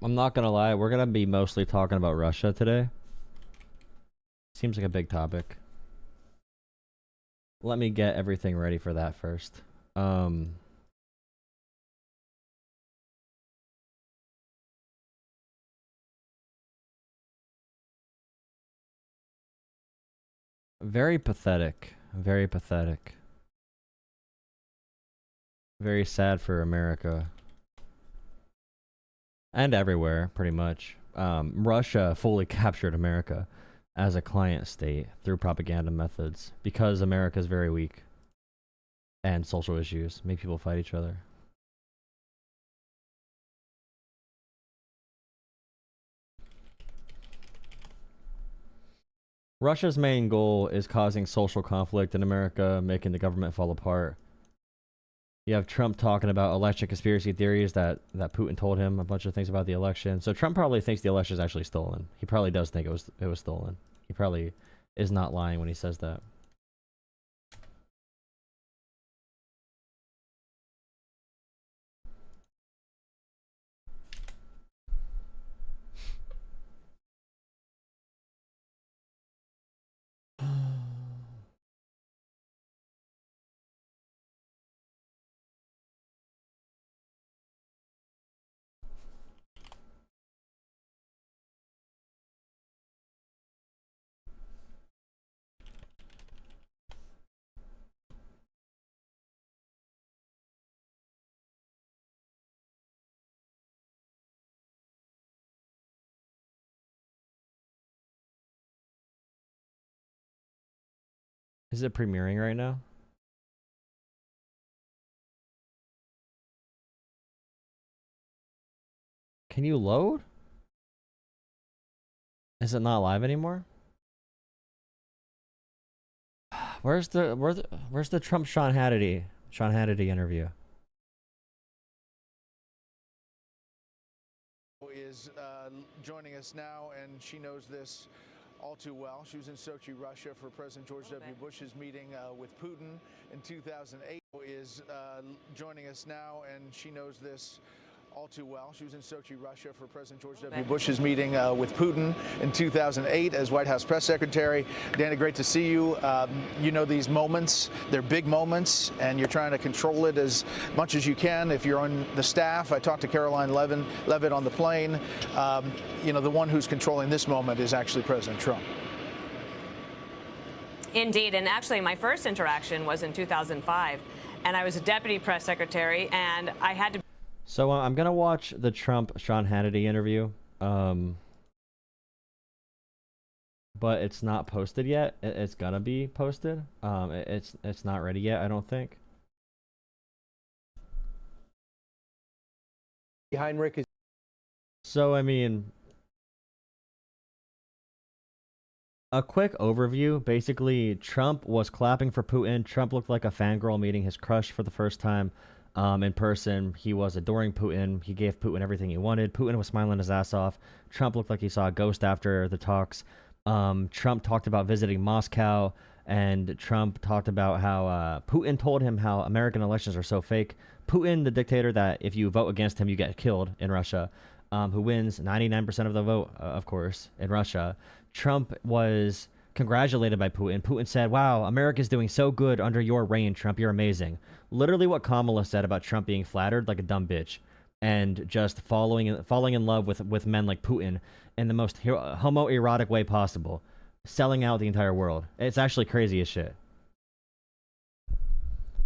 I'm not gonna lie, we're gonna be mostly talking about Russia today. Seems like a big topic. Let me get everything ready for that first. Very pathetic. Very pathetic. Very sad for America. And everywhere, pretty much. Russia fully captured America as a client state through propaganda methods because America is very weak. And social issues make people fight each other. Russia's main goal is causing social conflict in America, making the government fall apart. You have Trump talking about election conspiracy theories that Putin told him a bunch of things about the election. So Trump probably thinks the election is actually stolen. He probably does think it was stolen. He probably is not lying when he says that. Is it premiering right now? Can you load? Is it not live anymore? Where's the Trump Sean Hannity interview? Is joining us now, and she knows this all too well. She was in Sochi, Russia for President George W. Bush's meeting with Putin in 2008. Is joining us now, and she knows this all too well. She was in Sochi, Russia for President George W. Bush's meeting with Putin in 2008 as White House press secretary. Dana, great to see you. You know these moments, they're big moments, and you're trying to control it as much as you can. If you're on the staff, I talked to Caroline Levitt on the plane. You know, the one who's controlling this moment is actually President Trump. Indeed, and actually my first interaction was in 2005, and I was a deputy press secretary, and I had to... So I'm gonna watch the Trump Sean Hannity interview, but it's not posted yet. It's gonna be posted. It's not ready yet, I don't think. Heinrich is. So I mean, a quick overview. Basically, Trump was clapping for Putin. Trump looked like a fangirl meeting his crush for the first time. In person, he was adoring Putin. He gave Putin everything he wanted. Putin was smiling his ass off. Trump looked like he saw a ghost after the talks. Trump talked about visiting Moscow, and Trump talked about how Putin told him how American elections are so fake. Putin, the dictator that if you vote against him, you get killed in Russia, who wins 99% of the vote, of course, in Russia. Trump was congratulated by Putin. Putin said, "Wow, America's doing so good under your reign, Trump. You're amazing." Literally what Kamala said about Trump being flattered like a dumb bitch and just falling in love with men like Putin in the most homoerotic way possible, selling out the entire world. It's actually crazy as shit.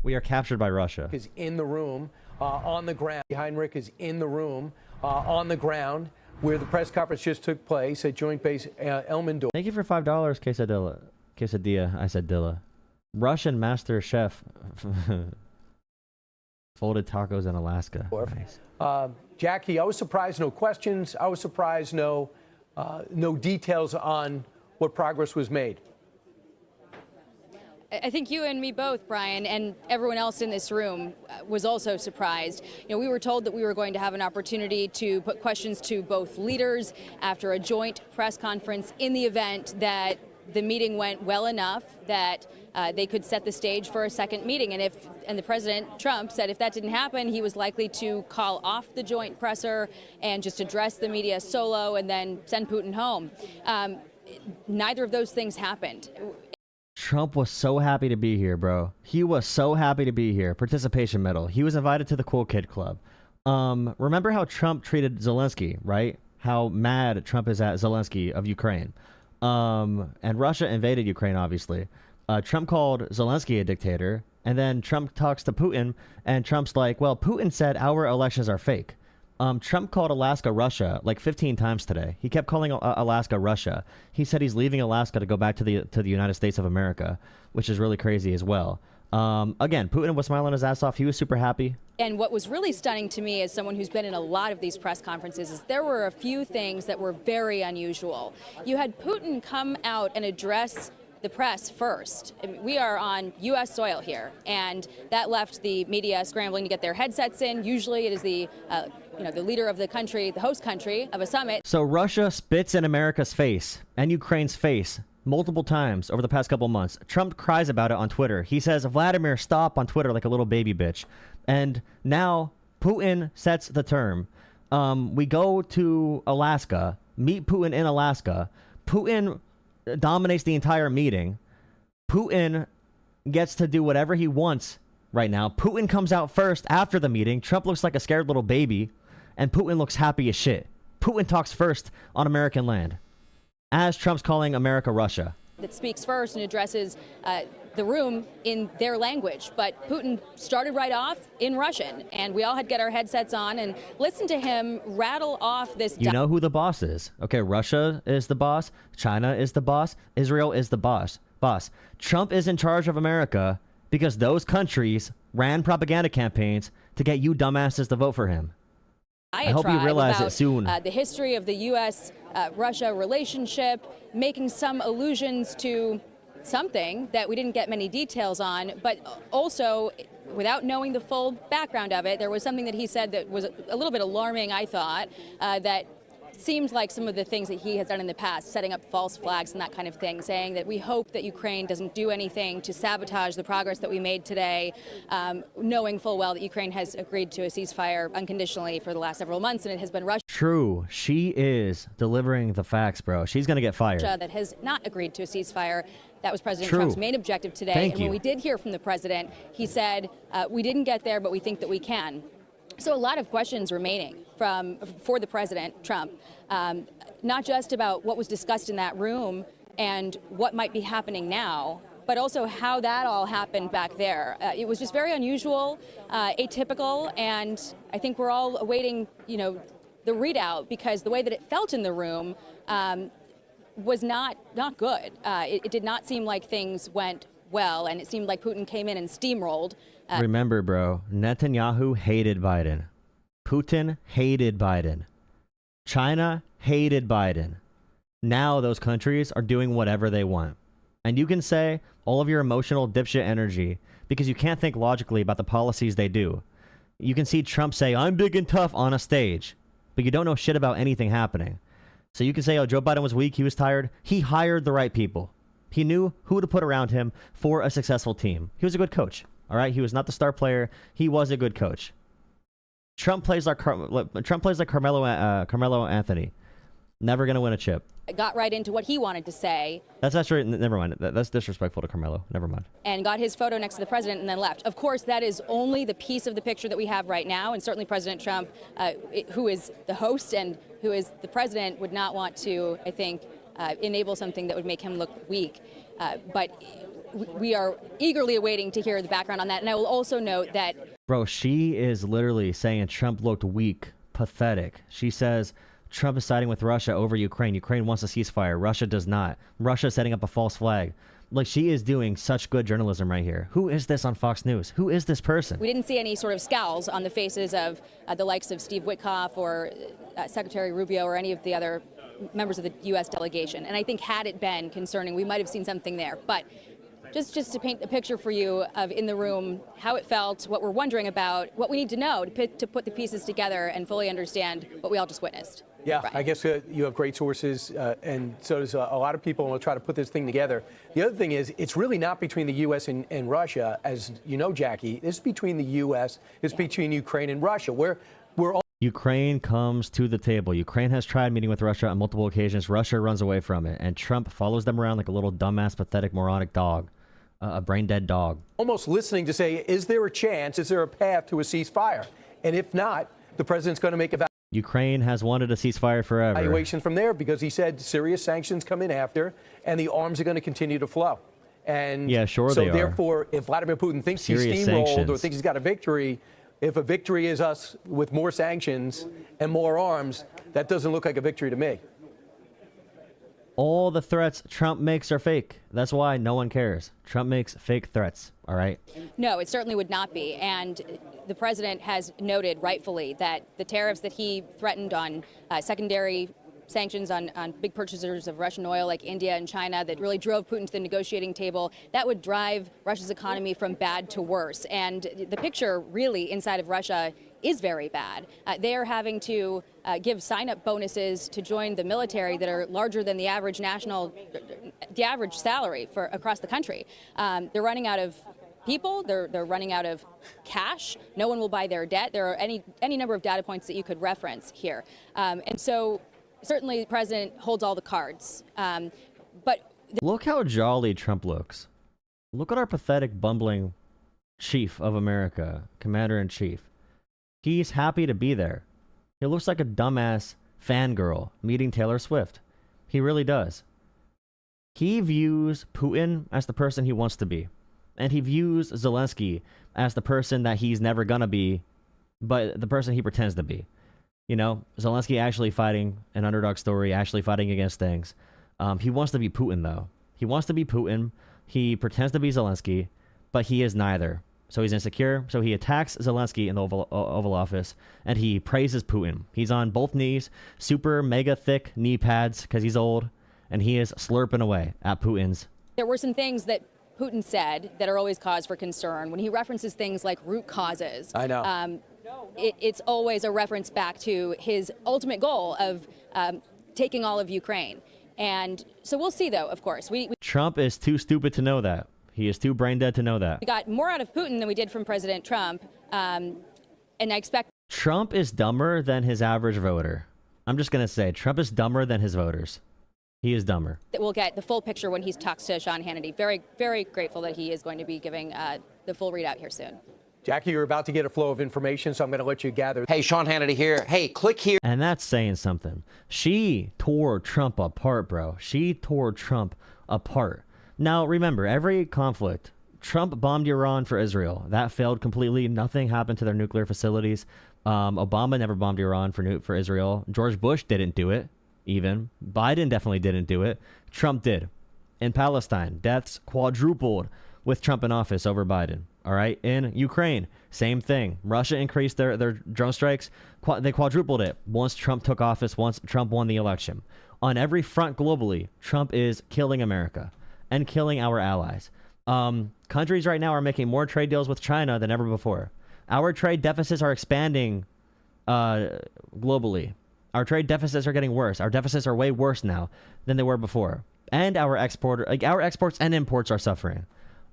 We are captured by Russia. Is in the room on the ground. Heinrich is in the room on the ground where the press conference just took place at Joint Base Elmendorf. Thank you for $5, quesadilla. I said Dilla. Russian master chef folded tacos in Alaska. Nice. Jackie, I was surprised no questions. I was surprised no details on what progress was made. I think you and me both, Brian, and everyone else in this room was also surprised. You know, we were told that we were going to have an opportunity to put questions to both leaders after a joint press conference in the event that the meeting went well enough that they could set the stage for a second meeting. And the President Trump said if that didn't happen, he was likely to call off the joint presser and just address the media solo and then send Putin home. Neither of those things happened. Trump was so happy to be here, bro. He was so happy to be here. Participation medal. He was invited to the Cool Kid Club. Remember how Trump treated Zelensky, right? How mad Trump is at Zelensky of Ukraine. And Russia invaded Ukraine, obviously. Trump called Zelensky a dictator, and then Trump talks to Putin, and Trump's like, well, Putin said our elections are fake. Trump called Alaska Russia like 15 times today. He kept calling Alaska Russia. He said he's leaving Alaska to go back to the United States of America, which is really crazy as well. Again, Putin was smiling his ass off. He was super happy. And what was really stunning to me as someone who's been in a lot of these press conferences is there were a few things that were very unusual. You had Putin come out and address the press first. I mean, we are on U.S. soil here, and that left the media scrambling to get their headsets in. Usually it is the leader of the country, the host country of a summit. So Russia spits in America's face and Ukraine's face multiple times over the past couple months. Trump cries about it on Twitter. He says, Vladimir, stop on Twitter like a little baby bitch. And now Putin sets the term. We go to Alaska, meet Putin in Alaska. Putin dominates the entire meeting. Putin gets to do whatever he wants right now. Putin comes out first after the meeting. Trump looks like a scared little baby, and Putin looks happy as shit. Putin talks first on American land, as Trump's calling America Russia. That speaks first and addresses the room in their language. But Putin started right off in Russian, and we all had to get our headsets on and listen to him rattle off this. You know who the boss is. Okay, Russia is the boss. China is the boss. Israel is the boss. Trump is in charge of America because those countries ran propaganda campaigns to get you dumbasses to vote for him. I hope you realize it soon. The history of the U.S.-Russia relationship, making some allusions to something that we didn't get many details on, but also, without knowing the full background of it, there was something that he said that was a little bit alarming, I thought, that seems like some of the things that he has done in the past, setting up false flags and that kind of thing, saying that we hope that Ukraine doesn't do anything to sabotage the progress that we made today, knowing full well that Ukraine has agreed to a ceasefire unconditionally for the last several months, and it has been Russia. True. She is delivering the facts, bro. She's going to get fired. That has not agreed to a ceasefire. That was President Trump's main objective today. And when we did hear from the president, he said, we didn't get there, but we think that we can. So a lot of questions remaining for the president, Trump, not just about what was discussed in that room and what might be happening now, but also how that all happened back there. It was just very unusual, atypical, and I think we're all awaiting, the readout, because the way that it felt in the room was not good. It did not seem like things went well, and it seemed like Putin came in and steamrolled. Remember, bro, Netanyahu hated Biden. Putin hated Biden. China hated Biden. Now those countries are doing whatever they want. And you can say all of your emotional dipshit energy because you can't think logically about the policies they do. You can see Trump say, I'm big and tough on a stage, but you don't know shit about anything happening. So you can say, oh, Joe Biden was weak, he was tired. He hired the right people. He knew who to put around him for a successful team. He was a good coach. All right, he was not the star player. He was a good coach. Trump plays like Carmelo Anthony. Never gonna win a chip. I got right into what he wanted to say. That's actually never mind. That's disrespectful to Carmelo. Never mind. And got his photo next to the president and then left. Of course, that is only the piece of the picture that we have right now. And certainly President Trump, who is the host and who is the president, would not want to, I think, enable something that would make him look weak. But we are eagerly awaiting to hear the background on that. And I will also note that... Bro, she is literally saying Trump looked weak, pathetic. She says Trump is siding with Russia over Ukraine. Ukraine wants a ceasefire. Russia does not. Russia is setting up a false flag. Like, she is doing such good journalism right here. Who is this on Fox News? Who is this person? We didn't see any sort of scowls on the faces of the likes of Steve Witkoff or Secretary Rubio or any of the other members of the U.S. delegation. And I think had it been concerning, we might have seen something there. But just to paint a picture for you of in the room, how it felt, what we're wondering about, what we need to know to put the pieces together and fully understand what we all just witnessed. Yeah, Right. I guess you have great sources, and so does a lot of people, and we'll try to put this thing together. The other thing is, it's really not between the U.S. and Russia, as you know, Jackie. It's between the U.S., it's between Ukraine and Russia. We're all Ukraine comes to the table. Ukraine has tried meeting with Russia on multiple occasions. Russia runs away from it, and Trump follows them around like a little dumbass, pathetic, moronic dog, a brain-dead dog. almost listening to say, is there a chance, is there a path to a ceasefire? And if not, the president's going to make Ukraine has wanted a ceasefire forever. evaluation from there, because he said serious sanctions come in after, and the arms are going to continue to flow. And yeah, sure so they are. therefore, if Vladimir Putin thinks Serious he's steamrolled sanctions. or thinks he's got a victory, if a victory is us with more sanctions and more arms, that doesn't look like a victory to me. All the threats Trump makes are fake. That's why no one cares. Trump makes fake threats, all right? No, it certainly would not be. And the president has noted rightfully that the tariffs that he threatened on secondary sanctions on big purchasers of Russian oil like India and China that really drove Putin to the negotiating table, that would drive Russia's economy from bad to worse. And the picture really inside of Russia is very bad. They are having to give sign-up bonuses to join the military that are larger than the average salary for across the country. They're running out of people. They're running out of cash. No one will buy their debt. There are any number of data points that you could reference here. And so certainly the president holds all the cards. But look how jolly Trump looks. Look at our pathetic, bumbling chief of America, commander-in-chief. He's happy to be there. He looks like a dumbass fangirl meeting Taylor Swift. He really does. He views Putin as the person he wants to be. And he views Zelensky as the person that he's never gonna be, but the person he pretends to be. You know, Zelensky actually fighting an underdog story, actually fighting against things. He wants to be Putin, though. He wants to be Putin. He pretends to be Zelensky, but he is neither. So he's insecure. So he attacks Zelensky in the Oval Office, and he praises Putin. He's on both knees, super mega thick knee pads because he's old, and he is slurping away at Putin's. there were some things that Putin said that are always cause for concern. When he references things like root causes, I know. It's always a reference back to his ultimate goal of taking all of Ukraine. And so we'll see, though, of course. Trump is too stupid to know that. He is too brain dead to know that. We got more out of Putin than we did from President Trump. And I expect Trump is dumber than his average voter. I'm just going to say, Trump is dumber than his voters. He is dumber. that we'll get the full picture when he talks to Sean Hannity. Very, very grateful that he is going to be giving the full readout here soon. Jackie, you're about to get a flow of information, so I'm going to let you gather. Hey, Sean Hannity here. Hey, click here. And that's saying something. She tore Trump apart, bro. She tore Trump apart. Now, remember, every conflict, Trump bombed Iran for Israel. That failed completely. Nothing happened to their nuclear facilities. Obama never bombed Iran for Israel. George Bush didn't do it, even. Biden definitely didn't do it. Trump did. In Palestine, deaths quadrupled with Trump in office over Biden. All right. In Ukraine, same thing. Russia increased their drone strikes. They quadrupled it once Trump took office, once Trump won the election. On every front globally, Trump is killing America and killing our allies. Countries right now are making more trade deals with China than ever before. Our trade deficits are expanding globally. Our trade deficits are getting worse. Our deficits are way worse now than they were before. And our exports and imports are suffering.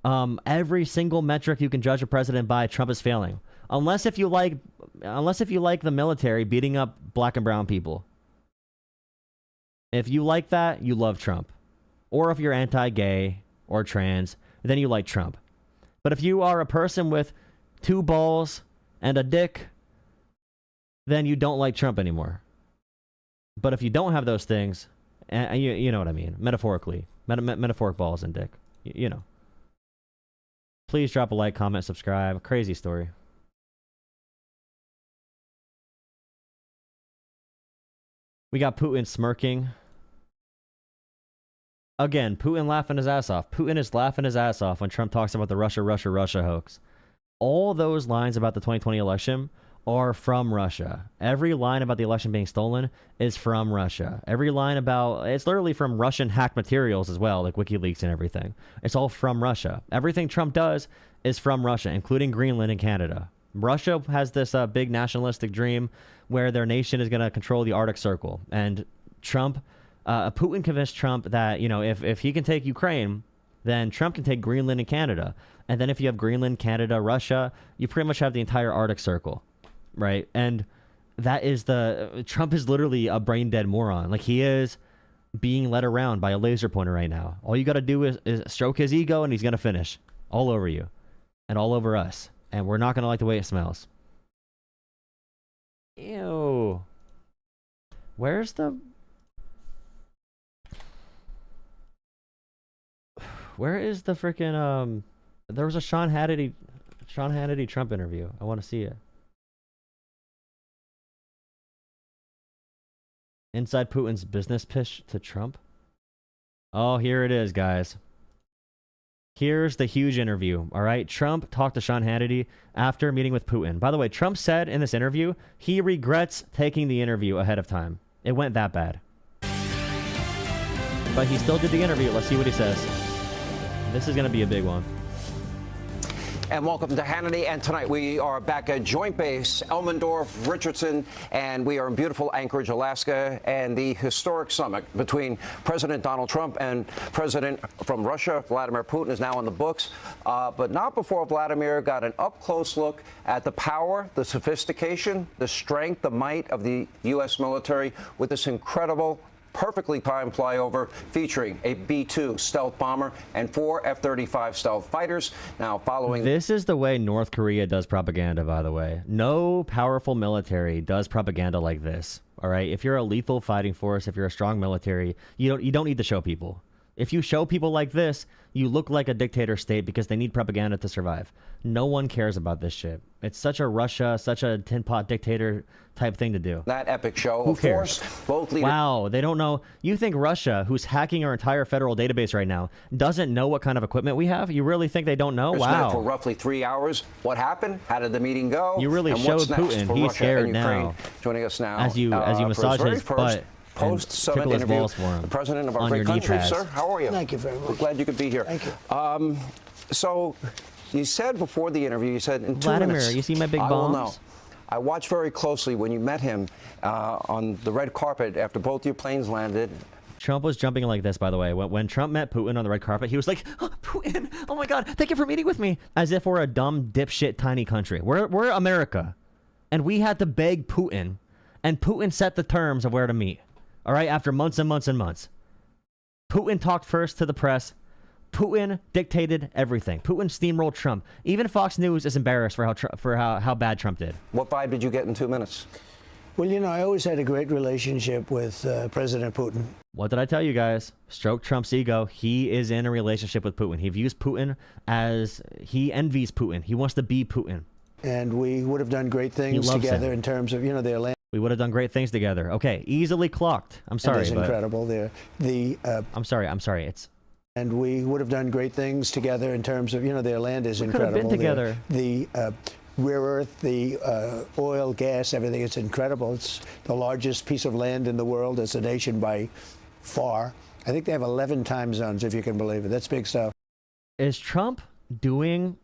Every single metric you can judge a president by, Trump is failing. Unless if you like the military beating up black and brown people. If you like that, you love Trump. Or if you're anti-gay or trans, then you like Trump. But if you are a person with 2 balls and a dick, then you don't like Trump anymore. But if you don't have those things, you know what I mean, metaphorically, metaphoric balls and dick, you know. Please drop a like, comment, subscribe. Crazy story. We got Putin smirking. Again, Putin laughing his ass off. Putin is laughing his ass off when Trump talks about the Russia hoax. All those lines about the 2020 election are from Russia. Every line about the election being stolen is from Russia. Every line about, it's literally from Russian hacked materials as well, like WikiLeaks and everything. It's all from Russia. Everything Trump does is from Russia, including Greenland and Canada. Russia has this big nationalistic dream where their nation is going to control the Arctic Circle. And Putin convinced Trump that, you know, if he can take Ukraine, then Trump can take Greenland and Canada. And then if you have Greenland, Canada, Russia, you pretty much have the entire Arctic Circle, right? And that is Trump is literally a brain dead moron. Like, he is being led around by a laser pointer right now. All you got to do is stroke his ego and he's going to finish all over you and all over us. And we're not going to like the way it smells. Ew. Where's the... Where is the freaking there was a Sean Hannity Trump interview. I want to see it. Inside Putin's business pitch to Trump. Oh, here it is, guys. Here's the huge interview. All right, Trump talked to Sean Hannity after meeting with Putin. By the way, Trump said in this interview he regrets taking the interview ahead of time. It went that bad. But he still did the interview. Let's see what he says. This is going to be a big one. And welcome to Hannity. And tonight we are back at Joint Base Elmendorf, Richardson, and we are in beautiful Anchorage, Alaska, and the historic summit between President Donald Trump and President from Russia, Vladimir Putin, is now in the books. But not before Vladimir got an up-close look at the power, the sophistication, the strength, the might of the U.S. military with this incredible, perfectly timed flyover featuring a B-2 stealth bomber and 4 F-35 stealth fighters. Now, following... This is the way North Korea does propaganda, by the way. No powerful military does propaganda like this, all right? If you're a lethal fighting force, if you're a strong military, you don't need to show people. If you show people like this, you look like a dictator state because they need propaganda to survive. No one cares about this shit. It's such a Russia, such a tin pot dictator type thing to do. That epic show, Who of cares? course, both leaders... Wow, they don't know. You think Russia, who's hacking our entire federal database right now, doesn't know what kind of equipment we have? You really think they don't know? Wow. For roughly 3 hours. What happened? How did the meeting go? You really and showed what's next Putin. for He's Russia scared and Ukraine? now. Joining us now As you massage his butt. Post-summit interview, the president of our great country, sir. How are you? Thank you very much. We're glad you could be here. Thank you. So, you said before the interview, you said in 2 Vladimir, minutes. you see my big I will know. bombs? I watched very closely when you met him on the red carpet after both your planes landed. Trump was jumping like this, by the way. When Trump met Putin on the red carpet, he was like, oh, Putin, oh my God, thank you for meeting with me. As if we're a dumb, dipshit, tiny country. We're America. And we had to beg Putin. And Putin set the terms of where to meet. All right, after months and months and months. Putin talked first to the press. Putin dictated everything. Putin steamrolled Trump. Even Fox News is embarrassed for how bad Trump did. What vibe did you get in 2 minutes? Well, you know, I always had a great relationship with President Putin. What did I tell you guys? Stroke Trump's ego. He is in a relationship with Putin. He views Putin as... He envies Putin. He wants to be Putin. And we would have done great things together in terms of, you know, their land. We would have done great things together. Okay, easily clocked. I'm sorry, It's incredible. I'm sorry. It's... And we would have done great things together in terms of, you know, their land is incredible. We could have been together. The rare earth, the oil, gas, everything, it's incredible. It's the largest piece of land in the world as a nation by far. I think they have 11 time zones, if you can believe it. That's big stuff. Is Trump doing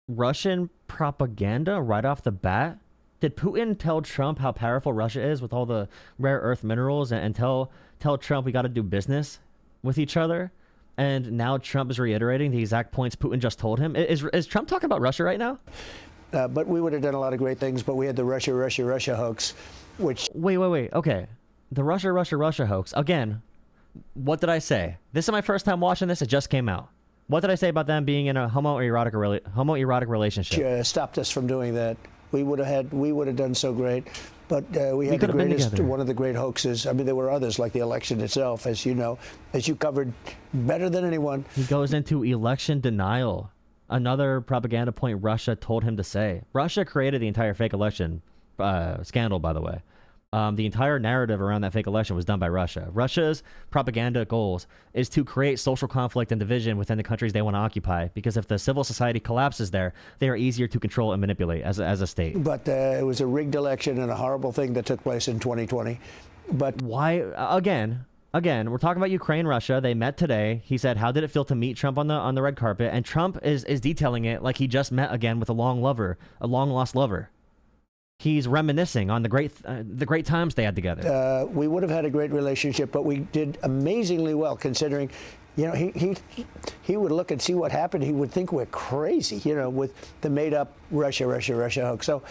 Russian propaganda right off the bat? Did Putin tell Trump how powerful Russia is with all the rare earth minerals and tell Trump we got to do business with each other? And now Trump is reiterating the exact points Putin just told him. Is Trump talking about Russia right now? But we would have done a lot of great things, but we had the Russia hoax, which... Wait. Okay. The Russia hoax. Again, what did I say? This is my first time watching this. It just came out. What did I say about them being in a homoerotic relationship? Stopped us from doing that. We would have done so great, but we had the greatest, one of the great hoaxes. I mean, there were others, like the election itself, as you know, as you covered better than anyone. He goes into election denial. Another propaganda point Russia told him to say. Russia created the entire fake election scandal, by the way. The entire narrative around that fake election was done by Russia. Russia's propaganda goals is to create social conflict and division within the countries they want to occupy, because if the civil society collapses there, they are easier to control and manipulate as a state. But it was a rigged election and a horrible thing that took place in 2020. But why, again, again, we're talking about Ukraine, Russia. They met today. He said, "How did it feel to meet Trump on the red carpet?" And Trump is detailing it like he just met again with a long lost lover. He's reminiscing on the great times they had together. We would have had a great relationship, but we did amazingly well considering. You know, he would look and see what happened. He would think we're crazy, you know, with the made-up Russia hoax. So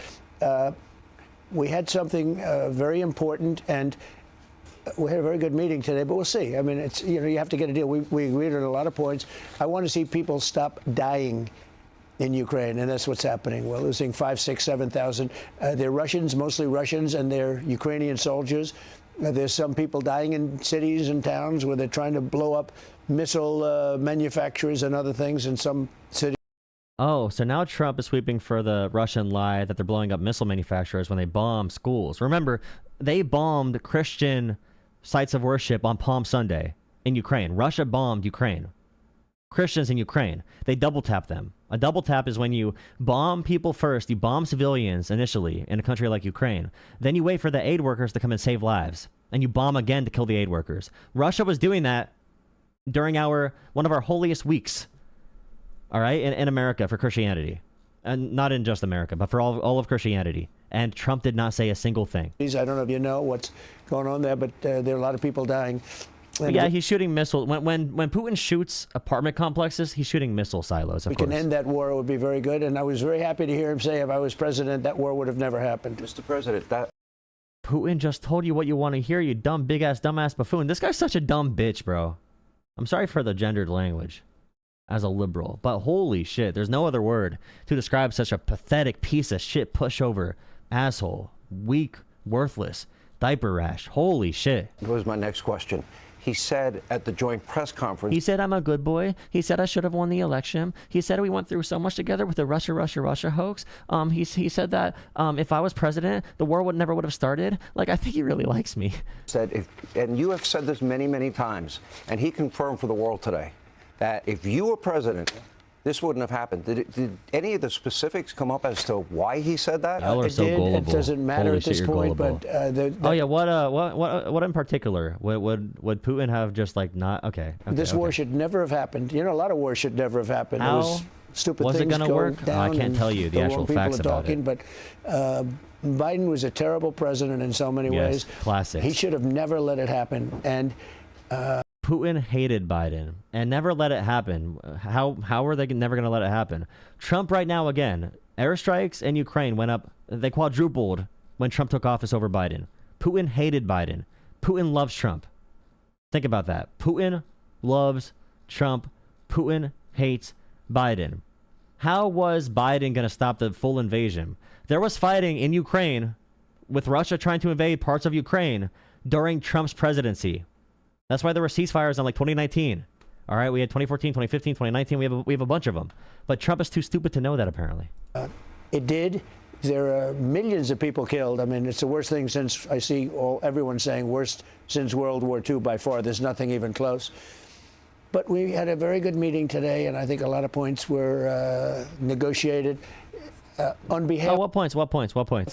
we had something very important, and we had a very good meeting today. But we'll see. I mean, it's, you know, you have to get a deal. We agreed on a lot of points. I want to see people stop dying in Ukraine, and that's what's happening. We're losing 5, 6, 7,000. They're Russians, mostly Russians, and they're Ukrainian soldiers. There's some people dying in cities and towns where they're trying to blow up missile manufacturers and other things in some cities. Oh, so now Trump is sweeping for the Russian lie that they're blowing up missile manufacturers when they bomb schools. Remember, they bombed Christian sites of worship on Palm Sunday in Ukraine. Russia bombed Ukraine. Christians in Ukraine. They double tap them. A double tap is when you bomb people first, you bomb civilians initially in a country like Ukraine. Then you wait for the aid workers to come and save lives. And you bomb again to kill the aid workers. Russia was doing that during one of our holiest weeks. All right? In America for Christianity. And not in just America, but for all of Christianity. And Trump did not say a single thing. I don't know if you know what's going on there, but there are a lot of people dying. Yeah, he's shooting missiles. When Putin shoots apartment complexes, he's shooting missile silos, of course. We can end that war. It would be very good. And I was very happy to hear him say, if I was president, that war would have never happened. Mr. President, that... Putin just told you what you want to hear, you dumb, big-ass, dumbass buffoon. This guy's such a dumb bitch, bro. I'm sorry for the gendered language as a liberal, but holy shit, there's no other word to describe such a pathetic piece of shit pushover, asshole, weak, worthless, diaper rash. Holy shit. That was my next question. He said at the joint press conference... He said, I'm a good boy. He said I should have won the election. He said we went through so much together with the Russia hoax. He said that if I was president, the war never would have started. Like, I think he really likes me. And you have said this many, many times, and he confirmed for the world today that if you were president, this wouldn't have happened. Did any of the specifics come up as to why he said that? Y'all are so gullible. It doesn't matter at this point, but... oh, yeah, what in particular? Would Putin have just, like, not... Okay. This war should never have happened. You know, a lot of wars should never have happened. How? It was stupid was things it going to work? Down I can't tell you the actual facts about it. But Biden was a terrible president in so many ways. Classic. He should have never let it happen. And... Putin hated Biden and never let it happen. How are they never going to let it happen? Trump right now, again, airstrikes in Ukraine went up. They quadrupled when Trump took office over Biden. Putin hated Biden. Putin loves Trump. Think about that. Putin loves Trump. Putin hates Biden. How was Biden going to stop the full invasion? There was fighting in Ukraine with Russia trying to invade parts of Ukraine during Trump's presidency. That's why there were ceasefires in like 2019. All right, we had 2014, 2015, 2019. We have a bunch of them. But Trump is too stupid to know that, apparently. It did. There are millions of people killed. I mean, it's the worst thing since I see everyone saying worst since World War II by far. There's nothing even close. But we had a very good meeting today, and I think a lot of points were negotiated on behalf. Oh, what points?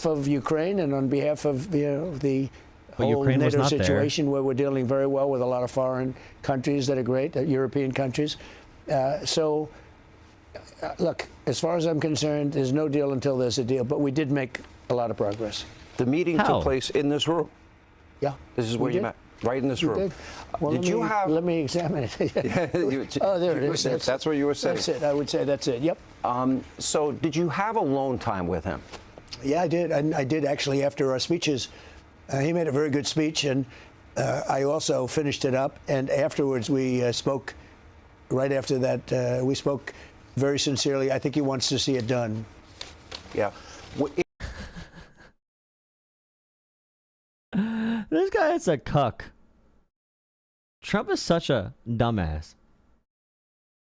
Of Ukraine and on behalf of the But whole Ukraine was NATO not situation there. Where we're dealing very well with a lot of foreign countries that are great, European countries. Look, as far as I'm concerned, there's no deal until there's a deal. But we did make a lot of progress. The meeting took place in this room. Yeah. This is where you met, right in this room. Did. Well, let me examine it. Oh, there it is. That's where you were sitting. That's it. I would say that's it. Yep. So did you have alone time with him? Yeah, I did. I did actually after our speeches. He made a very good speech, and I also finished it up. And afterwards, we spoke. Right after that, we spoke very sincerely. I think he wants to see it done. Yeah. This guy is a cuck. Trump is such a dumbass.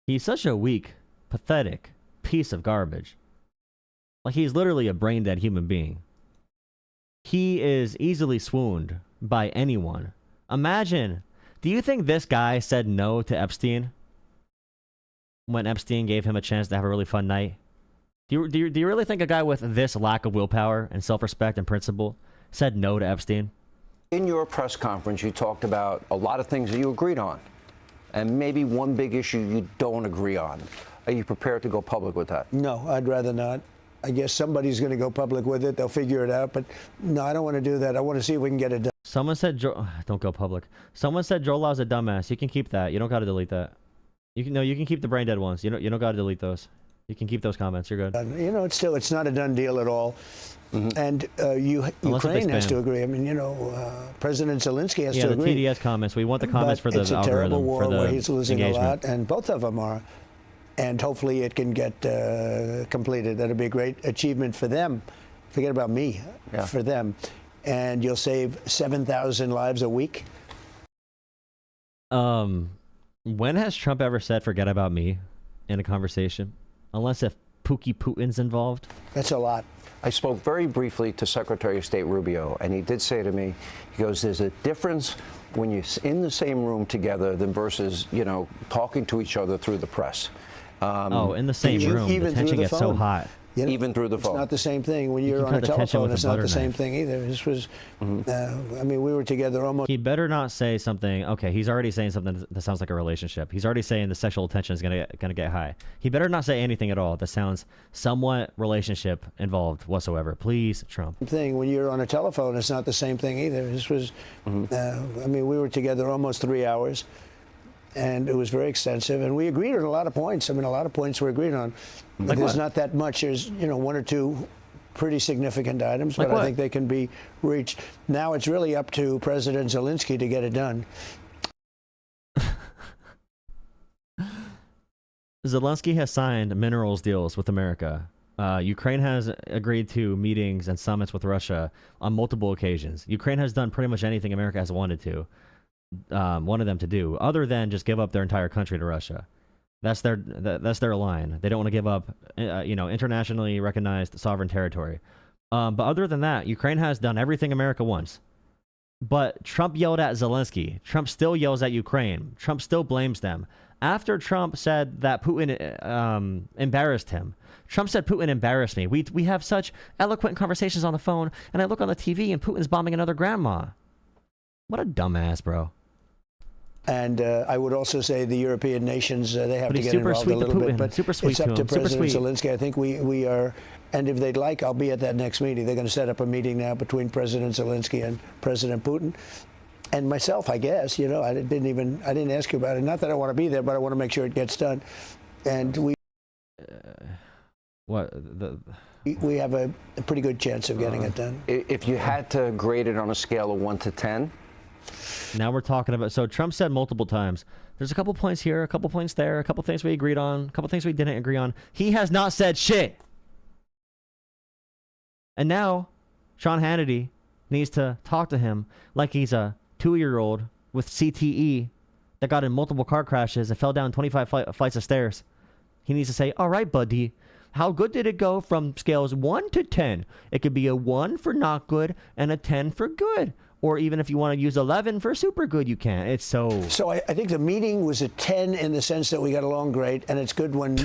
He's such a weak, pathetic piece of garbage. Like, he's literally a brain-dead human being. He is easily swooned by anyone. Imagine, do you think this guy said no to Epstein when Epstein gave him a chance to have a really fun night? Do you really think a guy with this lack of willpower and self-respect and principle said no to Epstein? In your press conference, you talked about a lot of things that you agreed on, and maybe one big issue you don't agree on. Are you prepared to go public with that? No, I'd rather not. I guess somebody's going to go public with it. They'll figure it out. But no, I don't want to do that. I want to see if we can get it done. Someone said, don't go public. Someone said Joe Lau's a dumbass. You can keep that. You don't got to delete that. You can keep the brain dead ones. You don't got to delete those. You can keep those comments. You're good. You know, it's not a done deal at all. And Ukraine has to agree. I mean, President Zelensky has to agree. Yeah, the TDS comments. We want the comments for the algorithm. It's a terrible war where he's losing engagement. a lot, and both of them are. And hopefully it can get completed. That'll be a great achievement for them. Forget about me, for them. And you'll save 7,000 lives a week. When has Trump ever said "forget about me" in a conversation? Unless if Putin's involved. That's a lot. I spoke very briefly to Secretary of State Rubio, and he did say to me, he goes, there's a difference when you're in the same room together than versus, talking to each other through the press. In the same room, the tension gets so hot. Even through the phone. It's not the same thing. When you're on a telephone, it's not the same thing either. This was, I mean, we were together almost. He better not say something. Okay, he's already saying something that sounds like a relationship. He's already saying the sexual tension is gonna get high. He better not say anything at all that sounds somewhat relationship involved whatsoever. Please, Trump. Thing when you're on a telephone, it's not the same thing either. This was, I mean, we were together almost 3 hours. And it was very extensive, and we agreed on a lot of points. I mean, a lot of points we agreed on. Like there's not that much. There's, one or two pretty significant items, but I think they can be reached. Now it's really up to President Zelensky to get it done. Zelensky has signed minerals deals with America. Ukraine has agreed to meetings and summits with Russia on multiple occasions. Ukraine has done pretty much anything America has wanted them to do, other than just give up their entire country to Russia. That's their line. They don't want to give up, internationally recognized sovereign territory. But other than that, Ukraine has done everything America wants. But Trump yelled at Zelensky. Trump still yells at Ukraine. Trump still blames them. After Trump said that Putin embarrassed him, Trump said Putin embarrassed me. We have such eloquent conversations on the phone, and I look on the TV and Putin's bombing another grandma. What a dumbass, bro. And I would also say the European nations, they have to get involved a little bit. But super sweet it's up to President Zelensky. I think we are, and if they'd like, I'll be at that next meeting. They're going to set up a meeting now between President Zelensky and President Putin. And myself, I guess, I didn't ask you about it. Not that I want to be there, but I want to make sure it gets done. And we have a pretty good chance of getting it done. If you had to grade it on a scale of 1 to 10, now we're talking about, so Trump said multiple times, there's a couple points here, a couple points there, a couple things we agreed on, a couple things we didn't agree on. He has not said shit. And now Sean Hannity needs to talk to him like he's a 2-year-old with CTE that got in multiple car crashes and fell down 25 flights of stairs. He needs to say, all right, buddy, how good did it go from scales 1 to 10? It could be a 1 for not good and a 10 for good. Or even if you want to use 11 for super good, you can. It's so... So I think the meeting was a 10 in the sense that we got along great, and it's good when...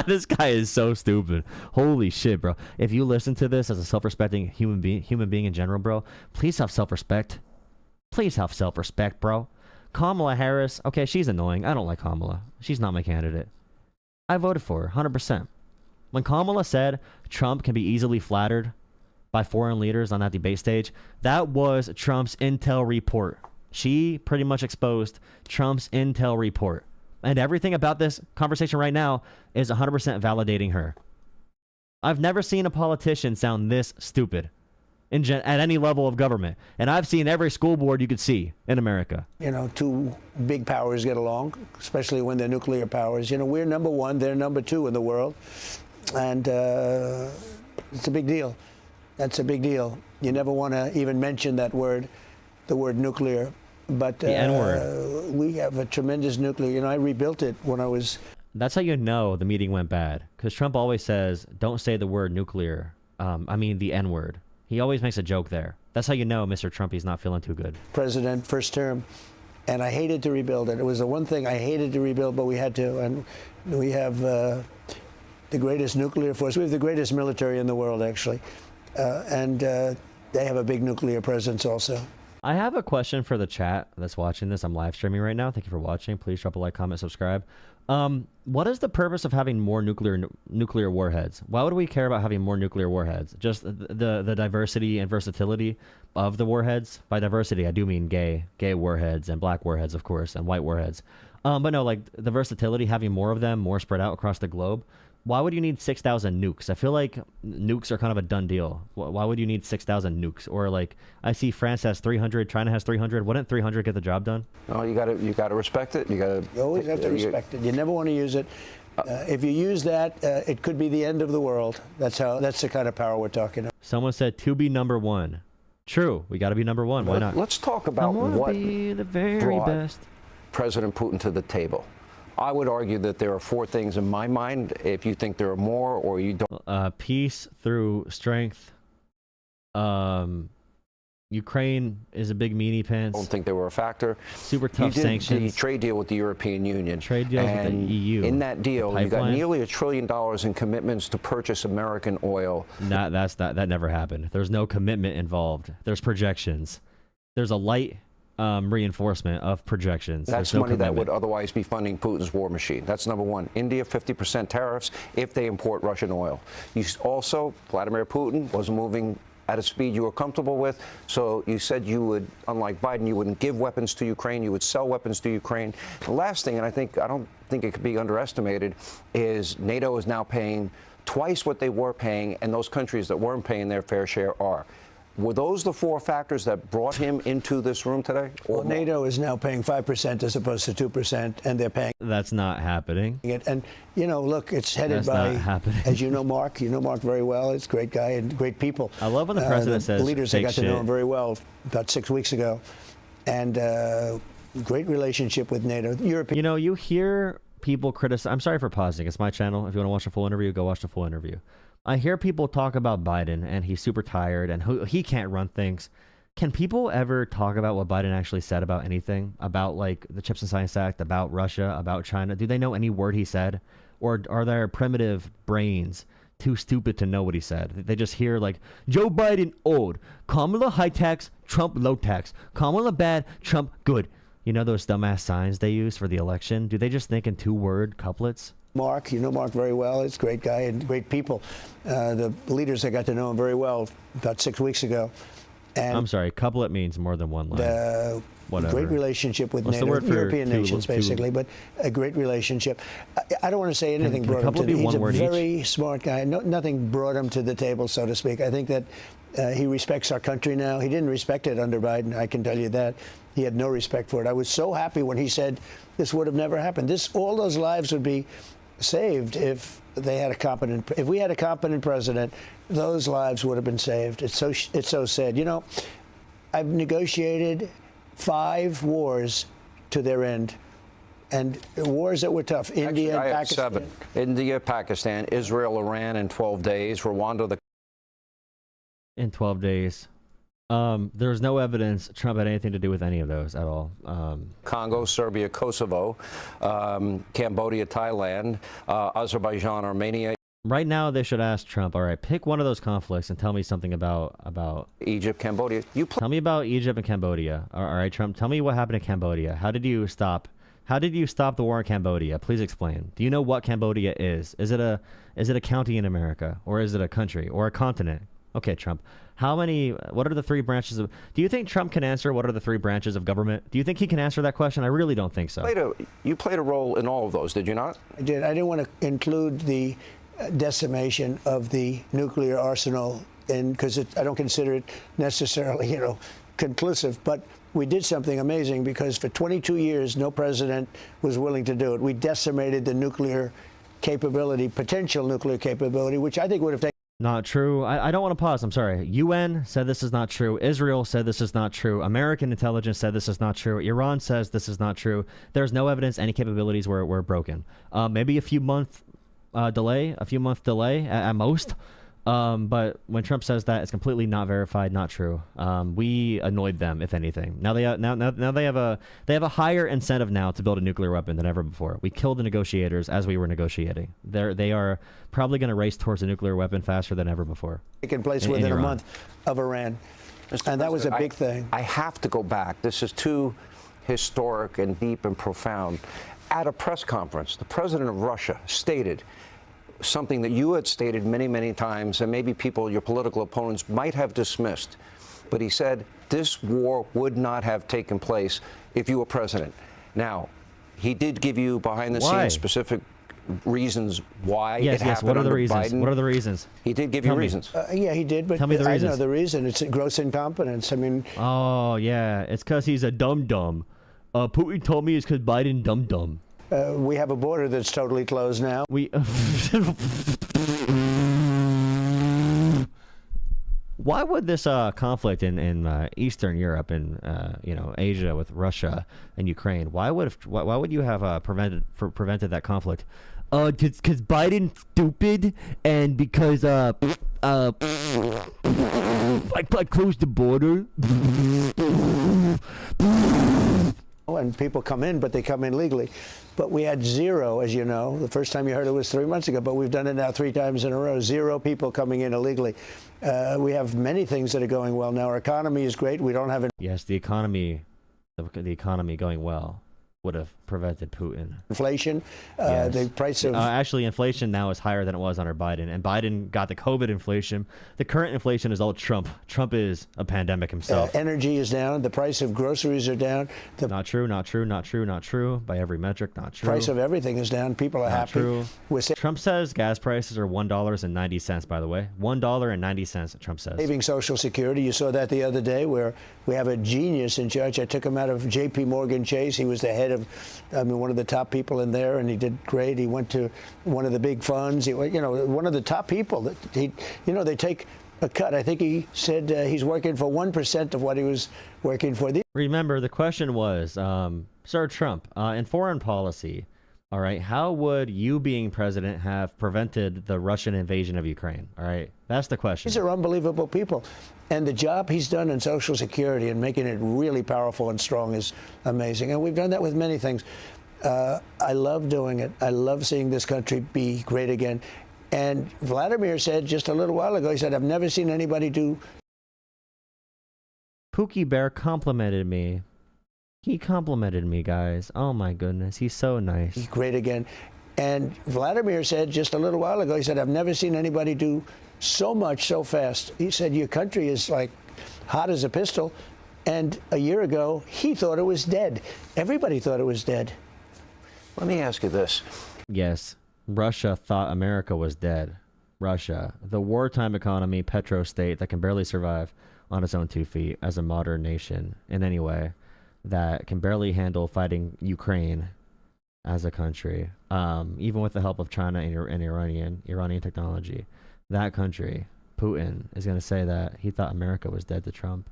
This guy is so stupid. Holy shit, bro. If you listen to this as a self-respecting human being in general, bro, please have self-respect. Please have self-respect, bro. Kamala Harris, okay, she's annoying. I don't like Kamala. She's not my candidate. I voted for her, 100%. When Kamala said Trump can be easily flattered by foreign leaders on that debate stage, that was Trump's intel report. She pretty much exposed Trump's intel report. And everything about this conversation right now is 100% validating her. I've never seen a politician sound this stupid at any level of government. And I've seen every school board you could see in America. Two big powers get along, especially when they're nuclear powers. We're number 1, they're number 2 in the world. And it's a big deal. That's a big deal. You never want to even mention that word, the word nuclear. But the N-word. We have a tremendous nuclear. I rebuilt it when I was... That's how you know the meeting went bad. Because Trump always says, don't say the word nuclear. I mean the N-word. He always makes a joke there. That's how you know Mr. Trumpy's not feeling too good. President, first term. And I hated to rebuild it. It was the one thing I hated to rebuild, but we had to. And we have the greatest nuclear force. We have the greatest military in the world, actually. And they have a big nuclear presence also. I have a question for the chat that's watching this. I'm live streaming right now. Thank you for watching. Please drop a like, comment, subscribe. What is the purpose of having more nuclear warheads? Why would we care about having more nuclear warheads? Just the diversity and versatility of the warheads. By diversity, I do mean gay warheads and black warheads, of course, and white warheads. But no, like the versatility, having more of them, more spread out across the globe. Why would you need 6,000 nukes? I feel like nukes are kind of a done deal. Why would you need 6,000 nukes? Or like, I see France has 300, China has 300. Wouldn't 300 get the job done? No, you gotta respect it. You always have to respect it. You never want to use it. If you use that, it could be the end of the world. That's the kind of power we're talking about. Someone said to be number one. True, we got to be number one. Why not? Let's talk about what be the very best. President Putin to the table. I would argue that there are 4 things in my mind. If you think there are more or you don't. Peace through strength. Ukraine is a big meanie pants. I don't think they were a factor. Super tough sanctions. The trade deal with the European Union. Trade deal with the EU. In that deal, you got nearly $1 trillion in commitments to purchase American oil. That never happened. There's no commitment involved. There's projections. There's a light reinforcement of projections. That's money that would otherwise be funding Putin's war machine. That's number one. India, 50% tariffs if they import Russian oil. Also, Vladimir Putin wasn't moving at a speed you were comfortable with, so you said you would, unlike Biden, you wouldn't give weapons to Ukraine, you would sell weapons to Ukraine. The last thing, and I don't think it could be underestimated, is NATO is now paying twice what they were paying, and those countries that weren't paying their fair share are. Were those the 4 factors that brought him into this room today? Well, NATO is now paying 5% as opposed to 2%, and they're paying. That's not happening. And, you know, look, it's headed by, as you know, Mark. You know Mark very well. It's a great guy and great people. I love when the president says leaders, I got to know him very well about 6 weeks ago. And great relationship with NATO. European. You know, you hear people criticize. I'm sorry for pausing. It's my channel. If you want to watch the full interview, go watch the full interview. I hear people talk about Biden and he's super tired and he can't run things. Can people ever talk about what Biden actually said about anything? About like the Chips and Science Act, about Russia, about China? Do they know any word he said? Or are their primitive brains too stupid to know what he said? They just hear like, Joe Biden old, Kamala high tax, Trump low tax, Kamala bad, Trump good. You know those dumbass signs they use for the election? Do they just think in 2-word couplets? Mark, you know Mark very well. It's a great guy and great people. The leaders, I got to know him very well about 6 weeks ago. And I'm sorry, couplet means more than one line. Whatever. Great relationship with What's NATO, the word for European nations, basically, but a great relationship. I don't want to say anything brought him to the. He's a very smart guy. Nothing brought him to the table, so to speak. I think that he respects our country now. He didn't respect it under Biden, I can tell you that. He had no respect for it. I was so happy when he said this would have never happened. All those lives would be saved if they had if we had a competent president, those lives would have been saved. It's so sad. You know, I've negotiated 5 wars to their end, and wars that were tough. India, I have Pakistan. 7. India, Pakistan, Israel, Iran in 12 days. Rwanda, in 12 days. There's no evidence Trump had anything to do with any of those at all. Congo, Serbia, Kosovo, Cambodia, Thailand, Azerbaijan, Armenia. Right now, they should ask Trump, all right, pick one of those conflicts and tell me something about Egypt, Cambodia. Tell me about Egypt and Cambodia. All right, Trump, tell me what happened in Cambodia. How did you stop the war in Cambodia? Please explain. Do you know what Cambodia is? Is it a county in America, or is it a country or a continent? Okay, Trump. What are the 3 branches of... Do you think Trump can answer what are the 3 branches of government? Do you think he can answer that question? I really don't think so. You played a role in all of those, did you not? I did. I didn't want to include the decimation of the nuclear arsenal because I don't consider it necessarily, you know, conclusive. But we did something amazing because for 22 years, no president was willing to do it. We decimated the nuclear capability, potential nuclear capability, which I think would have taken... Not true. I don't want to pause. I'm sorry. UN said this is not true. Israel said this is not true. American intelligence said this is not true. Iran says this is not true. There's no evidence any capabilities were broken. Maybe a few month delay at most. But when Trump says that, it's completely not verified, not true. We annoyed them, if anything. Now they have a higher incentive now to build a nuclear weapon than ever before. We killed the negotiators as we were negotiating. They are probably going to race towards a nuclear weapon faster than ever before. Taken place within a month of Iran. And that was a big thing. I have to go back. This is too historic and deep and profound. At a press conference, the president of Russia stated something that you had stated many, many times, and maybe people, your political opponents, might have dismissed. But he said this war would not have taken place if you were president. Now, he did give you behind-the-scenes specific reasons why it happened What are the under reasons? Biden. What are the reasons? He did give you reasons. Yeah, he did, but tell me the reasons. I know the reason. It's gross incompetence. I mean... Oh, yeah. It's because he's a dum-dum. Putin told me it's because Biden dum-dum. We have a border that's totally closed now. Why would this conflict in Eastern Europe and Asia with Russia and Ukraine? Why would you have prevented that conflict? Because Biden's stupid and because I closed the border. And people come in, but they come in legally. But we had zero, as you know. The first time you heard it was 3 months ago, but we've done it now 3 times in a row. 0 people coming in illegally. We have many things that are going well now. Our economy is great. We don't have... Yes, the economy going well would have prevented Putin. Inflation, yes. The price of... actually, inflation now is higher than it was under Biden, and Biden got the COVID inflation. The current inflation is all Trump. Trump is a pandemic himself. Energy is down. The price of groceries are down. Not true, not true, not true, not true. By every metric, not true. Price of everything is down. People are not happy. True. Trump says gas prices are $1.90, by the way. $1.90, Trump says. Saving Social Security. You saw that the other day where we have a genius in charge. I took him out of J.P. Morgan Chase. He was the head of, one of the top people in there, and he did great. He went to one of the big funds. One of the top people. That they take a cut. I think he said he's working for 1% of what he was working for. Remember, the question was, Sir Trump, in foreign policy, all right, how would you being president have prevented the Russian invasion of Ukraine? All right, that's the question. These are unbelievable people. And the job he's done in Social Security and making it really powerful and strong is amazing. And we've done that with many things. I love doing it. I love seeing this country be great again. And Vladimir said just a little while ago, he said, I've never seen anybody do... Pookie Bear complimented me. He complimented me, guys. Oh, my goodness. He's so nice. Great again. And Vladimir said just a little while ago, he said, I've never seen anybody do so much so fast. He said, your country is like hot as a pistol. And a year ago, he thought it was dead. Everybody thought it was dead. Let me ask you this. Yes, Russia thought America was dead. Russia, the wartime economy, petrostate that can barely survive on its own 2 feet as a modern nation in any way, that can barely handle fighting Ukraine as a country, even with the help of China and Iranian technology. That country, Putin, is going to say that he thought America was dead to Trump.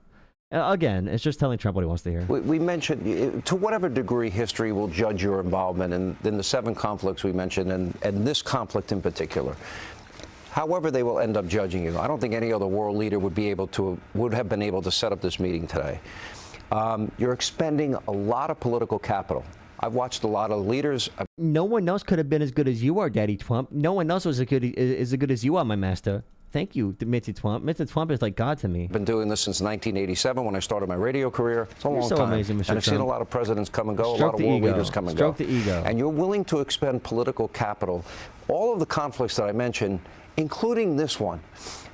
Again, it's just telling Trump what he wants to hear. We mentioned, to whatever degree history will judge your involvement in the 7 conflicts we mentioned, and this conflict in particular. However they will end up judging you, I don't think any other world leader would have been able to set up this meeting today. You're expending a lot of political capital. I've watched a lot of leaders. No one else could have been as good as you are, Daddy Trump. No one else was as good as you are, my master. Thank you, Mr. Trump. Mr. Trump is like God to me. I've been doing this since 1987 when I started my radio career. It's a long so time. Amazing, Mr. And I've Trump. seen a lot of presidents come and go, Stroke a lot of world leaders come and Stroke go. the ego. And you're willing to expend political capital. All of the conflicts that I mentioned, including this one,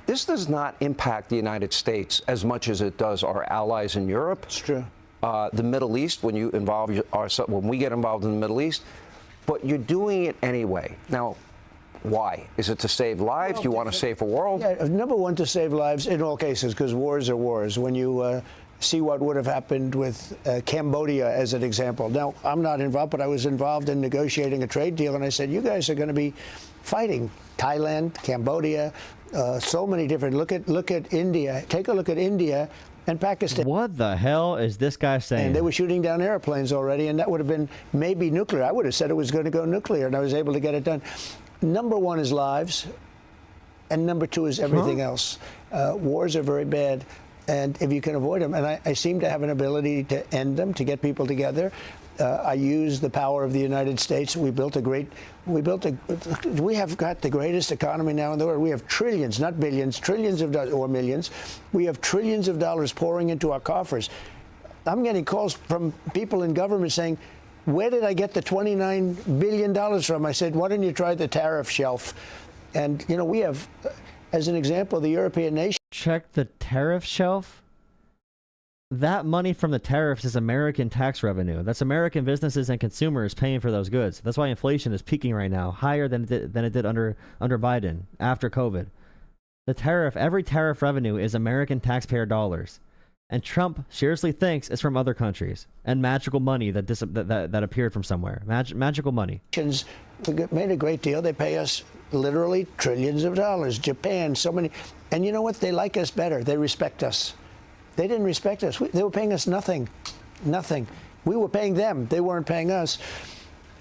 this does not impact the United States as much as it does our allies in Europe. It's true. The Middle East, when we get involved in the Middle East, but you're doing it anyway. Now, why? Is it to save lives? Well, you want a safer world? Yeah, number one, to save lives in all cases, because wars are wars. When you see what would have happened with Cambodia as an example. Now, I'm not involved, but I was involved in negotiating a trade deal, and I said, you guys are going to be fighting Thailand, Cambodia, so many different. Look at India. Take a look at India and Pakistan. What the hell is this guy saying? And they were shooting down airplanes already, and that would have been maybe nuclear. I would have said it was going to go nuclear, and I was able to get it done. Number one is lives, and number two is everything else. Wars are very bad, and if you can avoid them, and I seem to have an ability to end them, to get people together. I used the power of the United States. We have got the greatest economy now in the world. We have trillions, not billions, trillions of dollars or millions. We have trillions of dollars pouring into our coffers. I'm getting calls from people in government saying, where did I get the $29 billion from? I said, why don't you try the tariff shelf? And, you know, we have, as an example, the European nation. Check the tariff shelf? That money from the tariffs is American tax revenue. That's American businesses and consumers paying for those goods. That's why inflation is peaking right now, higher than it did under Biden, after COVID. The tariff, every tariff revenue is American taxpayer dollars. And Trump seriously thinks it's from other countries and magical money that appeared from somewhere. Magical money. We made a great deal. They pay us literally trillions of dollars. Japan, so many. And you know what? They like us better. They respect us. They didn't respect us. They were paying us nothing. Nothing. We were paying them. They weren't paying us.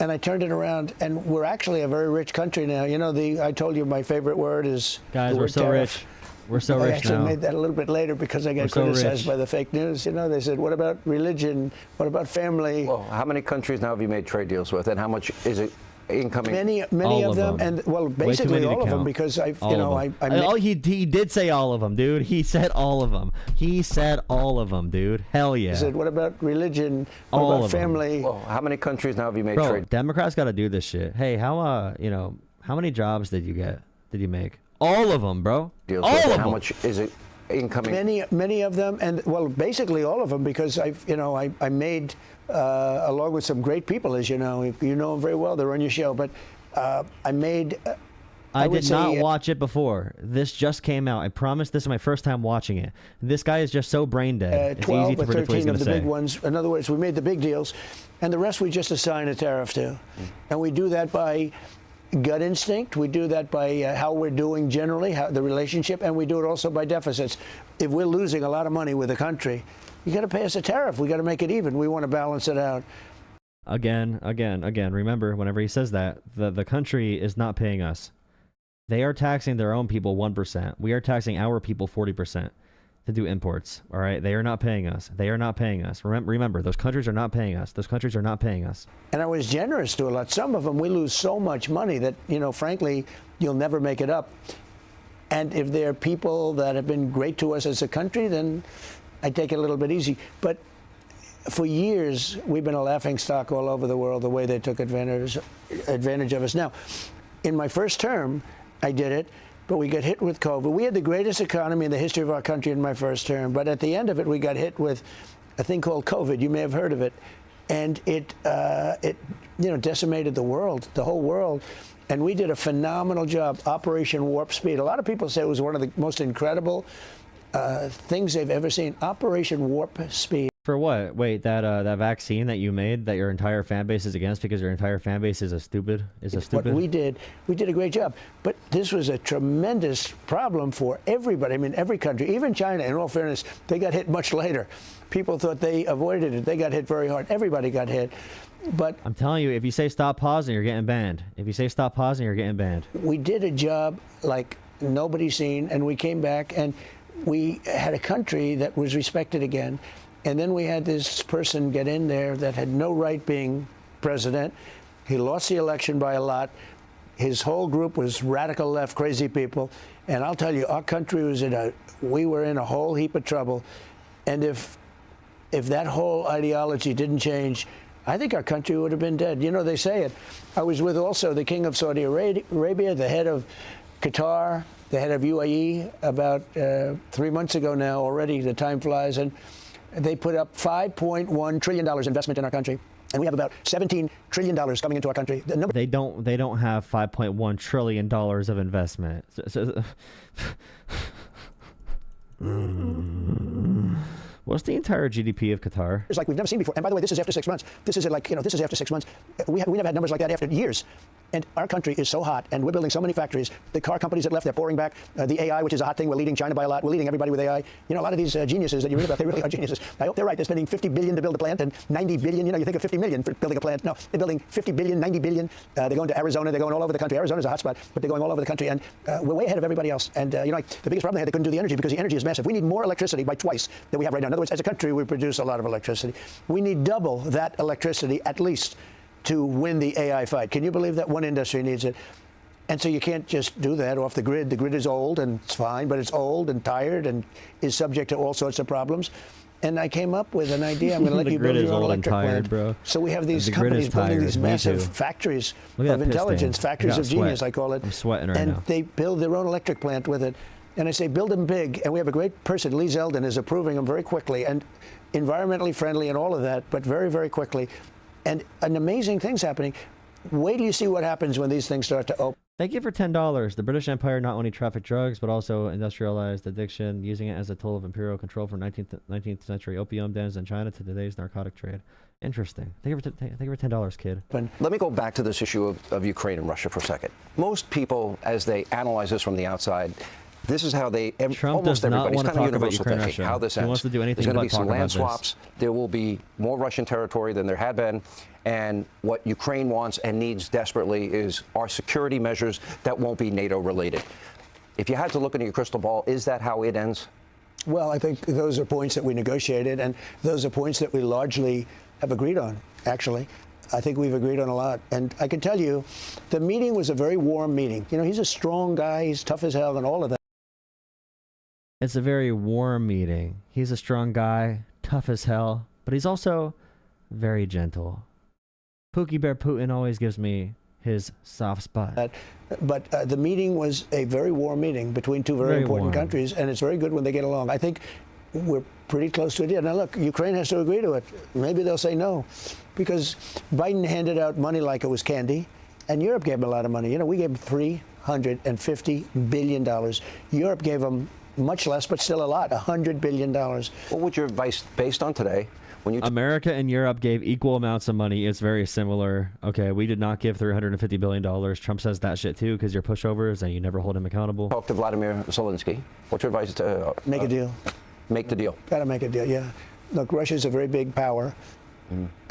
And I turned it around, and we're actually a very rich country now. You know, I told you my favorite word is guys, we're so tariff. Rich. We're so rich now. I actually made that a little bit later because I got criticized by the fake news. You know, they said, what about religion? What about family? Well, how many countries now have you made trade deals with, and how much is it incoming? Many of them, and well, basically all of them, because I he did say all of them, dude. He said all of them. He said all of them, dude. Hell yeah. He said, what about religion? What about family? Well, how many countries now have you made trade? Democrats got to do this shit. Hey, how many jobs did you make? All of them, bro. All of them. How much is it incoming? Many of them, and well, basically all of them, because I made along with some great people, as you know them very well. They're on your show, but I made. I did not watch it before. This just came out. I promise. This is my first time watching it. This guy is just so brain dead. 12 or 13 of the big ones. In other words, we made the big deals, and the rest we just assign a tariff to, and we do that by gut instinct. We do that by how we're doing generally, the relationship, and we do it also by deficits. If we're losing a lot of money with a country, you got to pay us a tariff. We got to make it even. We want to balance it out. Again. Remember, whenever he says that, the country is not paying us. They are taxing their own people 1%. We are taxing our people 40% to do imports. All right, they are not paying us. They are not paying us. Remember, those countries are not paying us. Those countries are not paying us. And I was generous to a lot. Some of them, we lose so much money that, frankly, you'll never make it up. And if there are people that have been great to us as a country, then I take it a little bit easy. But for years, we've been a laughingstock all over the world, the way they took advantage of us. Now, in my first term, I did it. But we got hit with COVID. We had the greatest economy in the history of our country in my first term. But at the end of it, we got hit with a thing called COVID. You may have heard of it. And it decimated the world, the whole world. And we did a phenomenal job, Operation Warp Speed. A lot of people say it was one of the most incredible things they've ever seen. Operation Warp Speed. For what? Wait, that vaccine that you made that your entire fan base is against because your entire fan base is a stupid? What we did a great job. But this was a tremendous problem for everybody. I mean, every country, even China, in all fairness, they got hit much later. People thought they avoided it. They got hit very hard. Everybody got hit. But I'm telling you, if you say stop pausing, you're getting banned. If you say stop pausing, you're getting banned. We did a job like nobody's seen, and we came back, and we had a country that was respected again. And then we had this person get in there that had no right being president. He lost the election by a lot. His whole group was radical left, crazy people. And I'll tell you, our country was we were in a whole heap of trouble. And if that whole ideology didn't change, I think our country would have been dead. You know, they say it. I was with also the king of Saudi Arabia, the head of Qatar, the head of UAE about 3 months ago now already. The time flies. And they put up $5.1 trillion investment in our country, and we have about $17 trillion coming into our country. The number they don't have $5.1 trillion of investment. What's the entire GDP of Qatar? It's like we've never seen before. And by the way, this is after 6 months. This is after 6 months. We never had numbers like that after years. And our country is so hot, and we're building so many factories. The car companies that left, they're pouring back. The AI, which is a hot thing, we're leading China by a lot. We're leading everybody with AI. You know, a lot of these geniuses that you read about, they really are geniuses. I hope they're right. They're spending $50 billion to build a plant and $90 billion. You know, you think of $50 million for building a plant. No, they're building $50 billion, $90 billion. They're going to Arizona. They're going all over the country. Arizona's a hot spot, but they're going all over the country. And we're way ahead of everybody else. And, you know, like, the biggest problem they had, they couldn't do the energy because the energy is massive. We need more electricity by twice than we have right now. In other words, as a country, we produce a lot of electricity. We need double that electricity at least to win the AI fight. Can you believe that one industry needs it? And so you can't just do that off the grid. The grid is old and it's fine, but it's old and tired and is subject to all sorts of problems. And I came up with an idea. I'm going to let you build your own electric plant. Bro. So we have these companies building these massive factories of intelligence, factories of genius, I call it. I'm sweating right now. And they build their own electric plant with it. And I say, build them big. And we have a great person, Lee Zeldin, is approving them very quickly and environmentally friendly and all of that, but very, very quickly. And an amazing thing's happening. Wait till you see what happens when these things start to open. Thank you for $10. The British Empire not only trafficked drugs, but also industrialized addiction, using it as a tool of imperial control from 19th century opium dens in China to today's narcotic trade. Interesting. Thank you for $10, kid. Let me go back to this issue of Ukraine and Russia for a second. Most people, as they analyze this from the outside, this is how they, Trump almost does not everybody's want to kind of talk universal about Ukraine, thinking, Russia. how this ends. He wants to do anything There's going to but be some talk land about this. swaps. There will be more Russian territory than there had been. And what Ukraine wants and needs desperately is our security measures that won't be NATO related. If you had to look into your crystal ball, is that how it ends? Well, I think those are points that we negotiated, and those are points that we largely have agreed on, actually. I think we've agreed on a lot. And I can tell you, the meeting was a very warm meeting. You know, he's a strong guy, he's tough as hell and all of that. It's a very warm meeting. He's a strong guy, tough as hell, but he's also very gentle. Pookie Bear Putin always gives me his soft spot. But the meeting was a very warm meeting between two very important countries, and it's very good when they get along. I think we're pretty close to a deal. Now, look, Ukraine has to agree to it. Maybe they'll say no, because Biden handed out money like it was candy, and Europe gave him a lot of money. You know, we gave him $350 billion. Europe gave him much less, but still a lot, $100 billion. What would your advice based on today? When you America and Europe gave equal amounts of money. It's very similar. Okay, we did not give $350 billion. Trump says that shit too because you're pushovers and you never hold him accountable. Talk to Vladimir Zelensky. What's your advice to make a deal? Make the deal. Got to make a deal, yeah. Look, Russia's a very big power.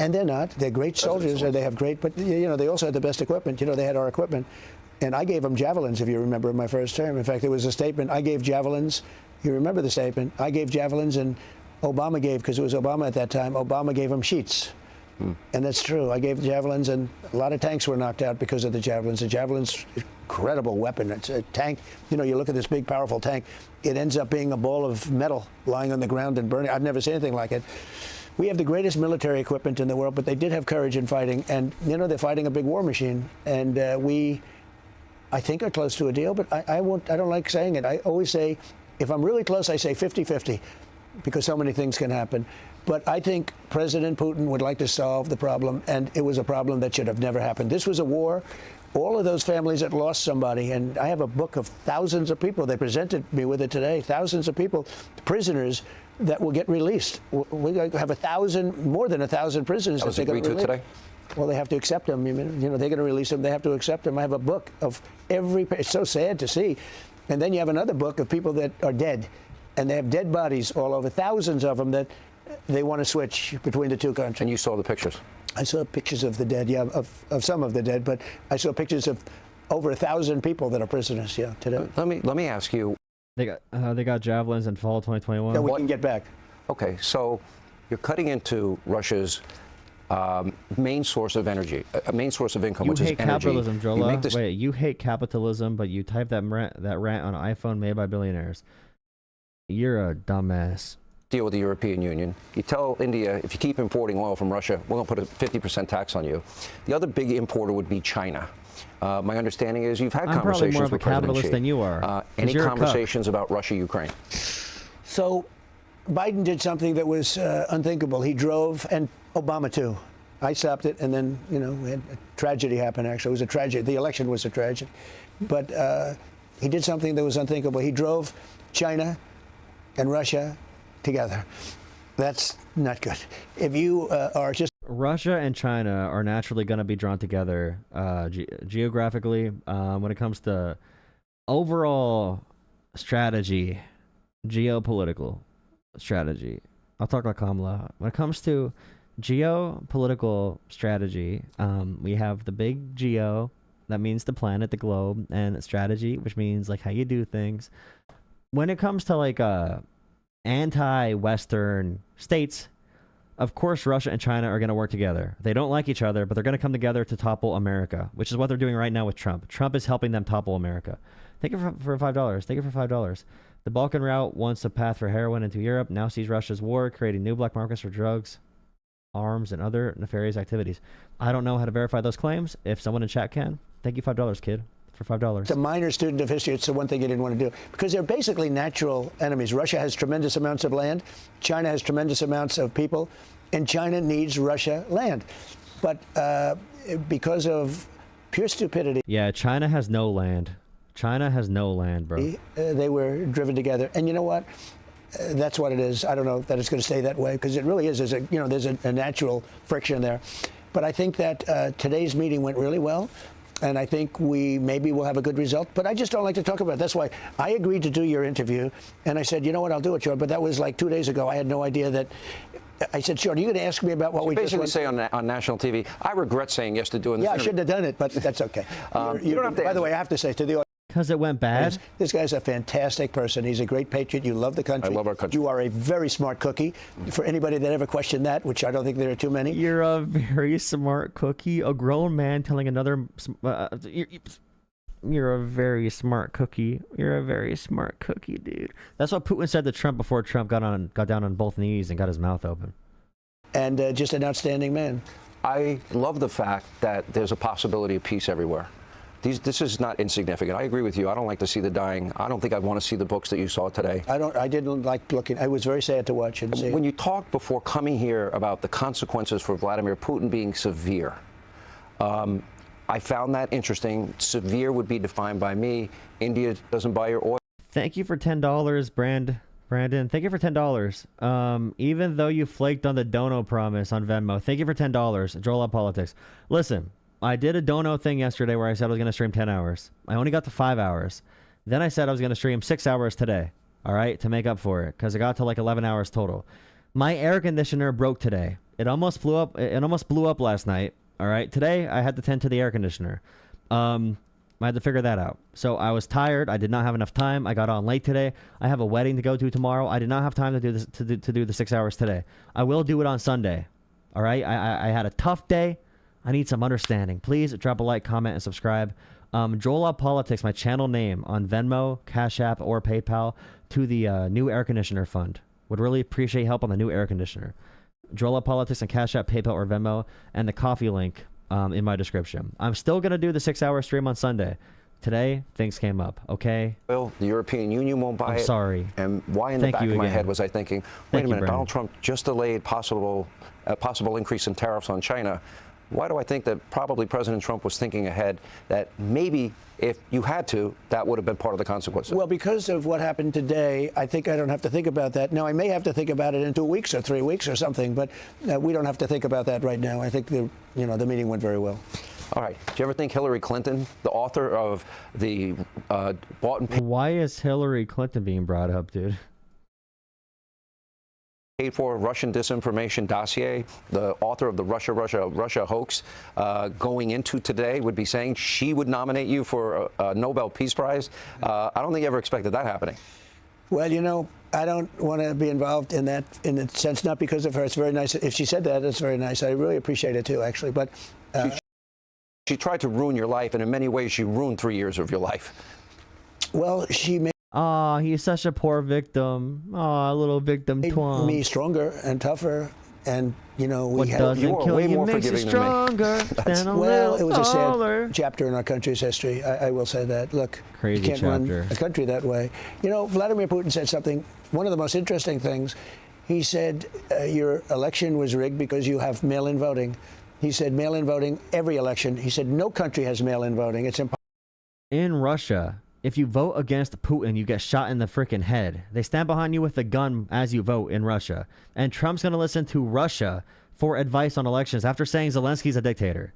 And they're not. They're great soldiers, and they have great, but you know, they also had the best equipment. You know, they had our equipment. And I gave them javelins, if you remember, in my first term. In fact, there was a statement, I gave javelins. You remember the statement? I gave javelins, and Obama gave, because it was Obama at that time, Obama gave them sheets. And that's true. I gave javelins, and a lot of tanks were knocked out because of the javelins. The javelins, incredible weapon. It's a tank. You know, you look at this big, powerful tank. It ends up being a ball of metal lying on the ground and burning. I've never seen anything like it. We have the greatest military equipment in the world, but they did have courage in fighting. And, you know, they're fighting a big war machine. And we, I think, are close to a deal, but I don't like saying it. I always say, if I'm really close, I say 50-50. Because so many things can happen. But I think President Putin would like to solve the problem, and it was a problem that should have never happened. This was a war. All of those families that lost somebody, and I have a book of thousands of people. They presented me with it today. Thousands of people, prisoners that will get released. We have more than 1,000 prisoners that they got released today. Well, they have to accept them. You know, they're going to release them. They have to accept them. I have a book of every. It's so sad to see. And then you have another book of people that are dead. And they have dead bodies all over, thousands of them, that they want to switch between the two countries. And you saw the pictures? I saw pictures of the dead, yeah, of some of the dead, but I saw pictures of over 1,000 people that are prisoners, yeah, today. Let me ask you. They got javelins in fall 2021. That we can get back. Okay, so you're cutting into Russia's main source of energy, main source of income, which is energy. You hate capitalism, Jola. Wait, you hate capitalism, but you type that rant on an iPhone made by billionaires. You're a dumbass. Deal with the European Union. You tell India, if you keep importing oil from Russia, we're going to put a 50% tax on you. The other big importer would be China. My understanding is you've had conversations with President Xi. I'm probably more of a capitalist than you are. Any conversations about Russia-Ukraine? So Biden did something that was unthinkable. He drove, and Obama too. I stopped it, and then, you know, we had a tragedy happen, actually. It was a tragedy. The election was a tragedy. But he did something that was unthinkable. He drove China and Russia together. That's not good. If you are just Russia and China are naturally going to be drawn together geographically when it comes to overall strategy, geopolitical strategy. I'll talk like Kamala. When it comes to geopolitical strategy, we have the big geo, that means the planet, the globe, and strategy, which means like how you do things. When it comes to like anti-Western states, of course, Russia and China are going to work together. They don't like each other, but they're going to come together to topple America, which is what they're doing right now with Trump. Trump is helping them topple America. Take it for $5. Take it for $5. The Balkan Route wants a path for heroin into Europe, now sees Russia's war, creating new black markets for drugs, arms, and other nefarious activities. I don't know how to verify those claims. If someone in chat can, thank you $5, kid. For $5. It's a minor student of history. It's the one thing you didn't want to do because they're basically natural enemies. Russia has tremendous amounts of land. China has tremendous amounts of people. And China needs Russia land. But because of pure stupidity. Yeah, China has no land. China has no land, bro. They were driven together. And you know what? That's what it is. I don't know that it's going to stay that way because it really is. There's a natural friction there. But I think that today's meeting went really well. And I think maybe we'll have a good result. But I just don't like to talk about it. That's why I agreed to do your interview. And I said, you know what, I'll do it, Sean. But that was like 2 days ago. I had no idea that. I said, Sean, are you going to ask me about what we just basically say on national TV, I regret saying yes to doing this. Yeah, interview. I shouldn't have done it, but that's okay. You don't have to. By the way, I have to say to the audience. Because it went bad? This guy's a fantastic person. He's a great patriot. You love the country. I love our country. You are a very smart cookie. For anybody that ever questioned that, which I don't think there are too many. You're a very smart cookie. A grown man telling another... You're a very smart cookie. You're a very smart cookie, dude. That's what Putin said to Trump before Trump got down on both knees and got his mouth open. And just an outstanding man. I love the fact that there's a possibility of peace everywhere. This is not insignificant. I agree with you. I don't like to see the dying. I don't think I'd want to see the books that you saw today. I didn't like looking. I was very sad to watch and see. When you talked before coming here about the consequences for Vladimir Putin being severe, I found that interesting. Severe would be defined by me. India doesn't buy your oil. Thank you for $10, Brandon. Thank you for $10. Even though you flaked on the dono promise on Venmo, thank you for $10. Joel Up Politics. Listen. I did a dono thing yesterday where I said I was going to stream 10 hours. I only got to 5 hours. Then I said I was going to stream 6 hours today, all right, to make up for it, because I got to like 11 hours total. My air conditioner broke today. It almost blew up. It almost blew up last night, all right. Today I had to tend to the air conditioner. I had to figure that out. So I was tired. I did not have enough time. I got on late today. I have a wedding to go to tomorrow. I did not have time to do this to do the 6 hours today. I will do it on Sunday, all right. I had a tough day. I need some understanding. Please drop a like, comment, and subscribe. Joel Up Politics, my channel name on Venmo, Cash App, or PayPal to the new air conditioner fund. Would really appreciate help on the new air conditioner. Joel Up Politics on Cash App, PayPal, or Venmo, and the coffee link in my description. I'm still going to do the 6-hour stream on Sunday. Today, things came up, okay? Well, the European Union won't buy it. I'm sorry. And why in the back of my head was I thinking, wait a minute, Donald Trump just delayed possible increase in tariffs on China. Why do I think that probably President Trump was thinking ahead that maybe if you had to, that would have been part of the consequences? Well, because of what happened today, I think I don't have to think about that. Now, I may have to think about it in 2 weeks or 3 weeks or something, but we don't have to think about that right now. I think the meeting went very well. All right. Do you ever think Hillary Clinton, the author of the bought and paid... Why is Hillary Clinton being brought up, dude? Paid for Russian disinformation dossier, the author of the Russia hoax, going into today would be saying she would nominate you for a Nobel Peace Prize. I don't think you ever expected that happening. Well, I don't want to be involved in that in a sense, not because of her. It's very nice. If she said that, it's very nice. I really appreciate it, too, actually. But she tried to ruin your life, and in many ways, she ruined 3 years of your life. Well, she made... Aw, he's such a poor victim. Aw, little victim twang. Me stronger and tougher, and what doesn't kill you makes you stronger. Well, it was a sad chapter in our country's history. I will say that. Look, crazy you can't chapter. run a country that way. Vladimir Putin said something. One of the most interesting things. He said your election was rigged because you have mail-in voting. He said mail-in voting every election. He said no country has mail-in voting. It's impossible. In Russia, if you vote against Putin, you get shot in the freaking head. They stand behind you with a gun as you vote in Russia. And Trump's going to listen to Russia for advice on elections after saying Zelensky's a dictator.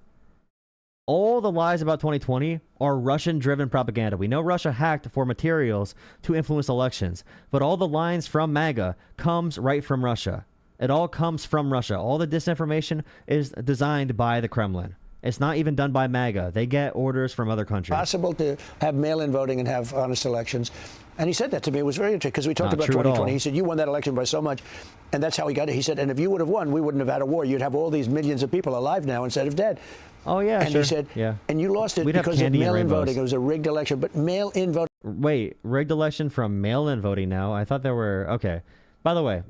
All the lies about 2020 are Russian-driven propaganda. We know Russia hacked for materials to influence elections, but all the lines from MAGA comes right from Russia. It all comes from Russia. All the disinformation is designed by the Kremlin. It's not even done by MAGA. They get orders from other countries. Possible to have mail-in voting and have honest elections. And he said that to me. It was very interesting because we talked about 2020. He said, you won that election by so much. And that's how he got it. He said, and if you would have won, we wouldn't have had a war. You'd have all these millions of people alive now instead of dead. Oh, yeah, and sure. he said, yeah. And you lost it because of mail-in voting. It was a rigged election. But mail-in voting. Wait, rigged election from mail-in voting now? I thought there were... Okay. By the way,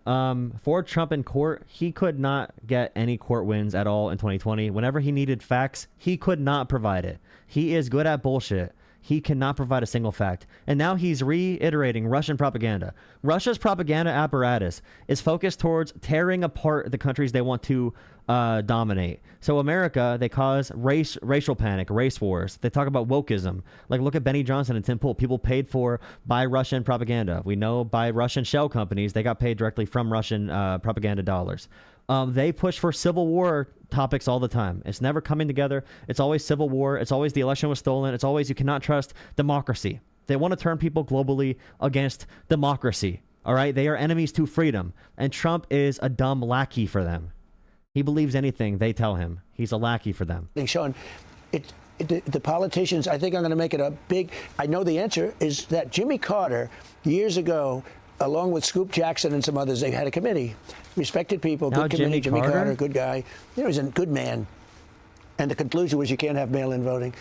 for Trump in court, he could not get any court wins at all in 2020. Whenever he needed facts, he could not provide it. He is good at bullshit. He cannot provide a single fact. And now he's reiterating Russian propaganda. Russia's propaganda apparatus is focused towards tearing apart the countries they want to dominate. So America, they cause racial panic, race wars. They talk about wokeism. Like, look at Benny Johnson and Tim Pool. People paid for by Russian propaganda. We know by Russian shell companies, they got paid directly from Russian propaganda dollars. They push for civil war topics all the time. It's never coming together. It's always civil war. It's always the election was stolen. It's always you cannot trust democracy. They want to turn people globally against democracy. All right? They are enemies to freedom. And Trump is a dumb lackey for them. He believes anything they tell him. He's a lackey for them. Sean, the politicians, I think I'm going to make it a big... I know the answer is that Jimmy Carter, years ago, along with Scoop Jackson and some others, they had a committee. Respected people, now good committee. Jimmy Carter, good guy. You know, he's a good man. And the conclusion was you can't have mail-in voting.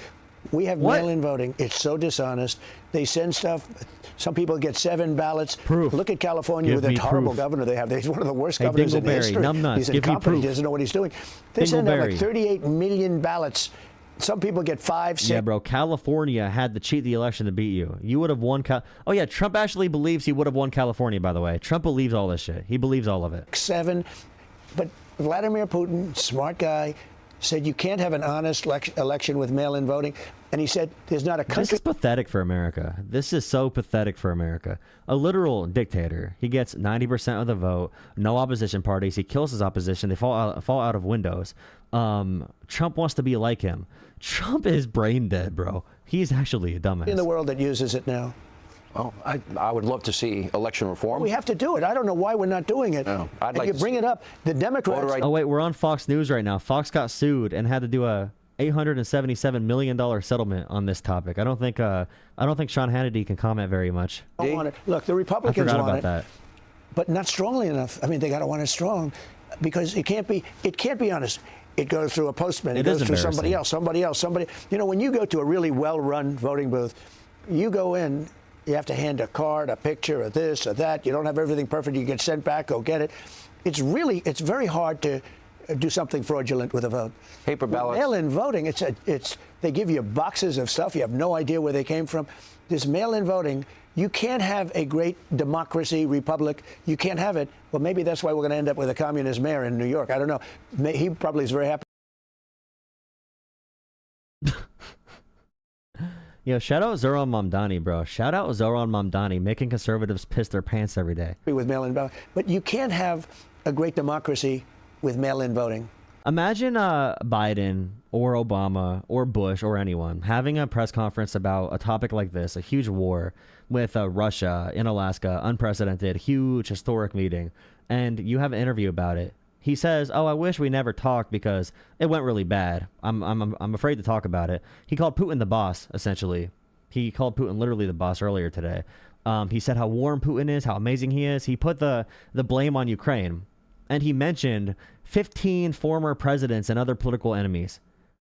We have mail-in voting. It's so dishonest. They send stuff. Some people get 7 ballots. Proof. Look at California with a horrible governor they have. He's one of the worst governors in history. He's incompetent. He doesn't know what he's doing. They send out like 38 million ballots. Some people get 5, 6. Yeah, bro. California had to cheat the election to beat you. You would have won. Oh, yeah. Trump actually believes he would have won California, by the way. Trump believes all this shit. He believes all of it. 7. But Vladimir Putin, smart guy, said you can't have an honest election with mail-in voting. And he said there's not a country. This is pathetic for America. This is so pathetic for America. A literal dictator. He gets 90% of the vote. No opposition parties. He kills his opposition. They fall out of windows. Trump wants to be like him. Trump is brain dead, bro. He's actually a dumbass. In the world that uses it now. Oh, I would love to see election reform. We have to do it. I don't know why we're not doing it. No, I'd like you bring it up. The Democrats. Oh wait, we're on Fox News right now. Fox got sued and had to do a $877 million settlement on this topic. I don't think Sean Hannity can comment very much. Don't want it. Look, the Republicans I forgot want about it, that. but not strongly enough. I mean, they got to want it strong because it can't be honest. It goes through a postman. It goes through somebody else. You know, when you go to a really well-run voting booth, you go in. You have to hand a card, a picture, or this, or that. You don't have everything perfect. You get sent back. Go get it. It's very hard to do something fraudulent with a vote. Paper ballots. Mail-in voting. They give you boxes of stuff. You have no idea where they came from. This mail-in voting. You can't have a great democracy, republic. You can't have it. Well, maybe that's why we're going to end up with a communist mayor in New York. I don't know. He probably is very happy. Yo, shout out Zoran Mamdani, bro. Shout out Zoran Mamdani, making conservatives piss their pants every day. With mail-in voting. But you can't have a great democracy with mail-in voting. Imagine Biden or Obama or Bush or anyone having a press conference about a topic like this, a huge war with Russia in Alaska, unprecedented, huge, historic meeting, and you have an interview about it. He says, "Oh, I wish we never talked because it went really bad. I'm afraid to talk about it." He called Putin the boss, essentially. He called Putin literally the boss earlier today. He said how warm Putin is, how amazing he is. He put the blame on Ukraine, and he mentioned 15 former presidents and other political enemies.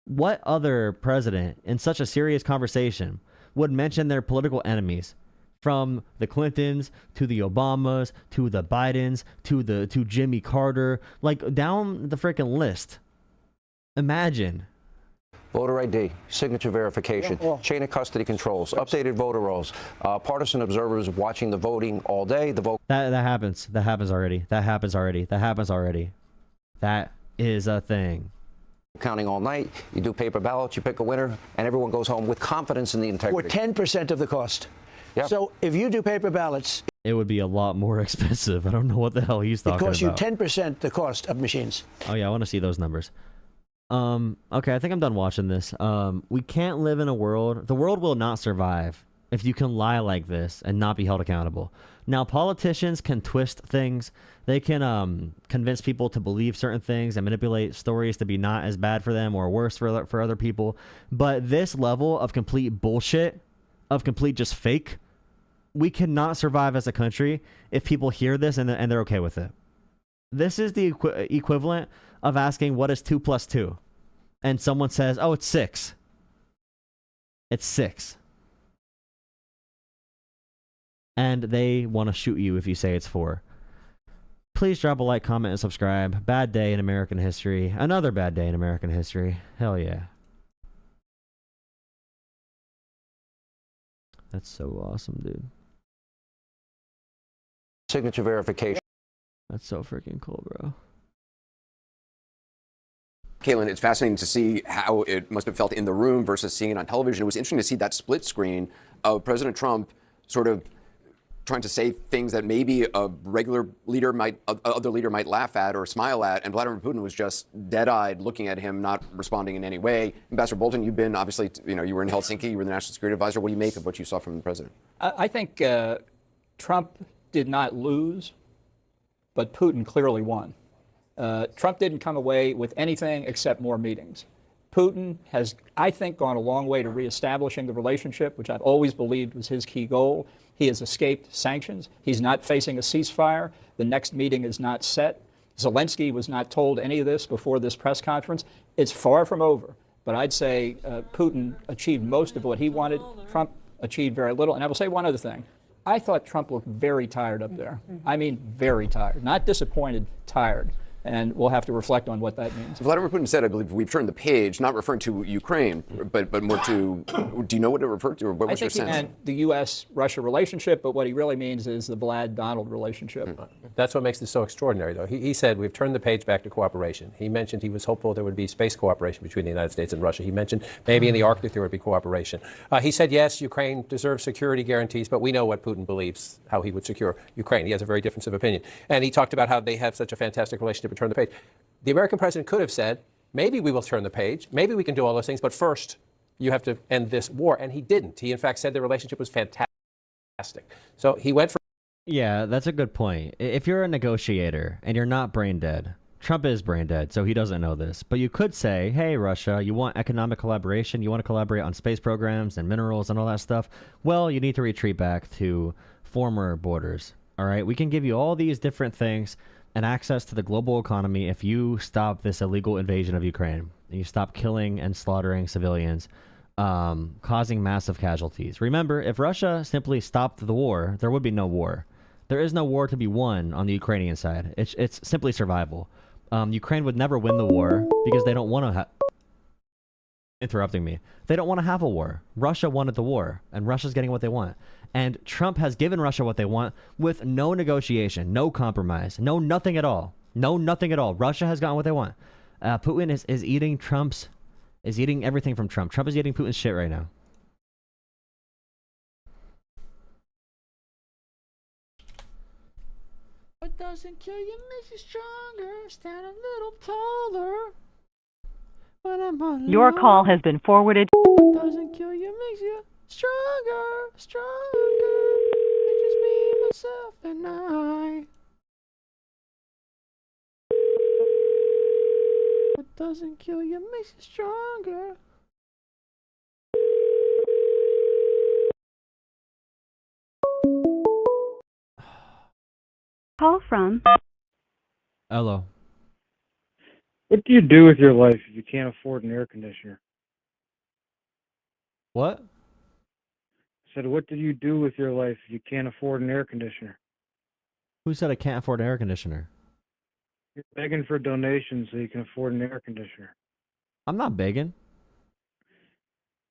What other president in such a serious conversation would mention their political enemies? From the Clintons to the Obamas to the Bidens to Jimmy Carter, like down the freaking list. Imagine. Voter ID, signature verification, chain of custody controls, updated voter rolls, partisan observers watching the voting all day. That happens. That happens already. That happens already. That happens already. That is a thing. Counting all night. You do paper ballots. You pick a winner, and everyone goes home with confidence in the integrity. For 10% of the cost. Yep. So if you do paper ballots. it would be a lot more expensive. I don't know what the hell he's talking about. It costs you 10% the cost of machines. Oh yeah, I want to see those numbers. Okay, I think I'm done watching this. We can't live in a world. The world will not survive if you can lie like this and not be held accountable. Now, politicians can twist things. They can convince people to believe certain things and manipulate stories to be not as bad for them or worse for other people. But this level of complete bullshit, of complete just fake, we cannot survive as a country if people hear this and they're okay with it. This is the equivalent of asking what is 2 plus 2, and someone says, "Oh, it's 6." It's 6. And they want to shoot you if you say it's 4. Please drop a like, comment, and subscribe. Bad day in American history. Another bad day in American history. Hell yeah. That's so awesome, dude. Signature verification. That's so freaking cool, bro. Caitlin, it's fascinating to see how it must have felt in the room versus seeing it on television. It was interesting to see that split screen of President Trump sort of trying to say things that maybe a regular leader other leader might laugh at or smile at, and Vladimir Putin was just dead-eyed looking at him, not responding in any way. Ambassador Bolton, you've been obviously, you were in Helsinki, you were the national security advisor. What do you make of what you saw from the president? I think Trump did not lose, but Putin clearly won. Trump didn't come away with anything except more meetings. Putin has, I think, gone a long way to reestablishing the relationship, which I've always believed was his key goal. He has escaped sanctions. He's not facing a ceasefire. The next meeting is not set. Zelensky was not told any of this before this press conference. It's far from over. But I'd say Putin achieved most of what he wanted. Trump achieved very little. And I will say one other thing. I thought Trump looked very tired up there. I mean, very tired. Not disappointed, tired. And we'll have to reflect on what that means. Vladimir Putin said, I believe, we've turned the page, not referring to Ukraine, but more to, do you know what it referred to, or what was your sense? I think he meant the U.S.-Russia relationship, but what he really means is the Vlad-Donald relationship. That's what makes this so extraordinary, though. He said we've turned the page back to cooperation. He mentioned he was hopeful there would be space cooperation between the United States and Russia. He mentioned maybe in the Arctic there would be cooperation. He said, yes, Ukraine deserves security guarantees, but we know what Putin believes, how he would secure Ukraine. He has a very difference of opinion. And he talked about how they have such a fantastic relationship and turn the page. The American president could have said, maybe we will turn the page, maybe we can do all those things, but first you have to end this war. And he didn't. He, in fact, said the relationship was fantastic. So he went for... Yeah, that's a good point. If you're a negotiator and you're not brain dead, Trump is brain dead, so he doesn't know this. But you could say, hey, Russia, you want economic collaboration? You want to collaborate on space programs and minerals and all that stuff? Well, you need to retreat back to former borders. All right, we can give you all these different things and access to the global economy if you stop this illegal invasion of Ukraine and you stop killing and slaughtering civilians, causing massive casualties. Remember, if Russia simply stopped the war, there would be no war. There is no war to be won on the Ukrainian side. It's simply survival. Ukraine would never win the war because they don't want to interrupting me. They don't want to have a war. Russia wanted the war, and Russia's getting what they want. And Trump has given Russia what they want with no negotiation, no compromise, no nothing at all. No nothing at all. Russia has gotten what they want. Putin is eating everything from Trump. Trump is eating Putin's shit right now. What doesn't kill you makes you stronger. Stand a little taller. Your call has been forwarded. What doesn't kill you makes you stronger, stronger. It's just me, myself, and I. What doesn't kill you makes you stronger. Call from. Hello. What do you do with your life if you can't afford an air conditioner? What? I said, what do you do with your life if you can't afford an air conditioner? Who said I can't afford an air conditioner? You're begging for donations so you can afford an air conditioner. I'm not begging.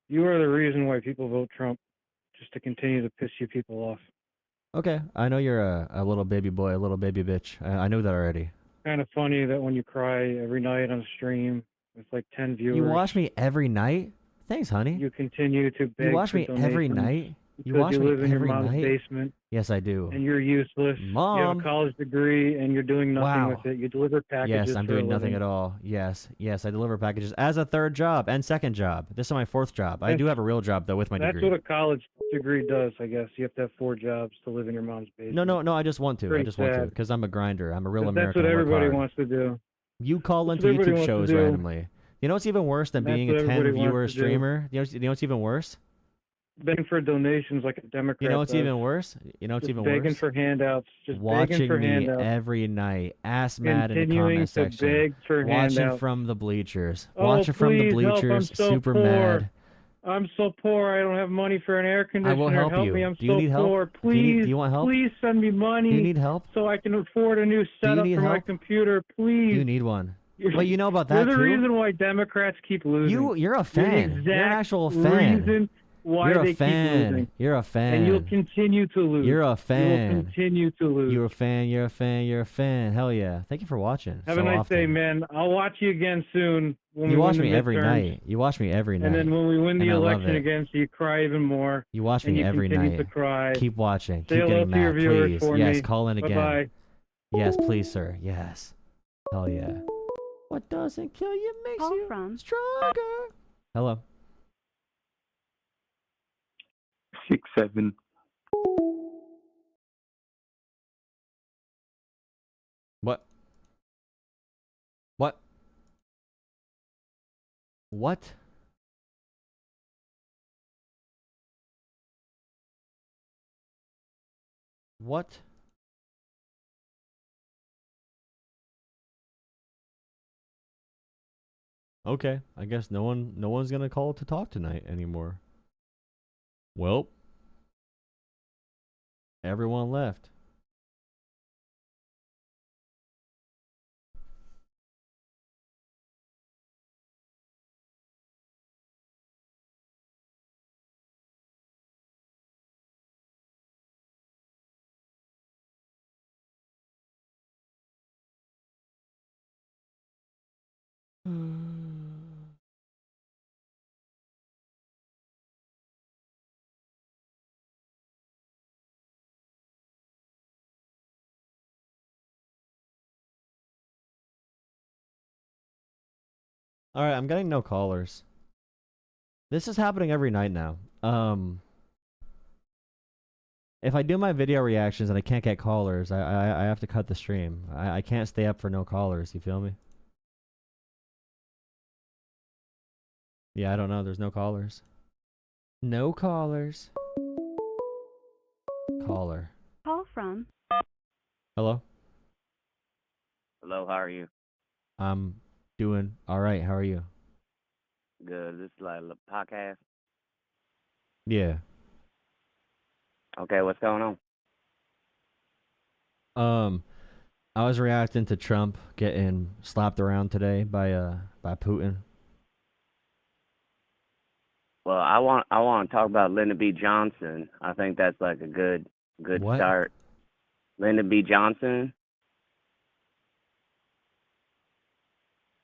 You are the reason why people vote Trump, just to continue to piss you people off. Okay, I know you're a little baby boy, a little baby bitch. I knew that already. Kind of funny that when you cry every night on a stream with like 10 viewers. You watch me every night? Thanks, honey. You continue to beg You watch for me donations. every night? You because watch you me live in your every mom's night? basement Yes, I do. and you're useless. You have Mom. a college degree and you're doing nothing Wow. with it. You deliver packages Yes, I'm for a doing nothing living. at all. Yes, I deliver packages as a third job and second job. This is my fourth job. I do have a real job though with my That's degree. what a college degree does, I guess. You have to have 4 jobs to live in your mom's basement. No, I just want to. I Pretty just want to sad. because I'm a grinder. I'm a real 'Cause American. That's what I work everybody hard. wants to do. You call That's into what everybody YouTube wants to shows do. randomly. You know what's even worse than That's being what a 10 everybody wants viewer to do. streamer? You know what's even worse? Begging for donations like a Democrat You know what's does. even worse? You know what's Just even begging worse? for handouts. Just begging Watching for me handouts. every night, ass mad in the Continuing comment to section. beg for Watching handouts. from the bleachers. Oh, Watching from the please help, I'm bleachers, so super poor. mad. I'm so poor. I don't have money for an air I conditioner. will help you. me. I'm Do you so need help? poor. Do you Please, want help? please send me money. Do you need help? So I can afford a new setup need for my help? computer. Please. You need one. You're- Well, you know about You're that the too. reason why Democrats keep losing. You're a You're fan. the You're an exact actual fan. reason why You're they a fan. keep losing. You're a fan. And you'll continue to lose. You're a You fan. will continue to lose. You're a fan. You're a fan. You're a fan. Hell yeah! Thank you for watching. Have so a nice often. day, man. I'll watch you again soon. When You we watch win the me every midterms. night. You watch me every night. And then when we win the and I love election it. again, so you cry even more. You watch and me you every continue night. to cry. Keep watching. Say Keep hello getting to your mad, viewers please. for Yes, me. call in again. Bye-bye. Yes, please, sir. Yes. Hell yeah. What doesn't kill you makes Call you from stronger. Hello. 6-7. What? What? What? What? Okay, I guess no one's gonna call to talk tonight anymore. Well, everyone left. All right, I'm getting no callers. This is happening every night now. If I do my video reactions and I can't get callers, I have to cut the stream. I can't stay up for no callers. You feel me? Yeah, I don't know. There's no callers. No callers. Caller. Call from. Hello? Hello, how are you? I'm doing all right. How are you? Good. This is like a podcast. Yeah. Okay, what's going on? I was reacting to Trump getting slapped around today by Putin. Well, I want to talk about Lyndon B. Johnson. I think that's like a good What? start. Lyndon B. Johnson.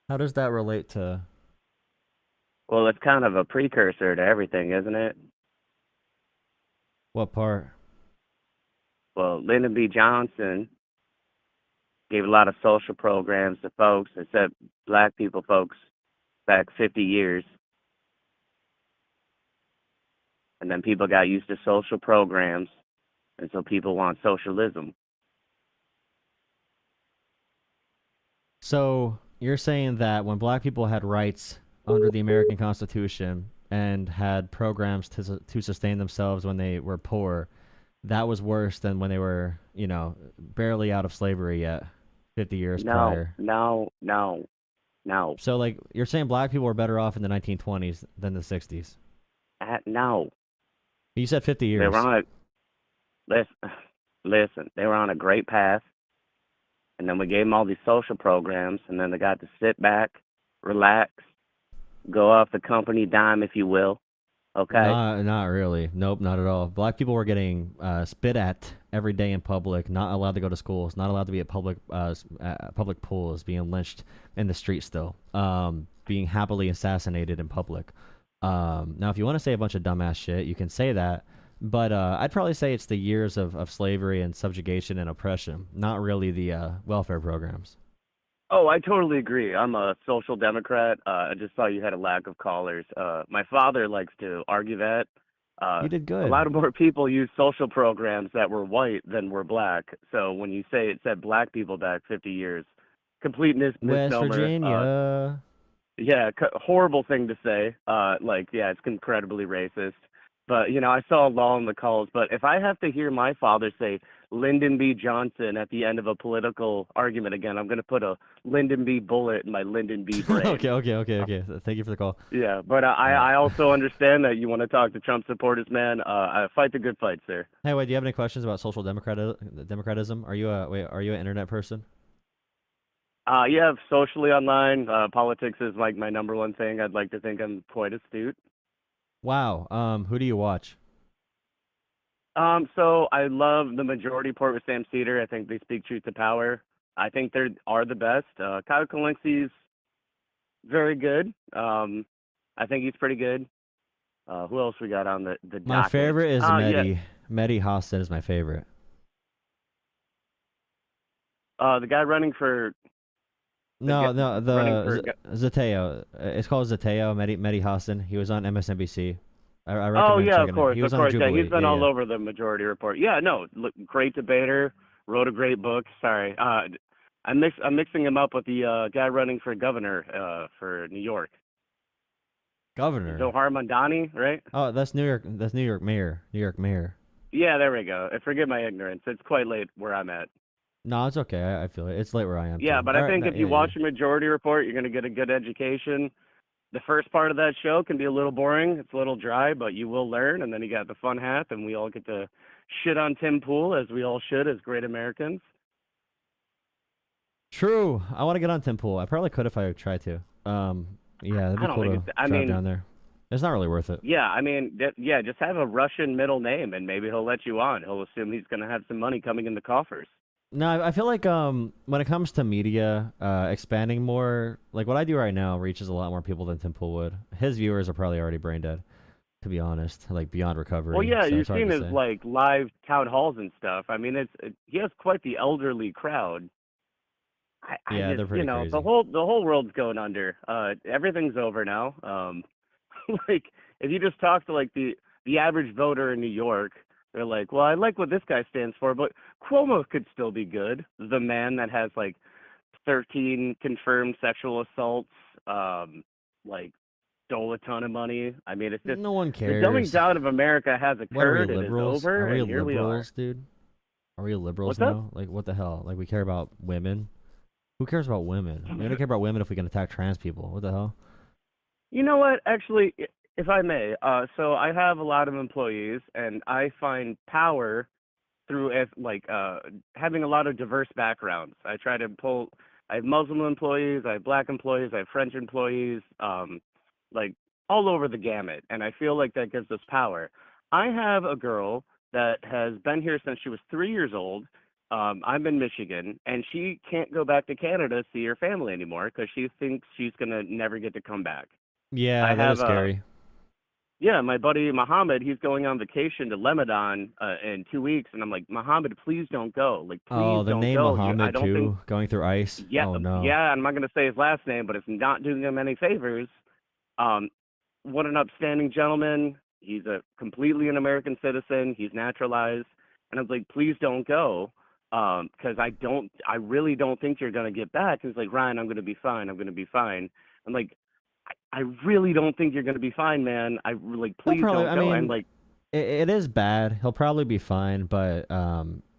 How does that relate to? Well, it's kind of a precursor to everything, isn't it? What part? Well, Lyndon B. Johnson gave a lot of social programs to folks, except black people folks, back 50 years. And then people got used to social programs, and so people want socialism. So you're saying that when black people had rights under the American Constitution and had programs to sustain themselves when they were poor, that was worse than when they were, barely out of slavery yet, 50 years prior. No. So, like, you're saying black people were better off in the 1920s than the 60s? No. You said 50 years. They were on listen, they were on a great path, and then we gave them all these social programs, and then they got to sit back, relax, go off the company dime, if you will. Okay. Not really. Nope, not at all. Black people were getting spit at every day in public, not allowed to go to schools, not allowed to be at public pools, being lynched in the street still, being happily assassinated in public. Now, if you want to say a bunch of dumbass shit, you can say that, But I'd probably say it's the years of slavery and subjugation and oppression, not really the welfare programs. Oh, I totally agree. I'm a social democrat. I just saw you had a lack of callers. My father likes to argue that. You did good. A lot more people use social programs that were white than were black. So when you say it said black people back 50 years, complete misnomer. West Virginia. Yeah, horrible thing to say. Yeah, it's incredibly racist. But, I saw law in the calls. But if I have to hear my father say Lyndon B. Johnson at the end of a political argument again, I'm going to put a Lyndon B. bullet in my Lyndon B. brain. Okay. Thank you for the call. Yeah, but I also understand that you want to talk to Trump supporters, man. I fight the good fight, sir. Hey, wait, do you have any questions about social democratism? Are you an internet person? Yeah, socially online. Politics is like my number one thing. I'd like to think I'm quite astute. Wow. Who do you watch? So I love the Majority Report with Sam Cedar. I think they speak truth to power. I think they are the best. Kyle Kalinski's very good. I think he's pretty good. Who else we got on the My docket? favorite is Mehdi. Yeah. Mehdi Hassan is my favorite. The guy running for... Zateo. It's called Zateo, Mehdi Hassan. He was on MSNBC. I recommend Oh, yeah, of checking it. course. He was Of on course, yeah. Jubilee. He's been all over the Majority Report. Yeah, no, look, great debater. Wrote a great book. Sorry. I'm mixing him up with the guy running for governor for New York. Governor? Zohar Mamdani, right? Oh, that's New York. That's New York mayor. New York mayor. Yeah, there we go. Forgive my ignorance. It's quite late where I'm at. No, it's okay. I feel it. It's late where I am. Yeah, too. but I think if you watch the Majority Report, you're going to get a good education. The first part of that show can be a little boring. It's a little dry, but you will learn. And then you got the fun half, and we all get to shit on Tim Pool, as we all should as great Americans. True. I want to get on Tim Pool. I probably could if I tried to. Yeah, that'd be cool to drive down there. It's not really worth it. Yeah, I mean, just have a Russian middle name, and maybe he'll let you on. He'll assume he's going to have some money coming in the coffers. No, I feel like when it comes to media expanding more, like what I do right now reaches a lot more people than Tim Pool would. His viewers are probably already brain dead, to be honest, like beyond recovery. Well, yeah, so you've seen his like live town halls and stuff. I mean, he has quite the elderly crowd. They're pretty crazy. The whole world's going under. Everything's over now. Like if you just talk to like the average voter in New York, they're like, well, I like what this guy stands for, but Cuomo could still be good. The man that has like 13 confirmed sexual assaults, like stole a ton of money. I mean, it's just no one cares. The dumbing down of America has occurred. It is over, are we and here we are. liberals, dude? Are we liberals What's now? up? Like, what the hell? Like, we care about women? Who cares about women? We don't care about women if we can attack trans people. What the hell? You know what? Actually, if I may, so I have a lot of employees, and I find power through having a lot of diverse backgrounds. I try to pull. I have Muslim employees, I have Black employees, I have French employees, like all over the gamut, and I feel like that gives us power. I have a girl that has been here since she was 3 years old. I'm in Michigan, and she can't go back to Canada to see her family anymore because she thinks she's gonna never get to come back. Yeah, that is scary. Yeah, my buddy Mohammed, he's going on vacation to Lebanon in 2 weeks, and I'm like, Mohammed, please don't go. Like, please don't go. Oh, the name Mohammed too, think... going through ice? Yeah, oh, no. Yeah, I'm not going to say his last name, but it's not doing him any favors. What an upstanding gentleman. He's a completely an American citizen. He's naturalized. And I was like, please don't go, because I really don't think you're going to get back. He's like, Ryan, I'm going to be fine. I'm going to be fine. I'm like, I really don't think you're going to be fine, man. Please don't go. I mean, and like, it is bad. He'll probably be fine, but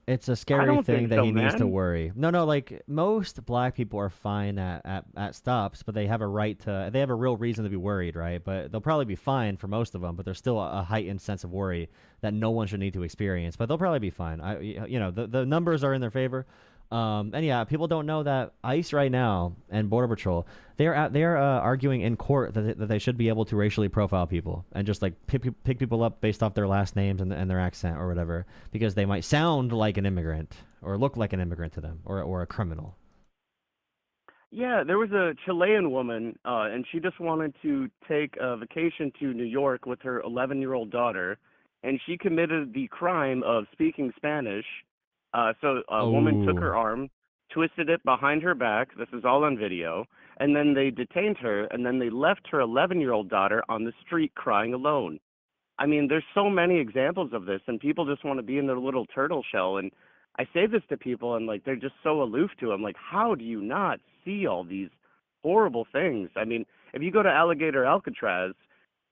it's a scary thing that he needs to worry. No, like most Black people are fine at stops, but they have a real reason to be worried, right? But they'll probably be fine for most of them, but there's still a heightened sense of worry that no one should need to experience. But they'll probably be fine. The numbers are in their favor. And yeah, people don't know that ICE right now and Border Patrol, they are arguing in court that they should be able to racially profile people and just like pick people up based off their last names and their accent or whatever, because they might sound like an immigrant or look like an immigrant to them or a criminal. Yeah, there was a Chilean woman, and she just wanted to take a vacation to New York with her 11-year-old daughter, and she committed the crime of speaking Spanish. So a woman took her arm, twisted it behind her back. This is all on video. And then they detained her, and then they left her 11-year-old daughter on the street crying alone. I mean, there's so many examples of this, and people just want to be in their little turtle shell. And I say this to people, and like they're just so aloof to them. Like, how do you not see all these horrible things? I mean, if you go to Alligator Alcatraz,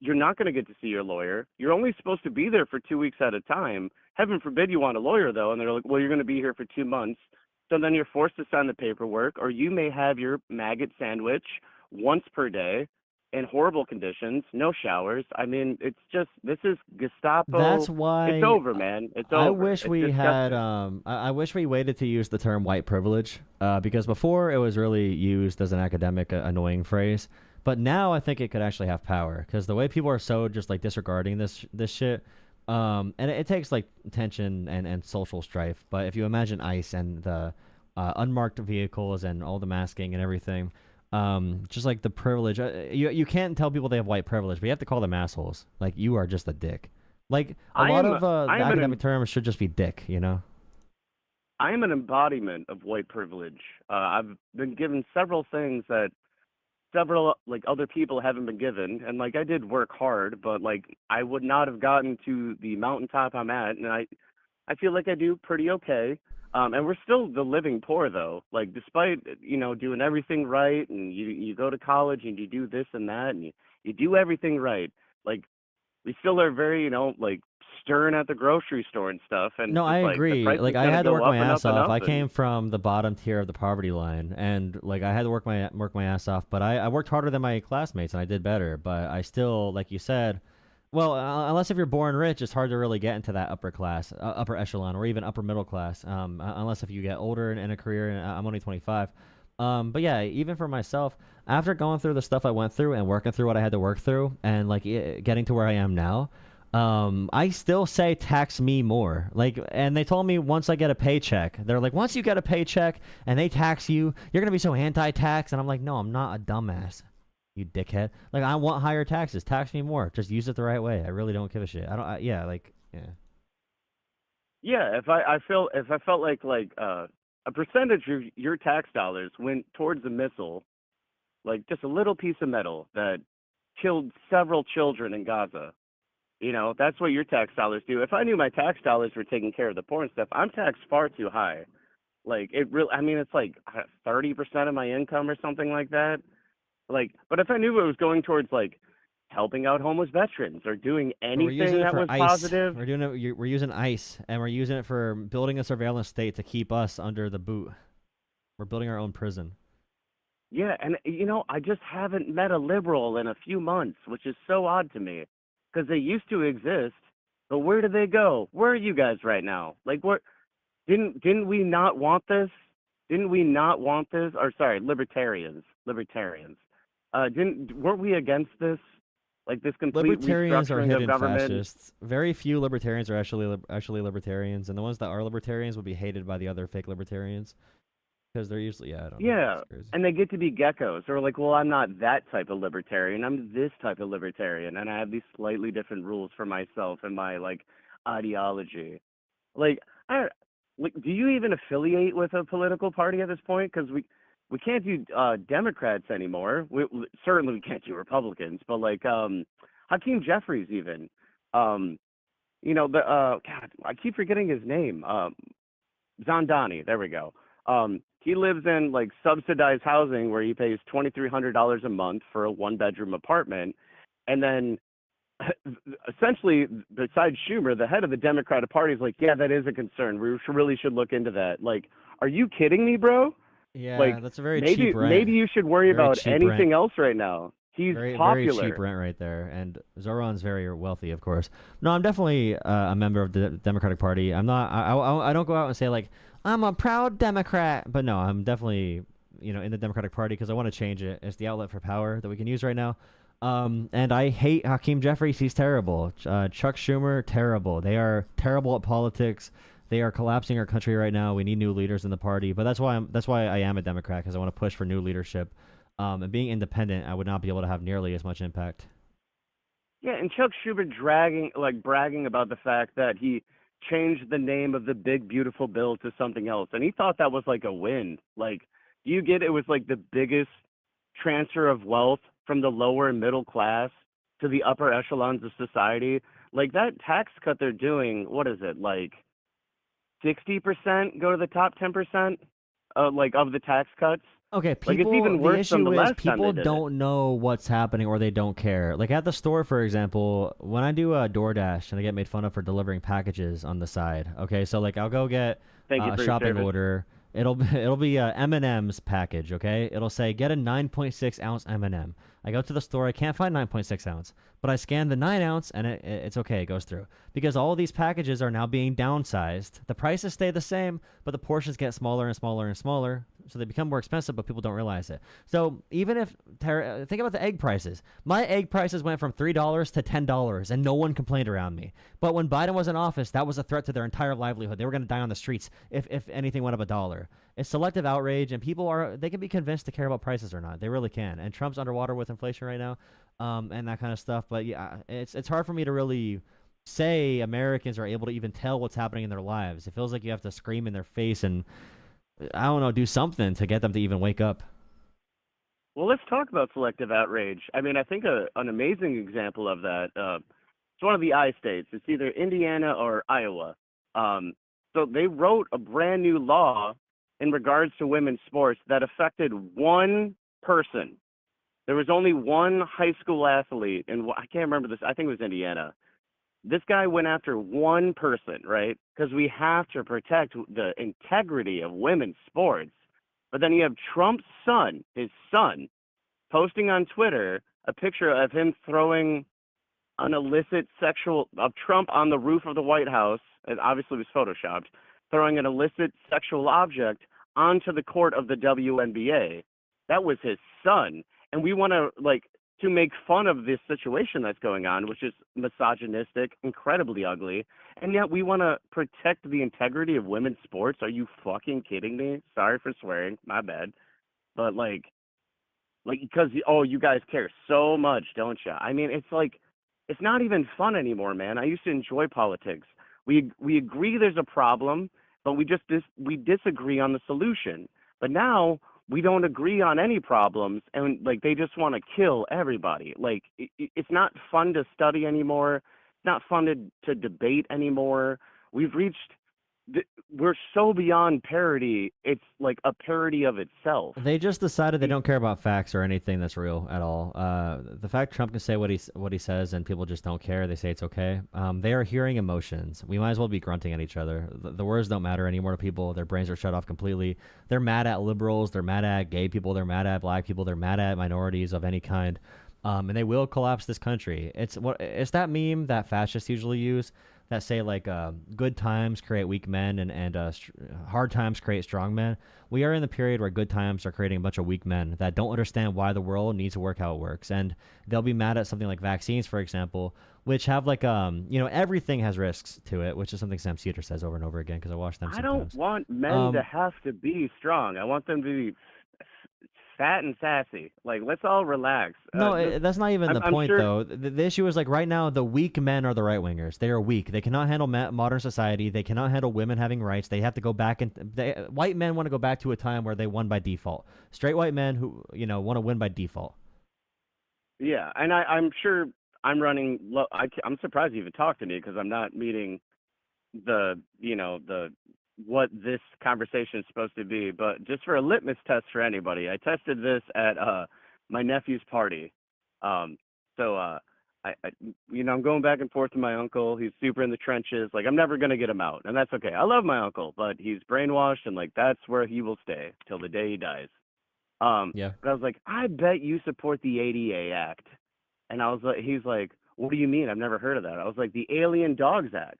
you're not going to get to see your lawyer. You're only supposed to be there for 2 weeks at a time. Heaven forbid you want a lawyer, though, and they're like, well, you're going to be here for 2 months. So then you're forced to sign the paperwork, or you may have your maggot sandwich once per day in horrible conditions, no showers. I mean, it's just, this is Gestapo. That's why it's over, man. It's over. I wish It's we disgusting. had. I wish we waited to use the term white privilege, because before it was really used as an academic annoying phrase. But now I think it could actually have power, because the way people are so just like disregarding this shit, and it takes like tension and social strife. But if you imagine ICE and the unmarked vehicles and all the masking and everything. Just like the privilege, you can't tell people they have white privilege, but you have to call them assholes. Like, you are just a dick. Like, a lot of the academic terms should just be dick, you know? I am an embodiment of white privilege. I've been given several things that several like other people haven't been given, and like I did work hard, but like I would not have gotten to the mountaintop I'm at, and I feel like I do pretty okay. And we're still the living poor, though. Like, despite, you know, doing everything right, and you go to college and you do this and that, and you do everything right. Like, we still are very, you know, like, stern at the grocery store and stuff. And no, I agree. Like, I had to work my ass off. I came and from the bottom tier of the poverty line, and like I had to work my ass off. But I worked harder than my classmates, and I did better. But I still, like you said. Well, unless if you're born rich, it's hard to really get into that upper class, upper echelon, or even upper middle class. Unless if you get older and in a career, and I'm only 25. But yeah, even for myself, after going through the stuff I went through and working through what I had to work through, and like getting to where I am now, I still say tax me more. Like, and they told me once I get a paycheck, they're like, once you get a paycheck and they tax you, you're gonna be so anti-tax. And I'm like, no, I'm not a dumbass. You dickhead. Like, I want higher taxes. Tax me more. Just use it the right way. I really don't give a shit. Yeah. yeah, if I felt like a percentage of your tax dollars went towards a missile, like just a little piece of metal that killed several children in Gaza, you know, that's what your tax dollars do. If I knew my tax dollars were taking care of the poor and stuff, I'm taxed far too high. Like, it really, I mean, it's like 30% of my income or something like that. Like, but if I knew it was going towards like helping out homeless veterans or doing anything that was ICE. positive, We're using ICE, and we're using it for building a surveillance state to keep us under the boot. We're building our own prison. yeah. And you know, I just haven't met a liberal in a few months, which is so odd to me, because they used to exist. But where do they go? Where are you guys right now? Like, where didn't we not want this? Didn't we not want this? Or sorry, libertarians. Weren't we against this? Like this complete Libertarians are restructuring hidden of government? fascists. Very few libertarians are actually libertarians, and the ones that are libertarians will be hated by the other fake libertarians because they're usually I don't know. Yeah, It's crazy. and they get to be geckos. Or like, well, I'm not that type of libertarian. I'm this type of libertarian, and I have these slightly different rules for myself and my like ideology. Like, do you even affiliate with a political party at this point? Because we can't do Democrats anymore. Certainly we can't do Republicans, but like Hakeem Jeffries even. You know, God, I keep forgetting his name. Zandani, there we go. He lives in like subsidized housing where he pays $2,300 a month for a 1-bedroom apartment. And then essentially, besides Schumer, the head of the Democratic Party is like, yeah, that is a concern. We really should look into that. Like, are you kidding me, bro? Yeah, like, that's a very maybe, cheap rent. Maybe you should worry Very about cheap anything rent. else right now. He's very popular. cheap rent right there, and Zoran's very wealthy, of course. No, I'm definitely a member of the Democratic Party. I'm not. I don't go out and say like I'm a proud Democrat, but no, I'm definitely in the Democratic Party because I want to change it. It's the outlet for power that we can use right now. And I hate Hakeem Jeffries. He's terrible. Chuck Schumer, terrible. They are terrible at politics. They are collapsing our country right now. We need new leaders in the party, but that's why I am a Democrat, because I want to push for new leadership. And being independent, I would not be able to have nearly as much impact. Yeah, and Chuck Schumer bragging about the fact that he changed the name of the big beautiful bill to something else, and he thought that was like a win. Like, do you get it was like the biggest transfer of wealth from the lower and middle class to the upper echelons of society? Like that tax cut they're doing, what is it, like 60% go to the top 10%, like of the tax cuts? Okay, Like it's people, even the worse than issue the is last time people they did it. don't know what's happening or they don't care. Like at the store, for example, when I do a DoorDash and I get made fun of for delivering packages on the side. Okay, so like I'll go get Thank you a for your shopping service. order. It'll be a M&M's package, okay? It'll say get a 9.6 ounce M&M. I go to the store, I can't find 9.6 ounce, but I scan the 9 ounce and it's okay, it goes through. Because all these packages are now being downsized. The prices stay the same, but the portions get smaller and smaller and smaller, so they become more expensive, but people don't realize it. So even if, think about the egg prices. My egg prices went from $3 to $10, and no one complained around me. But when Biden was in office, that was a threat to their entire livelihood. They were going to die on the streets if anything went up $1. It's selective outrage, and people they can be convinced to care about prices or not. They really can. And Trump's underwater with inflation right now, and that kind of stuff. But yeah, it's hard for me to really say Americans are able to even tell what's happening in their lives. It feels like you have to scream in their face and, I don't know, do something to get them to even wake up. Well, let's talk about selective outrage. I mean, I think an amazing example of that, it's one of the I states. It's either Indiana or Iowa. So they wrote a brand new law in regards to women's sports that affected one person. There was only one high school athlete, and I can't remember this. I think it was Indiana. This guy went after one person, right? Because we have to protect the integrity of women's sports. But then you have Trump's son, his son, posting on Twitter a picture of him throwing an illicit of Trump on the roof of the White House. It obviously was photoshopped, throwing an illicit sexual object onto the court of the WNBA. That was his son. And we want to make fun of this situation that's going on, which is misogynistic, incredibly ugly, and yet we want to protect the integrity of women's sports. Are you fucking kidding me? Sorry for swearing, my bad. But because you guys care so much, don't you? I mean, it's not even fun anymore, man. I used to enjoy politics. We agree there's a problem, but we disagree on the solution. But now we don't agree on any problems, and they just want to kill everybody. It's not fun to study anymore. It's not fun to debate anymore. We're so beyond parody. It's like a parody of itself. They just decided they don't care about facts or anything that's real at all. The fact Trump can say what he says and people just don't care, they say it's okay. They are hearing emotions. We might as well be grunting at each other. The words don't matter anymore to people. Their brains are shut off completely. They're mad at liberals. They're mad at gay people. They're mad at black people. They're mad at minorities of any kind. And they will collapse this country. It's that meme that fascists usually use that say good times create weak men and hard times create strong men. We are in the period where good times are creating a bunch of weak men that don't understand why the world needs to work how it works. And they'll be mad at something like vaccines, for example, which have everything has risks to it, which is something Sam Cedar says over and over again because I watch them sometimes. I don't want men to have to be strong. I want them to be fat and sassy. Let's all relax. No, that's not even the point, though. The issue is right now, the weak men are the right wingers. They are weak. They cannot handle modern society. They cannot handle women having rights. They have to go back white men want to go back to a time where they won by default. Straight white men who want to win by default. Yeah, and I'm sure I'm running low. I'm surprised you even talked to me because I'm not meeting the what this conversation is supposed to be. But just for a litmus test for anybody, I tested this at my nephew's party. I'm going back and forth to my uncle. He's super in the trenches. I'm never going to get him out, and that's okay. I love my uncle, but he's brainwashed, and that's where he will stay till the day he dies. Yeah. But I was like, I bet you support the ADA Act. And he's like, what do you mean? I've never heard of that. I was like, the Alien Dogs Act.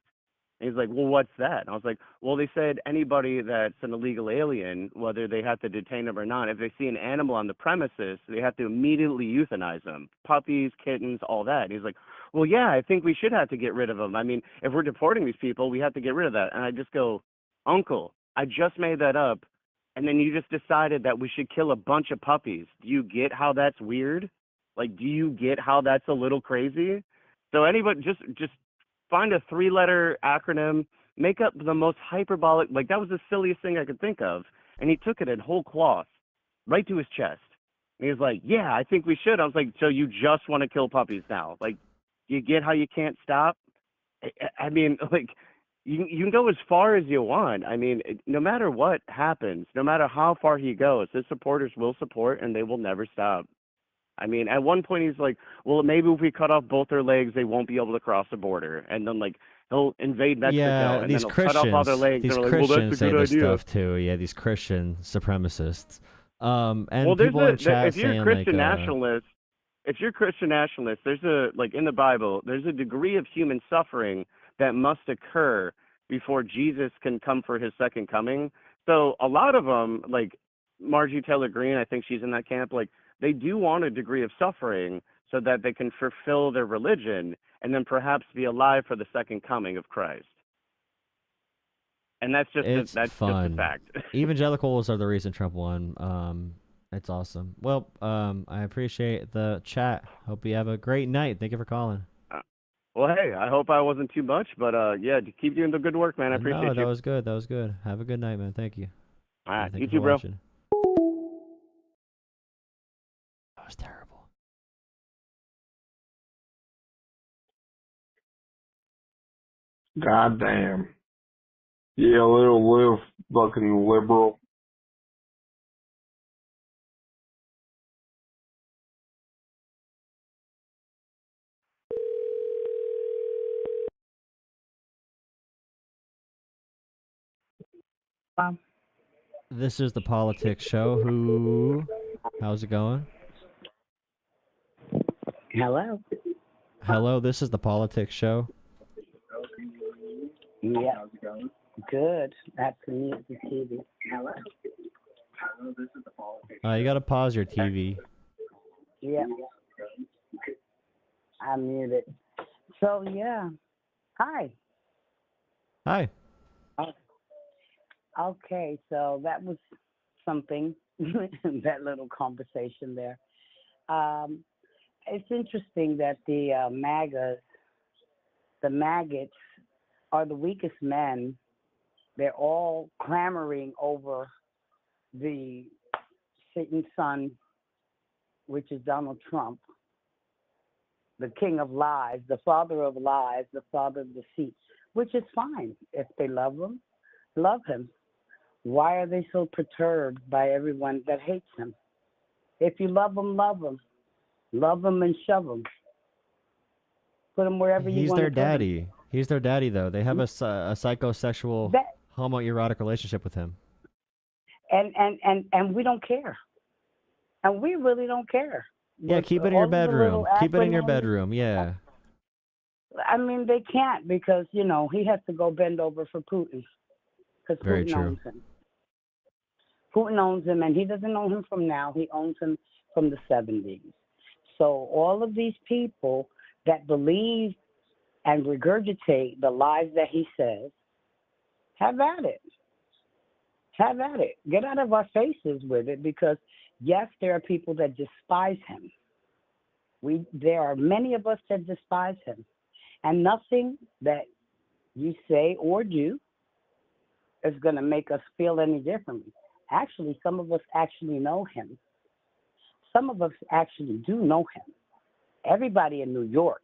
And he's like, well, what's that? And I was like, well, they said anybody that's an illegal alien, whether they have to detain them or not, if they see an animal on the premises, they have to immediately euthanize them. Puppies, kittens, all that. And he's like, well, yeah, I think we should have to get rid of them. I mean, if we're deporting these people, we have to get rid of that. And I just go, Uncle, I just made that up. And then you just decided that we should kill a bunch of puppies. Do you get how that's weird? Do you get how that's a little crazy? So anybody just find a 3-letter acronym, make up the most hyperbolic, like that was the silliest thing I could think of. And he took it in whole cloth, right to his chest. And he was like, yeah, I think we should. I was like, so you just want to kill puppies now? Like, you get how you can't stop? I mean, like, you can go as far as you want. I mean, no matter what happens, no matter how far he goes, his supporters will support and they will never stop. I mean, at one point he's like, well, maybe if we cut off both their legs, they won't be able to cross the border. And then, like, he'll invade Mexico, Yeah, and these then he'll cut off all their legs. These and they're like, well, Christians that's a say good this idea. stuff too. Yeah, these Christian supremacists. And Well, people in chat if you're saying a Christian like, nationalist, if you're a Christian nationalist, there's like in the Bible, there's a degree of human suffering that must occur before Jesus can come for his second coming. So a lot of them, like Margie Taylor Greene, I think she's in that camp, like they do want a degree of suffering so that they can fulfill their religion and then perhaps be alive for the second coming of Christ. And that's just it's just fun. a fact. Evangelicals are the reason Trump won. It's awesome. Well, I appreciate the chat. Hope you have a great night. Thank you for calling. Well, hey, I hope I wasn't too much, but yeah, keep doing the good work, man. I appreciate No, you. that was good. That was good. Have a good night, man. Thank you. All right, Thank you for too, bro. watching. That was terrible. Goddamn. Yeah, little fucking liberal. This is the Politics Show. How's it going? Hello. Hello, this is the Politics Show. Yeah. Good. That's the music TV. Hello. This is the Politics Show. You got to pause your TV. Yeah. I'm muted. So, yeah. Hi. Hi. Okay, so that was something, that little conversation there. It's interesting that the maggots are the weakest men. They're all clamoring over the Satan's son, which is Donald Trump, the king of lies, the father of lies, the father of deceit, which is fine. If they love him, love him. Why are they so perturbed by everyone that hates him? If you love him, love him. Love him and shove him. Put him wherever you want to He's their put him. daddy. He's their daddy, though. They have a psychosexual, homoerotic relationship with him. And we don't care. And we really don't care. Yeah, But keep it in all your of the bedroom. little Keep it in your acronyms- bedroom, yeah. I mean, they can't because, he has to go bend over for Putin. Because Very Putin true. owns him. Putin owns him, and he doesn't own him from now. He owns him from the 70s. So all of these people that believe and regurgitate the lies that he says, have at it. Have at it. Get out of our faces with it because, yes, there are people that despise him. There are many of us that despise him. And nothing that you say or do is going to make us feel any differently. Actually, some of us actually know him. Some of us actually do know him. Everybody in New York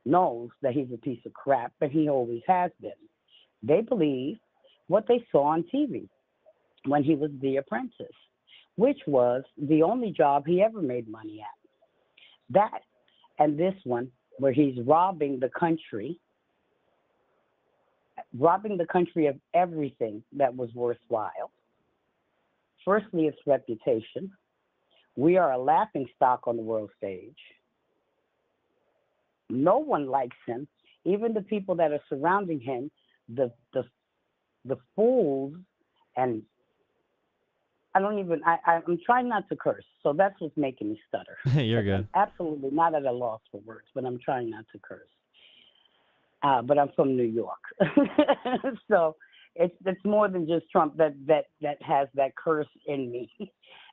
knows that he's a piece of crap, but he always has been. They believe what they saw on TV when he was The Apprentice, which was the only job he ever made money at. That and this one, where he's robbing the country of everything that was worthwhile. Firstly, its reputation. We are a laughingstock on the world stage. No one likes him. Even the people that are surrounding him, the fools, and I'm trying not to curse, so that's what's making me stutter. You're good. I'm absolutely not at a loss for words, but I'm trying not to curse. But I'm from New York, so it's more than just Trump that has that curse in me.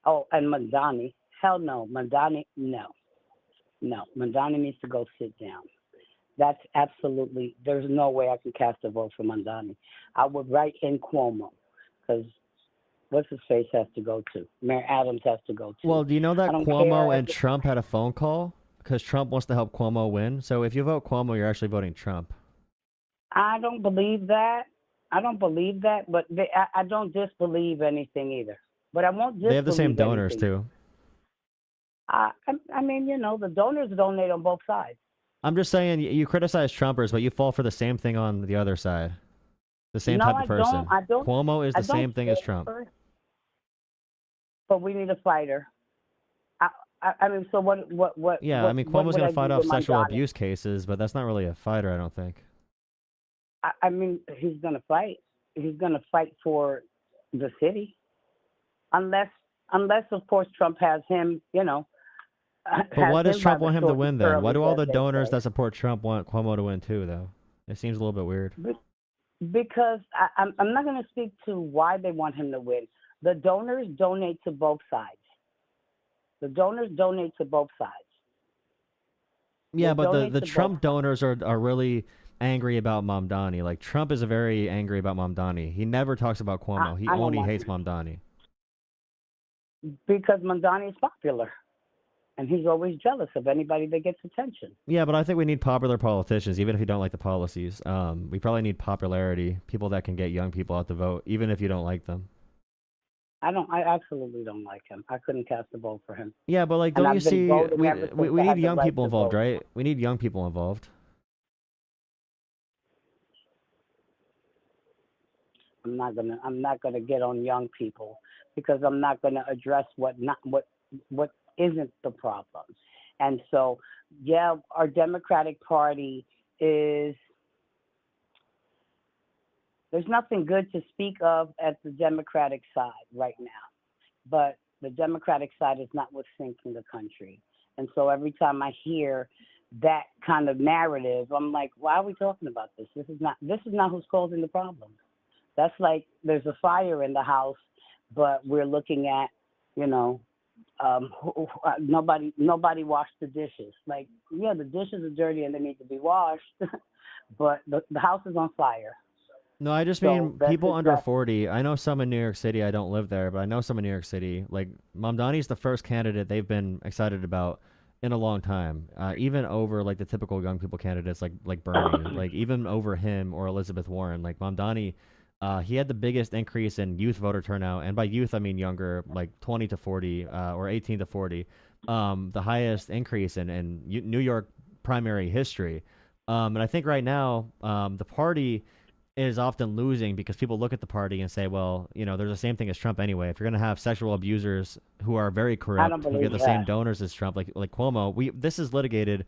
Oh, and Mandani, hell no, Mandani, no, Mandani needs to go sit down. That's absolutely, there's no way I can cast a vote for Mamdani. I would write in Cuomo, because what's his face has to go to? Mayor Adams has to go to. Well, do you know that I don't Cuomo care and Trump had a phone call? Because Trump wants to help Cuomo win. So if you vote Cuomo, you're actually voting Trump. I don't believe that. I don't believe that, but I don't disbelieve anything either. But I won't disbelieve They have the same donors, anything. too. I mean, the donors donate on both sides. I'm just saying, you criticize Trumpers, but you fall for the same thing on the other side. The same type of person. I don't. Cuomo is the same thing as Trump. But we need a fighter. I mean, so what? Yeah, what, I mean, what Cuomo's would going I to fight do off with sexual Mamdani? abuse cases, but that's not really a fighter, I don't think. I mean, he's going to fight. He's going to fight for the city, unless of course Trump has him. But why does Trump want him to win then? Why do all the donors that support Trump want Cuomo to win too, though? It seems a little bit weird. Because I'm not going to speak to why they want him to win. The donors donate to both sides. The donors donate to both sides. Yeah, They but donate the to Trump both donors are really angry about Mamdani. Like, Trump is very angry about Mamdani. He never talks about Cuomo. He I don't only want hates him. Mamdani. Because Mamdani is popular, and he's always jealous of anybody that gets attention. Yeah, but I think we need popular politicians, even if you don't like the policies. We probably need popularity, people that can get young people out to vote, even if you don't like them. I absolutely don't like him. I couldn't cast a vote for him. Yeah, but like, And don't you I've been see? voting We ever since we I had need the young right people to involved, vote. right? We need young people involved. I'm not gonna get on young people because I'm not gonna address what isn't the problem. And so, yeah, our Democratic Party is. There's nothing good to speak of at the Democratic side right now, but the Democratic side is not what's sinking the country. And so every time I hear that kind of narrative, I'm like, why are we talking about this? This is not who's causing the problem. That's like there's a fire in the house, but we're looking at, nobody washed the dishes. Like, yeah, the dishes are dirty and they need to be washed, but the house is on fire. No, I just mean people under 40. I know some in New York City. I don't live there, but I know some in New York City. Like, Mamdani's the first candidate they've been excited about in a long time, even over like the typical young people candidates like Bernie, like even over him or Elizabeth Warren. Like, Mamdani, he had the biggest increase in youth voter turnout, and by youth I mean younger, like 20 to 40 or 18 to 40. The highest increase in New York primary history. And I think right now the party is often losing because people look at the party and say, well, there's the same thing as Trump anyway. If you're going to have sexual abusers who are very corrupt, who get the same donors as Trump, like Cuomo, this is litigated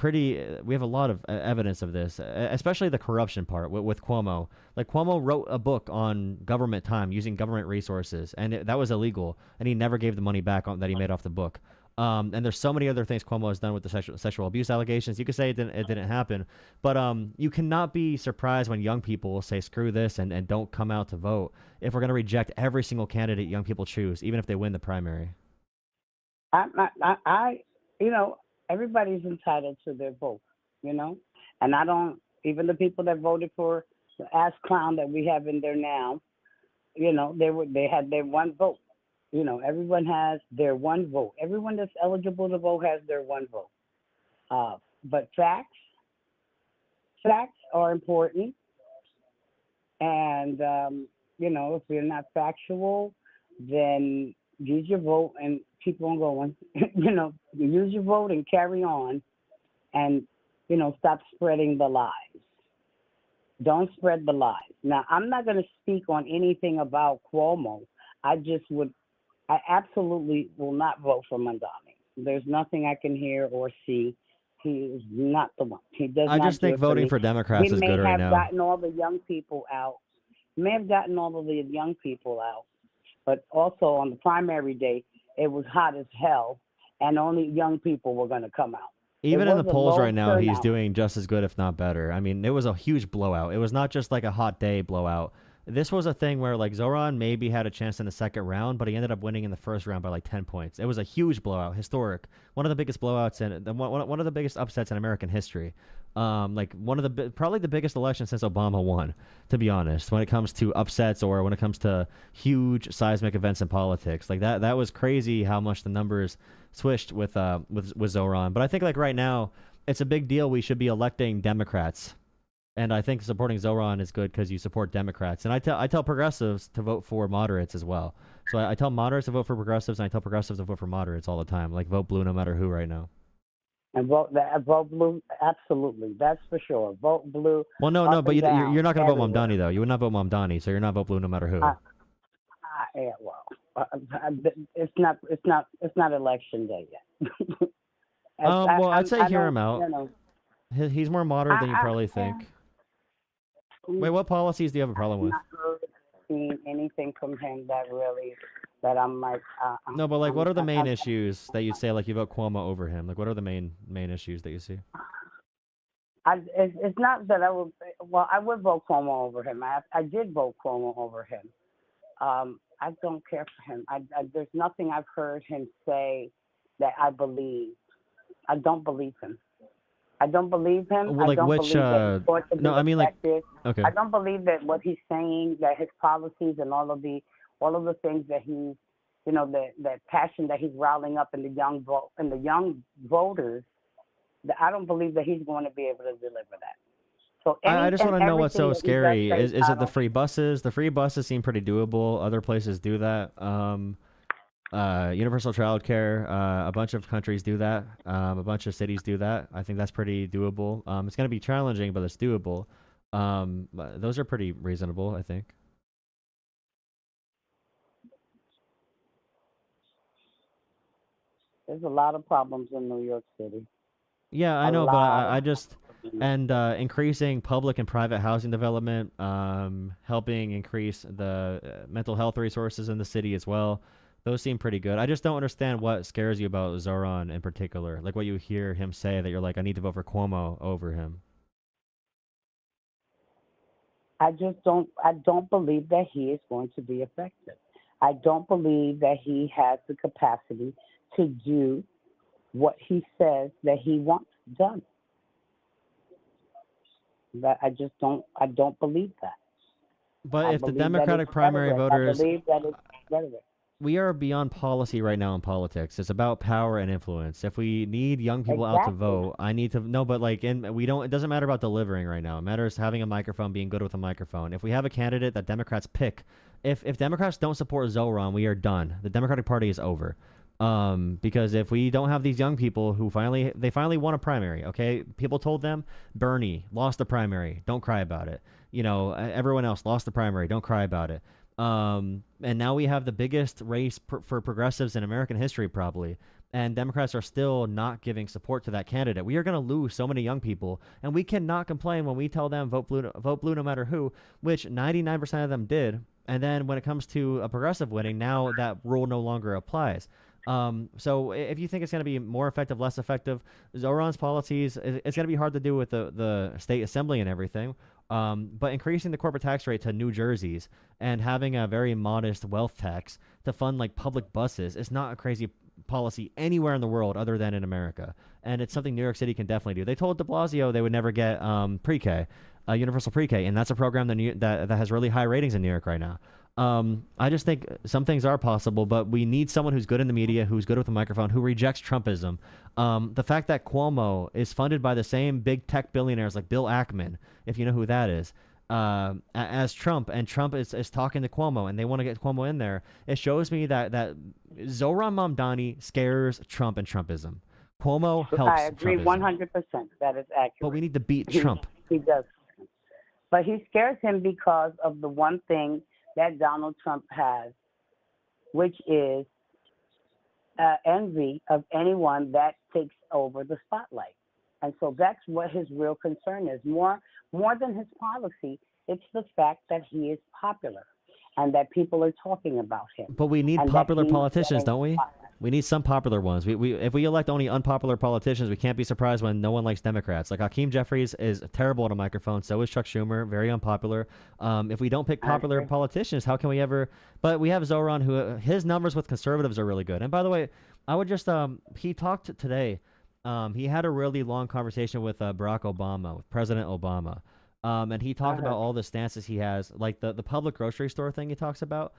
we have a lot of evidence of this, especially the corruption part with Cuomo. Like, Cuomo wrote a book on government time using government resources, and that was illegal, and he never gave the money back that he made off the book. And there's so many other things Cuomo has done with the sexual abuse allegations. You could say it didn't happen, but you cannot be surprised when young people will say screw this and don't come out to vote if we're going to reject every single candidate young people choose, even if they win the primary. Everybody's entitled to their vote, and I don't. Even the people that voted for the ass clown that we have in there now, they had their one vote. Everyone has their one vote. Everyone that's eligible to vote has their one vote. But facts are important. And, if you're not factual, then use your vote and keep on going. Use your vote and carry on and, stop spreading the lies. Don't spread the lies. Now, I'm not going to speak on anything about Cuomo. I absolutely will not vote for Mamdani. There's nothing I can hear or see. He is not the one. He does I not just think do it voting for Democrats is good right now. He may have gotten all the young people out. But also on the primary day, it was hot as hell, and only young people were going to come out. Even in the polls right now, he's doing just as good, if not better. I mean, it was a huge blowout. It was not just like a hot day blowout. this was a thing where like Zoran maybe had a chance in the second round, but he ended up winning in the first round by like 10 points. It was a huge blowout, historic, one of the biggest blowouts and one of the biggest upsets in American history. Like probably the biggest election since Obama won, to be honest, when it comes to upsets or when it comes to huge seismic events in politics. Like that was crazy how much the numbers switched with Zoran. But I think like right now it's a big deal. We should be electing Democrats. And I think supporting Zoran is good because you support Democrats. And I tell progressives to vote for moderates as well. So I tell moderates to vote for progressives, and I tell progressives to vote for moderates all the time. Like vote blue no matter who right now. And vote blue, absolutely. That's for sure. Vote blue. Well, no, but you're not going to vote Mamdani, though. You would not vote Mamdani, so you're not vote blue no matter who. Yeah, well, it's not election day yet. Well, I'd say hear him out. You know, He's more moderate than you probably think. Wait, what policies do you have a problem with? I've not seen anything from him that I'm like. No, but like, what are the main issues that you'd say like you vote Cuomo over him? Like, what are the main issues that you see? It's not that I would. Well, I would vote Cuomo over him. I did vote Cuomo over him. I don't care for him. There's nothing I've heard him say that I believe. I don't believe him. I don't believe him. Well, like I don't which? believe that No, I mean like. Okay. I don't believe that what he's saying, that his policies and all of the things that he's, that passion that he's riling up in the young voters, that I don't believe that he's going to be able to deliver that. So I just want to know what's so scary. Is it the free buses? The free buses seem pretty doable. Other places do that. Universal childcare, a bunch of countries do that. A bunch of cities do that. I think that's pretty doable. It's going to be challenging, but it's doable. Those are pretty reasonable, I think. There's a lot of problems in New York City. Yeah, I know, but I just increasing public and private housing development, helping increase the mental health resources in the city as well. Those seem pretty good. I just don't understand what scares you about Zoran in particular. Like what you hear him say that you're like, I need to vote for Cuomo over him. I don't believe that he is going to be effective. I don't believe that he has the capacity to do what he says that he wants done. That I don't believe that. But if the Democratic primary voters, I believe that it's rhetoric. We are beyond policy right now in politics. It's about power and influence. If we need young people out to vote, I need to know. But like, it doesn't matter about delivering right now. It matters having a microphone, being good with a microphone. If we have a candidate that Democrats pick, if Democrats don't support Zoran, we are done. The Democratic Party is over. Because if we don't have these young people who finally won a primary, okay, people told them Bernie lost the primary, don't cry about it. Everyone else lost the primary, don't cry about it. And now we have the biggest race for progressives in American history, probably. And Democrats are still not giving support to that candidate. We are going to lose so many young people, and we cannot complain when we tell them vote blue no matter who, which 99% of them did. And then when it comes to a progressive winning, now that rule no longer applies. So if you think it's going to be more effective, less effective, Zoran's policies, it's going to be hard to do with the state assembly and everything. But increasing the corporate tax rate to New Jersey's and having a very modest wealth tax to fund like public buses is not a crazy policy anywhere in the world other than in America. And it's something New York City can definitely do. They told de Blasio they would never get pre-K, universal pre-K, and that's a program that has really high ratings in New York right now. I just think some things are possible, but we need someone who's good in the media, who's good with a microphone, who rejects Trumpism. The fact that Cuomo is funded by the same big tech billionaires like Bill Ackman, if you know who that is, as Trump, and Trump is talking to Cuomo, and they want to get Cuomo in there. It shows me that Zoran Mamdani scares Trump and Trumpism. Cuomo helps I agree Trumpism. 100%. That is accurate. But we need to beat Trump. He does. But he scares him because of the one thing that Donald Trump has, which is envy of anyone that takes over the spotlight. And so that's what his real concern is. More than his policy, it's the fact that he is popular and that people are talking about him. But we need popular politicians, don't we? We need some popular ones. If we elect only unpopular politicians, we can't be surprised when no one likes Democrats. Like Hakeem Jeffries is terrible on a microphone. So is Chuck Schumer, very unpopular. If we don't pick popular politicians, how can we ever? But we have Zoran, who his numbers with conservatives are really good. And by the way, I would just he talked today. He had a really long conversation with Barack Obama, with President Obama. And he talked about all the stances he has, like the public grocery store thing he talks about.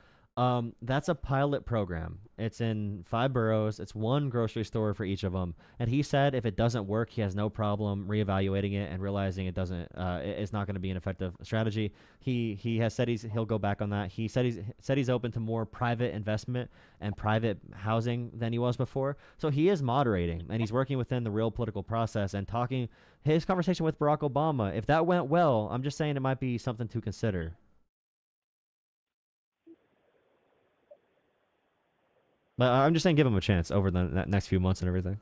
That's a pilot program. It's in 5 boroughs. It's one grocery store for each of them. And he said if it doesn't work, he has no problem reevaluating it and realizing it doesn't. It's not going to be an effective strategy. He has said he'll go back on that. He said he's open to more private investment and private housing than he was before. So he is moderating and he's working within the real political process and talking. His conversation with Barack Obama, if that went well, I'm just saying it might be something to consider. But I'm just saying give him a chance over the next few months and everything.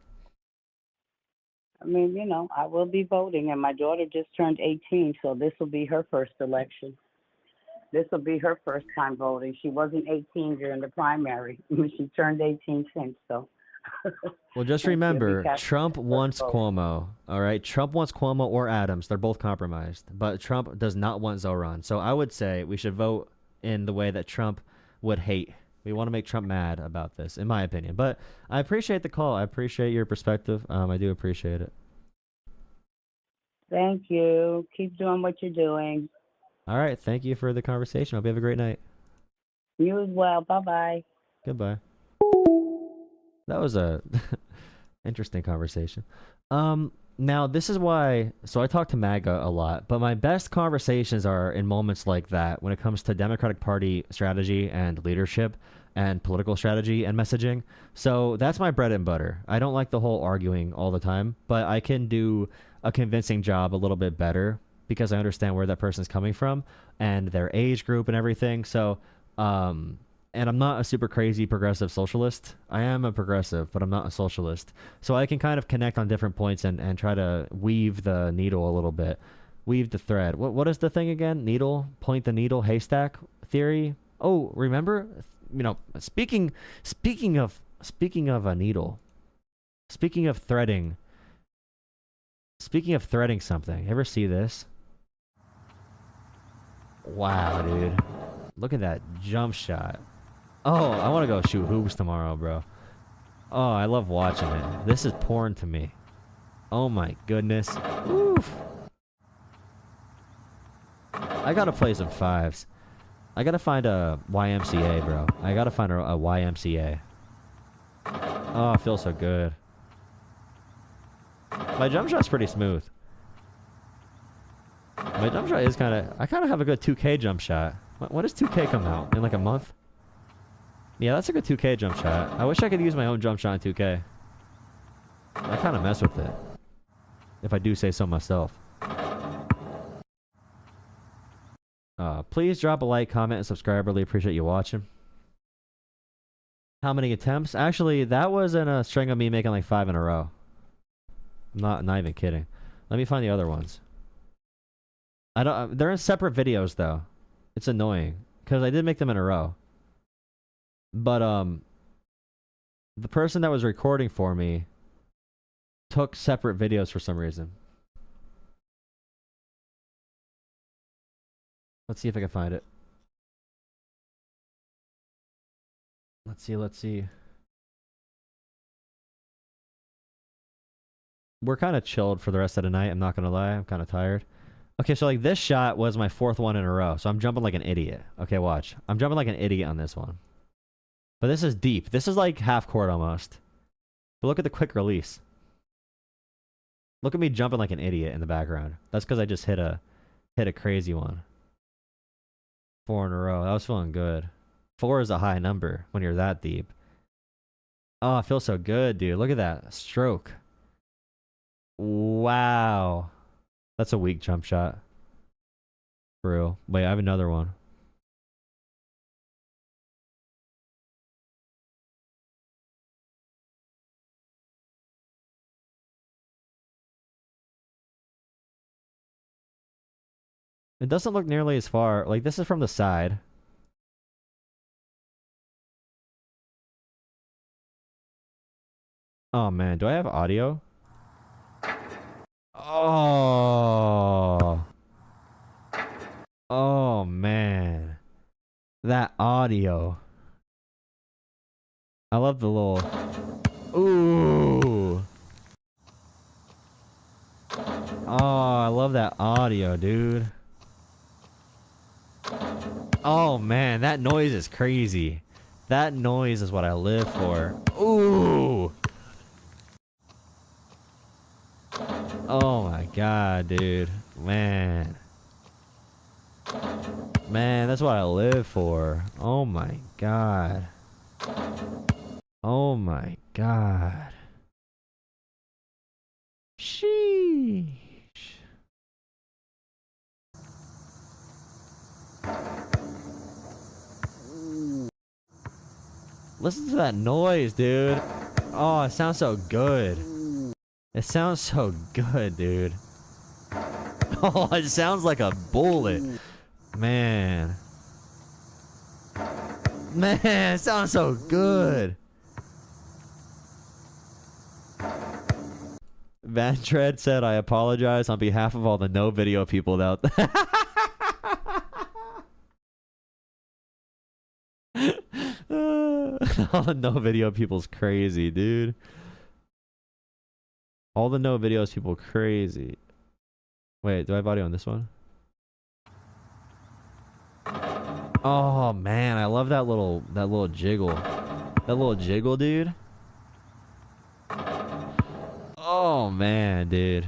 I mean, you know, I will be voting, and my daughter just turned 18, so this will be her first election. This will be her first time voting. She wasn't 18 during the primary. She turned 18 since, so. Well, just remember, Trump wants Cuomo, all right? Trump wants Cuomo or Adams. They're both compromised. But Trump does not want Zoran. So I would say we should vote in the way that Trump would hate. We want to make Trump mad about this, in my opinion. But I appreciate the call. I appreciate your perspective. I do appreciate it. Thank you. Keep doing what you're doing. All right. Thank you for the conversation. Hope you have a great night. You as well. Bye-bye. Goodbye. That was a interesting conversation. Now, this is why... So I talk to MAGA a lot, but my best conversations are in moments like that when it comes to Democratic Party strategy and leadership and political strategy and messaging. So that's my bread and butter. I don't like the whole arguing all the time, but I can do a convincing job a little bit better because I understand where that person's coming from and their age group and everything. So, and I'm not a super crazy progressive socialist. I am a progressive, but I'm not a socialist. So I can kind of connect on different points and try to weave the needle a little bit. Weave the thread. What is the thing again? Needle? Point the needle? Haystack theory? Oh, remember? You know, speaking of a needle. Speaking of threading something. Ever see this? Wow, dude. Look at that jump shot. Oh, I want to go shoot hoops tomorrow, bro. Oh, I love watching it. This is porn to me. Oh my goodness. Oof. I gotta play some 5s. I gotta find a YMCA, bro. I gotta find a YMCA. Oh, it feels so good. My jump shot's pretty smooth. My jump shot is I kind of have a good 2K jump shot. When does 2K come out? In like a month? Yeah, that's a good 2K jump shot. I wish I could use my own jump shot in 2K. I kind of mess with it. If I do say so myself. Please drop a like, comment, and subscribe. Really appreciate you watching. How many attempts? Actually, that was in a string of me making like 5 in a row. I'm not even kidding. Let me find the other ones. They're in separate videos though. It's annoying because I did make them in a row. But the person that was recording for me took separate videos for some reason. Let's see if I can find it. Let's see. We're kind of chilled for the rest of the night. I'm not going to lie. I'm kind of tired. Okay, so like this shot was my 4th one in a row. So I'm jumping like an idiot. Okay, watch. I'm jumping like an idiot on this one. But this is deep. This is like half court almost. But look at the quick release. Look at me jumping like an idiot in the background. That's because I just hit a crazy one. 4 in a row. That was feeling good. 4 is a high number when you're that deep. Oh, it feels so good, dude. Look at that stroke. Wow. That's a weak jump shot. For real. Wait, I have another one. It doesn't look nearly as far. Like, this is from the side. Oh man, do I have audio? Oh. Oh man. That audio. I love the little... Ooh. Oh, I love that audio, dude. Oh man, that noise is crazy. That noise is what I live for. Ooh. Oh my god, dude. Man. Man, that's what I live for. Oh my god. Oh my god. Sheesh. Listen to that noise, dude. Oh, it sounds so good. It sounds so good, dude. Oh, it sounds like a bullet. Man. Man, it sounds so good. Van Tread said, I apologize on behalf of all the no video people out there. All the no video people's crazy, dude. All the no videos people crazy. Wait, do I have audio on this one? Oh man, I love that little jiggle. That little jiggle, dude. Oh man, dude.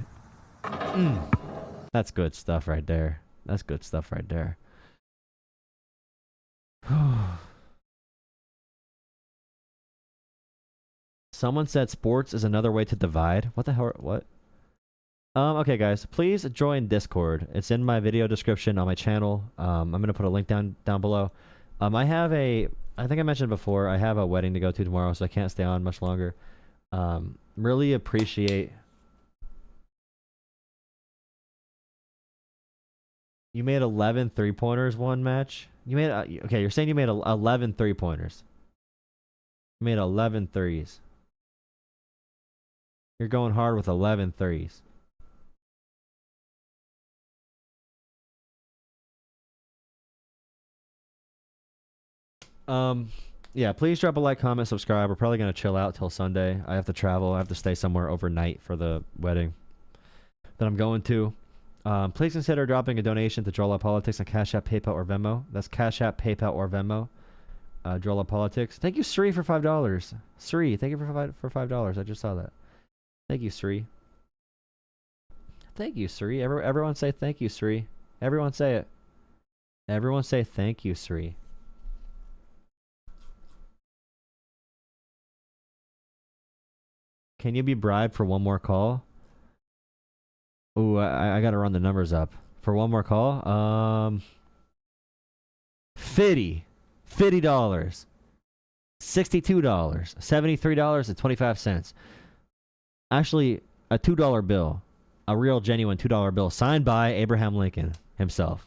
That's good stuff right there. That's good stuff right there. Someone said sports is another way to divide. What the hell? What? Okay, guys, please join Discord. It's in my video description on my channel. I'm gonna put a link down below. I think I mentioned before, I have a wedding to go to tomorrow, so I can't stay on much longer. Really appreciate. You made 11 3-pointers one match. You made okay. You're saying you made 11 3-pointers. You made 11 threes. You're going hard with 11 threes. Yeah, please drop a like, comment, subscribe. We're probably gonna chill out till Sunday. I have to travel. I have to stay somewhere overnight for the wedding that I'm going to. Please consider dropping a donation to Draw Law Politics on Cash App, PayPal, or Venmo. That's Cash App, PayPal, or Venmo. Draw Law Politics. Thank you, Sri, for $5. Sri, thank you for $5. I just saw that. Thank you, Sri. Thank you, Sri. Everyone say thank you, Sri. Everyone say it. Everyone say thank you, Sri. Can you be bribed for one more call? Ooh, I gotta run the numbers up. For one more call? $50. $62. $73.25. Actually, a $2 bill. A real, genuine $2 bill. Signed by Abraham Lincoln himself.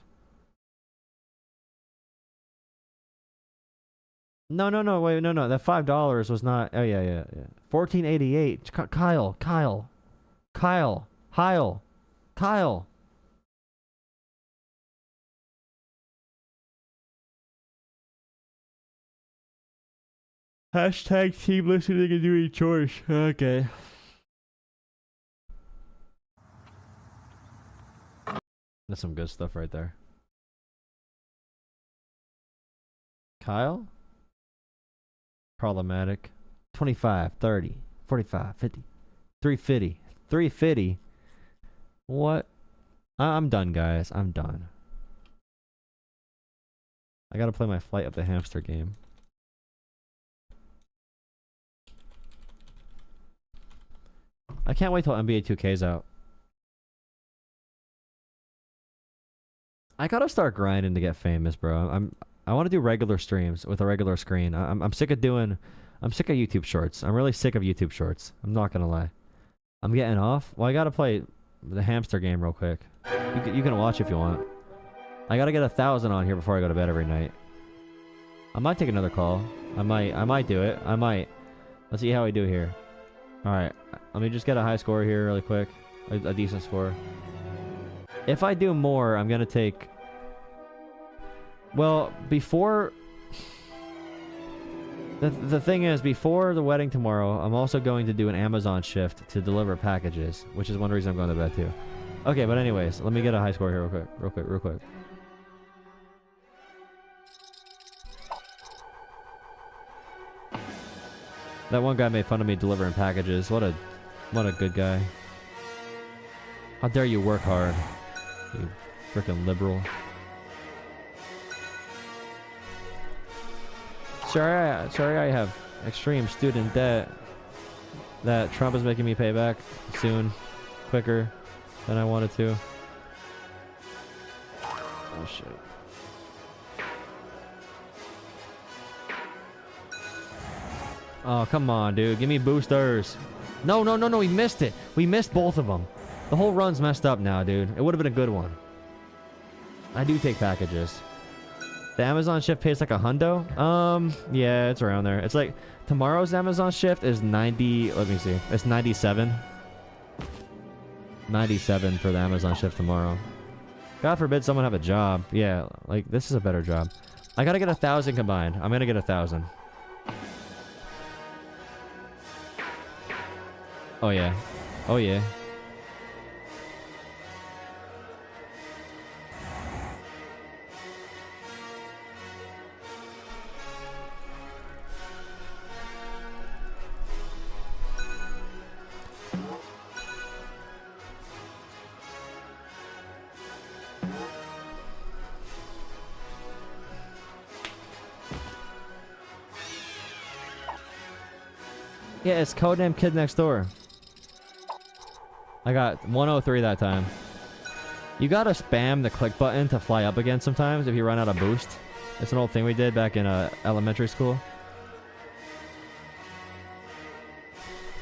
No, wait, no. That $5 was not... Oh, yeah. $14.88. Kyle. Hashtag team listening and doing chores. Okay. That's some good stuff right there. Kyle? Problematic. 25, 30, 45, 50, 350. 350? What? I'm done, guys. I'm done. I gotta play my Flight of the Hamster game. I can't wait till NBA 2K's out. I gotta start grinding to get famous, bro. I want to do regular streams with a regular screen. I'm sick of YouTube shorts. I'm really sick of YouTube shorts. I'm not gonna lie. I'm getting off. Well, I gotta play the hamster game real quick. You can watch if you want. I gotta get 1,000 on here before I go to bed every night. I might take another call. I might do it. I might. Let's see how we do here. All right, let me just get a high score here really quick, a decent score. If I do more, I'm gonna take. Well, before. The thing is, before the wedding tomorrow, I'm also going to do an Amazon shift to deliver packages, which is one reason I'm going to bed too. Okay, but anyways, let me get a high score here real quick. That one guy made fun of me delivering packages. What a good guy. How dare you work hard, you freaking liberal. Sorry I have extreme student debt that Trump is making me pay back soon, quicker than I wanted to. Oh shit. Oh, come on, dude. Give me boosters. No, we missed it. We missed both of them. The whole run's messed up now, dude. It would have been a good one. I do take packages. The Amazon shift pays like $100. Yeah, it's around there. It's like tomorrow's Amazon shift is 90. Let me see. It's 97. 97 for the Amazon shift tomorrow. God forbid someone have a job. Yeah, like this is a better job. I gotta get 1,000 combined. I'm gonna get 1,000. Oh yeah. Oh yeah. Yeah, it's codename Kid Next Door. I got 103 that time. You gotta spam the click button to fly up again sometimes if you run out of boost. It's an old thing we did back in elementary school.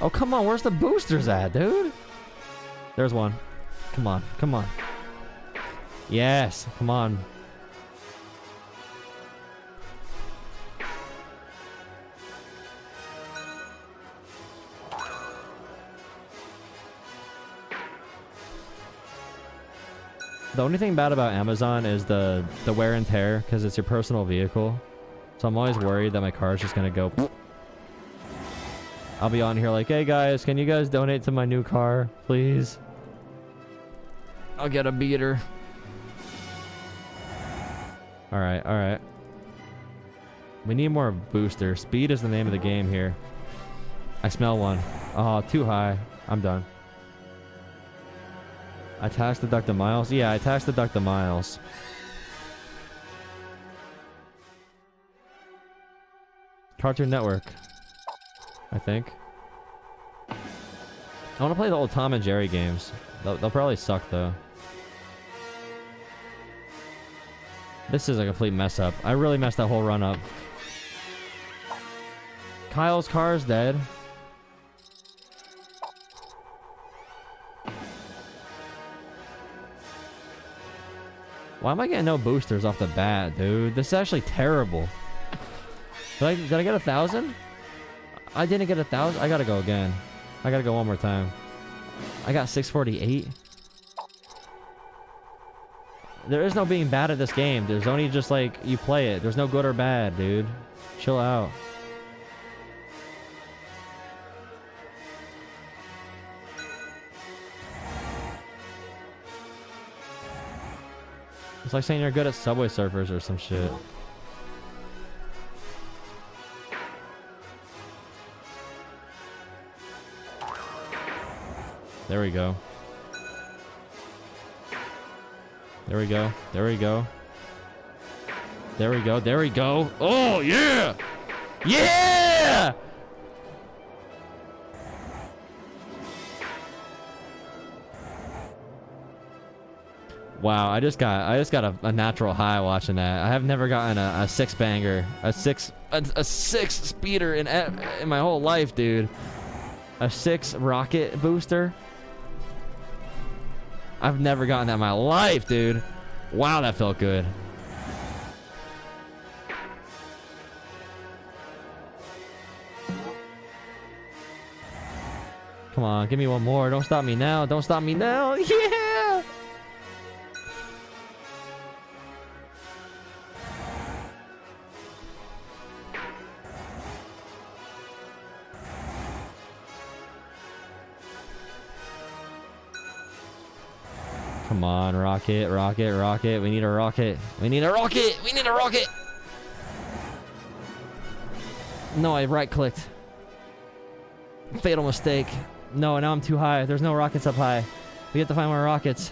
Oh, come on. Where's the boosters at, dude? There's one. Come on. Come on. Yes. Come on. The only thing bad about Amazon is the wear and tear, because it's your personal vehicle. So I'm always worried that my car is just going to go... I'll be on here like, hey guys, can you guys donate to my new car, please? I'll get a beater. Alright, alright. We need more boosters. Speed is the name of the game here. I smell one. Oh, too high. I'm done. I tax deduct the miles? Yeah, I tax deduct the miles. Cartoon Network. I think. I want to play the old Tom and Jerry games. They'll probably suck though. This is a complete mess up. I really messed that whole run up. Kyle's car's dead. Why am I getting no boosters off the bat, dude? This is actually terrible. Did I get 1,000? I didn't get 1,000. I gotta go again. I gotta go one more time. I got 648. There is no being bad at this game. There's only just like you play it. There's no good or bad, dude. Chill out. It's like saying you're good at Subway Surfers or some shit. There we go. There we go. There we go. There we go. There we go. Oh, yeah! Yeah! Wow, I just got a natural high watching that. I have never gotten a six banger, a six speeder in my whole life, dude. A 6 rocket booster. I've never gotten that in my life, dude. Wow, that felt good. Come on, give me one more. Don't stop me now. Don't stop me now. Yeah! Come on, rocket, rocket, rocket. We need a rocket. We need a rocket. We need a rocket. No, I right-clicked. Fatal mistake. No, now I'm too high. There's no rockets up high. We have to find more rockets.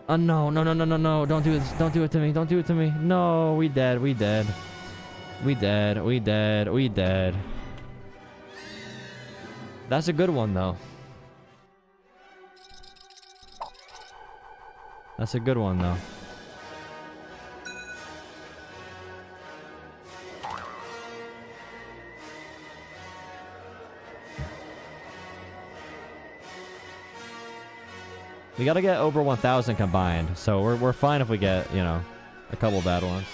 Oh, no, no, no, no, no, no. Don't do this. Don't do it to me. Don't do it to me. No, we dead. We dead. We dead. We dead. We dead. That's a good one, though. That's a good one, though. We gotta get over 1,000 combined, so we're fine if we get, you know, a couple bad ones.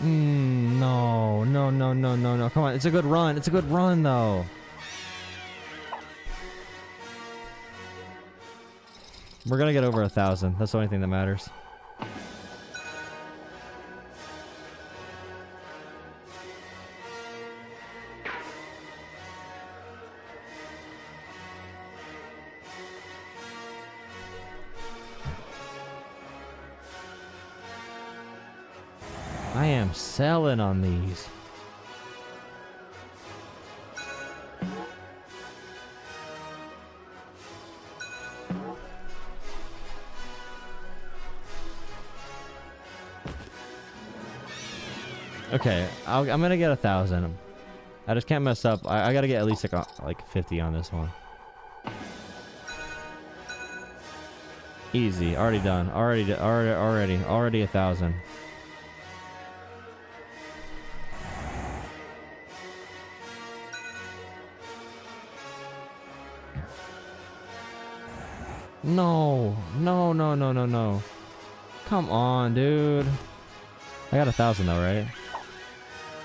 No, no, no, no, no, no. Come on, it's a good run. It's a good run, though. We're gonna get over 1,000. That's the only thing that matters. I am selling on these. Okay, I'm gonna get 1,000. I just can't mess up. I gotta get at least like 50 on this one. Easy, already done. Already 1,000. No, no, no, no, no, no. Come on, dude. I got 1,000 though, right?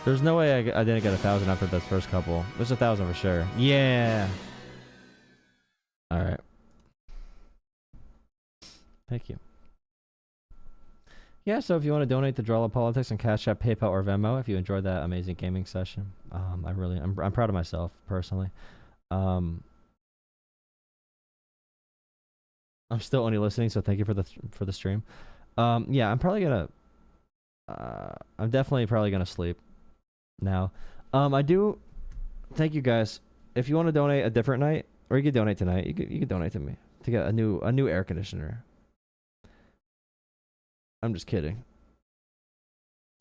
There's no way I didn't get 1,000 after this first couple. There's 1,000 for sure. Yeah. All right. Thank you. Yeah, so if you want to donate to Drawla Politics on Cash App, PayPal, or Venmo, if you enjoyed that amazing gaming session, I'm proud of myself personally. I'm still only listening, so thank you for the stream. Yeah, I'm probably gonna. I'm definitely probably gonna sleep now. I do. Thank you guys. If you want to donate a different night, or you could donate tonight, you could donate to me to get a new air conditioner. I'm just kidding.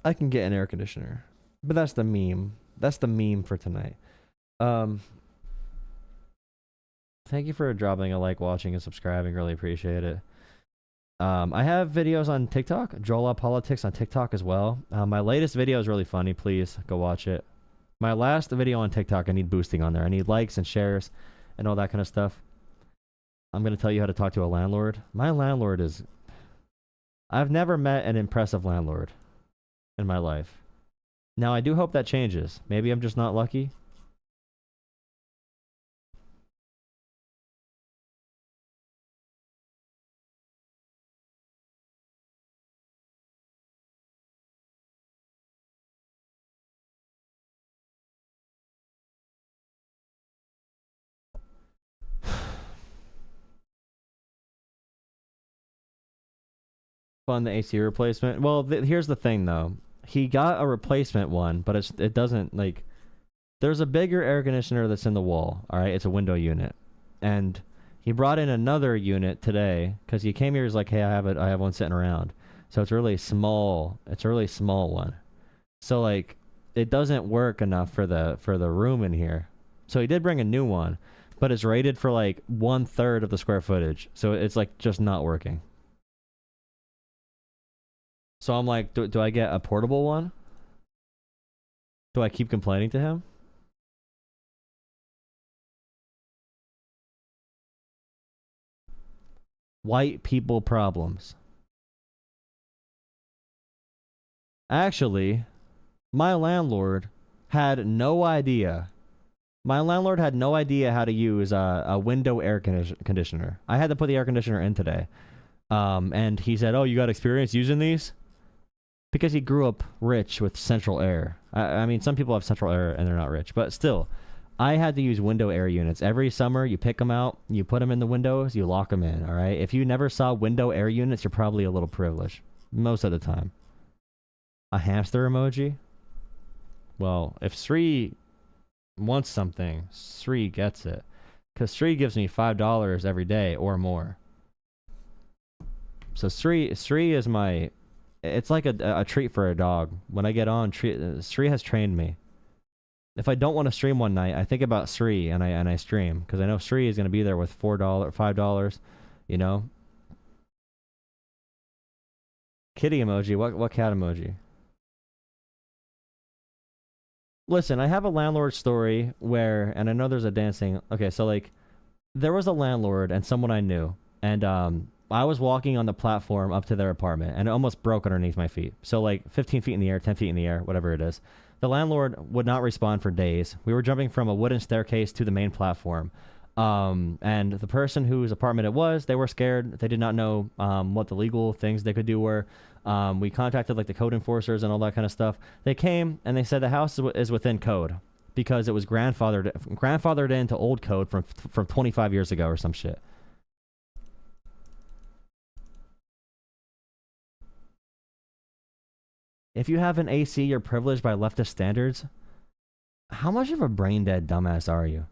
I can get an air conditioner, but that's the meme. That's the meme for tonight. Thank you for dropping a like, watching, and subscribing. Really appreciate it. I have videos on TikTok, Drawla Politics on TikTok as well. My latest video is really funny. Please go watch it. My last video on TikTok, I need boosting on there. I need likes and shares and all that kind of stuff. I'm going to tell you how to talk to a landlord. My landlord is... I've never met an impressive landlord in my life. Now, I do hope that changes. Maybe I'm just not lucky. Fund the AC replacement. Well, here's the thing though. He got a replacement one, but it doesn't like. There's a bigger air conditioner that's in the wall. All right, it's a window unit, and he brought in another unit today because he came here. He's like, hey, I have one sitting around. So it's really small. It's a really small one. So like, it doesn't work enough for the room in here. So he did bring a new one, but it's rated for like 1/3 of the square footage. So it's like just not working. So I'm like, do I get a portable one? Do I keep complaining to him? White people problems. Actually, my landlord had no idea. My landlord had no idea how to use a window air conditioner. I had to put the air conditioner in today. And he said, oh, you got experience using these? Because he grew up rich with central air. I mean, some people have central air and they're not rich. But still, I had to use window air units. Every summer, you pick them out, you put them in the windows, you lock them in, all right? If you never saw window air units, you're probably a little privileged. Most of the time. A hamster emoji? Well, if Sri wants something, Sri gets it. Because Sri gives me $5 every day or more. So Sri is my... It's like a treat for a dog. When I get on, Sri has trained me. If I don't want to stream one night, I think about Sri and I stream. Because I know Sri is going to be there with $4, $5, you know? Kitty emoji. What cat emoji? Listen, I have a landlord story where, and I know there's a dancing. Okay, so like, there was a landlord and someone I knew, and I was walking on the platform up to their apartment, and it almost broke underneath my feet. So like 15 feet in the air, 10 feet in the air, whatever it is. The landlord would not respond for days. We were jumping from a wooden staircase to the main platform. And the person whose apartment it was, they were scared. They did not know what the legal things they could do were. We contacted like the code enforcers and all that kind of stuff. They came and they said the house is within code because it was grandfathered into old code from 25 years ago or some shit. If you have an AC, you're privileged by leftist standards. How much of a brain dead dumbass are you?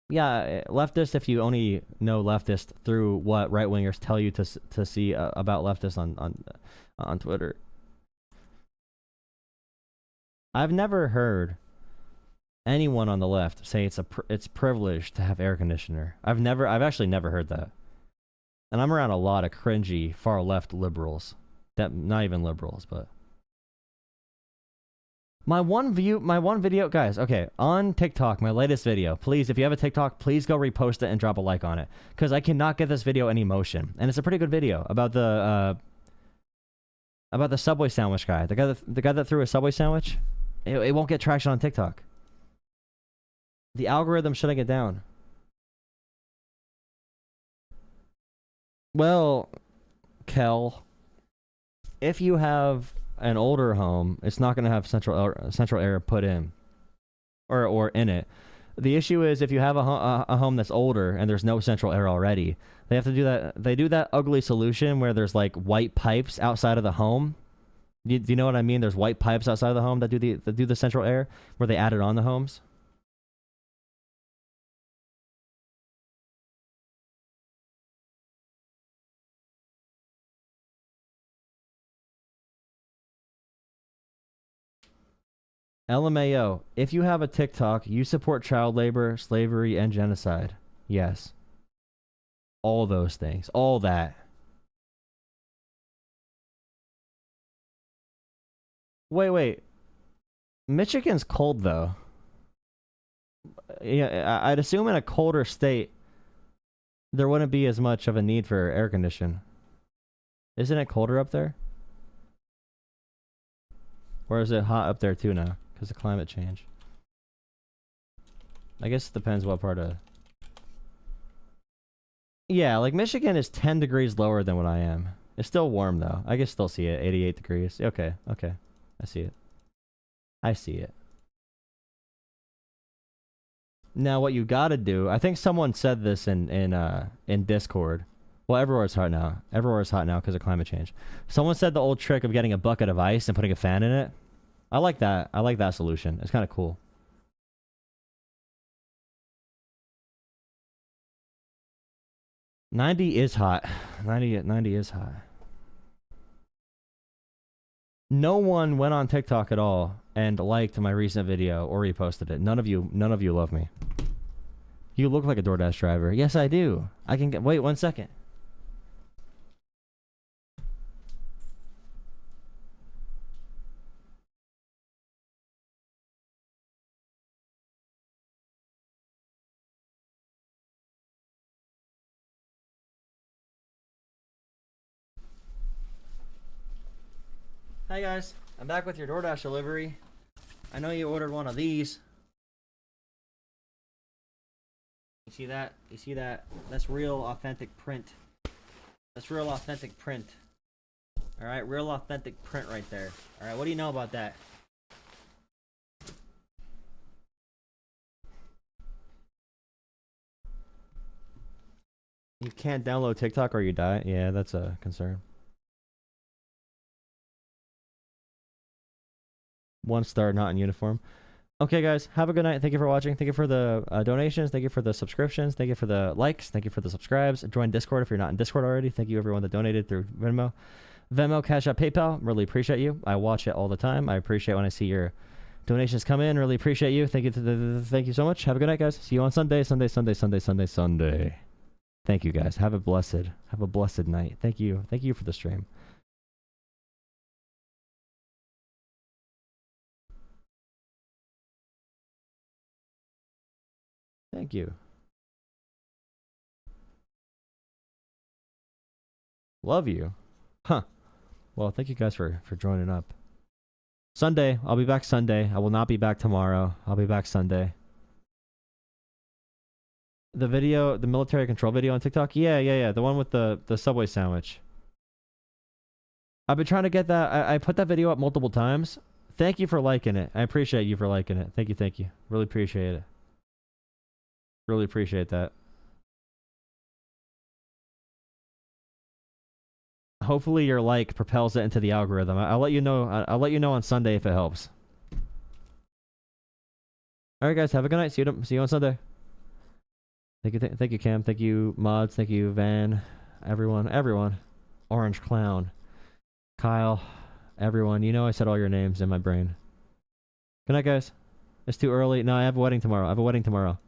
Yeah, leftist, if you only know leftist through what right-wingers tell you to see about leftists on Twitter. I've never heard anyone on the left say it's privileged to have air conditioner. I've actually never heard that. And I'm around a lot of cringy far left liberals. Not even liberals, but my one video, guys, okay, on TikTok, my latest video, please, if you have a TikTok, please go repost it and drop a like on it. Because I cannot get this video any motion. And it's a pretty good video about the Subway sandwich guy. The guy that threw a Subway sandwich. It won't get traction on TikTok. The algorithm shutting it down. Well, Kel, if you have an older home, it's not going to have central air put in or in it. The issue is if you have a home that's older and there's no central air already, they have to do that. They do that ugly solution where there's like white pipes outside of the home. Do you know what I mean? There's white pipes outside of the home that do the central air where they add it on the homes. LMAO, if you have a TikTok, you support child labor, slavery, and genocide. Yes. All those things. All that. Wait. Michigan's cold, though. Yeah, I'd assume in a colder state, there wouldn't be as much of a need for air conditioning. Isn't it colder up there? Or is it hot up there, too, now? Because of climate change. I guess it depends what part of... Yeah, like Michigan is 10 degrees lower than what I am. It's still warm, though. I can still see it. 88 degrees. Okay. I see it. Now, what you gotta do, I think someone said this in Discord. Well, everywhere's hot now. Everywhere's hot now because of climate change. Someone said the old trick of getting a bucket of ice and putting a fan in it. I like that. I like that solution. It's kind of cool. $90 is hot. 90 is hot. No one went on TikTok at all and liked my recent video or reposted it. None of you love me. You look like a DoorDash driver. Yes, I do. I can get. Wait 1 second. Hi guys, I'm back with your DoorDash delivery. I know you ordered one of these. You see that? You see that? That's real authentic print. That's real authentic print. Alright, real authentic print right there. Alright, what do you know about that? You can't download TikTok or you die? Yeah, that's a concern. 1 star, not in uniform. Okay, guys, have a good night. Thank you for watching. Thank you for the donations. Thank you for the subscriptions. Thank you for the likes. Thank you for the subscribes. Join Discord if you're not in Discord already. Thank you, everyone that donated through Venmo, Cash App, PayPal. Really appreciate you. I watch it all the time. I appreciate when I see your donations come in. Really appreciate you. Thank you. Thank you so much. Have a good night, guys. See you on Sunday. Sunday. Thank you, guys. Have a blessed night. Thank you. Thank you for the stream. Thank you. Love you. Huh. Well, thank you guys for joining up. Sunday. I'll be back Sunday. I will not be back tomorrow. I'll be back Sunday. The video, the military control video on TikTok? Yeah. The one with the Subway sandwich. I've been trying to get that. I put that video up multiple times. Thank you for liking it. I appreciate you for liking it. Thank you. Really appreciate it. Really appreciate that. Hopefully your like propels it into the algorithm. I'll let you know. I'll let you know on Sunday if it helps. All right, guys. Have a good night. See you on Sunday. Thank you, Cam. Thank you, mods. Thank you, Van. Everyone. Orange Clown. Kyle. Everyone. You know I said all your names in my brain. Good night, guys. It's too early. No, I have a wedding tomorrow.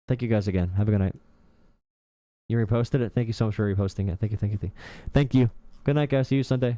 Thank you guys again. Have a good night. You reposted it? Thank you so much for reposting it. Thank you. Good night, guys. See you Sunday.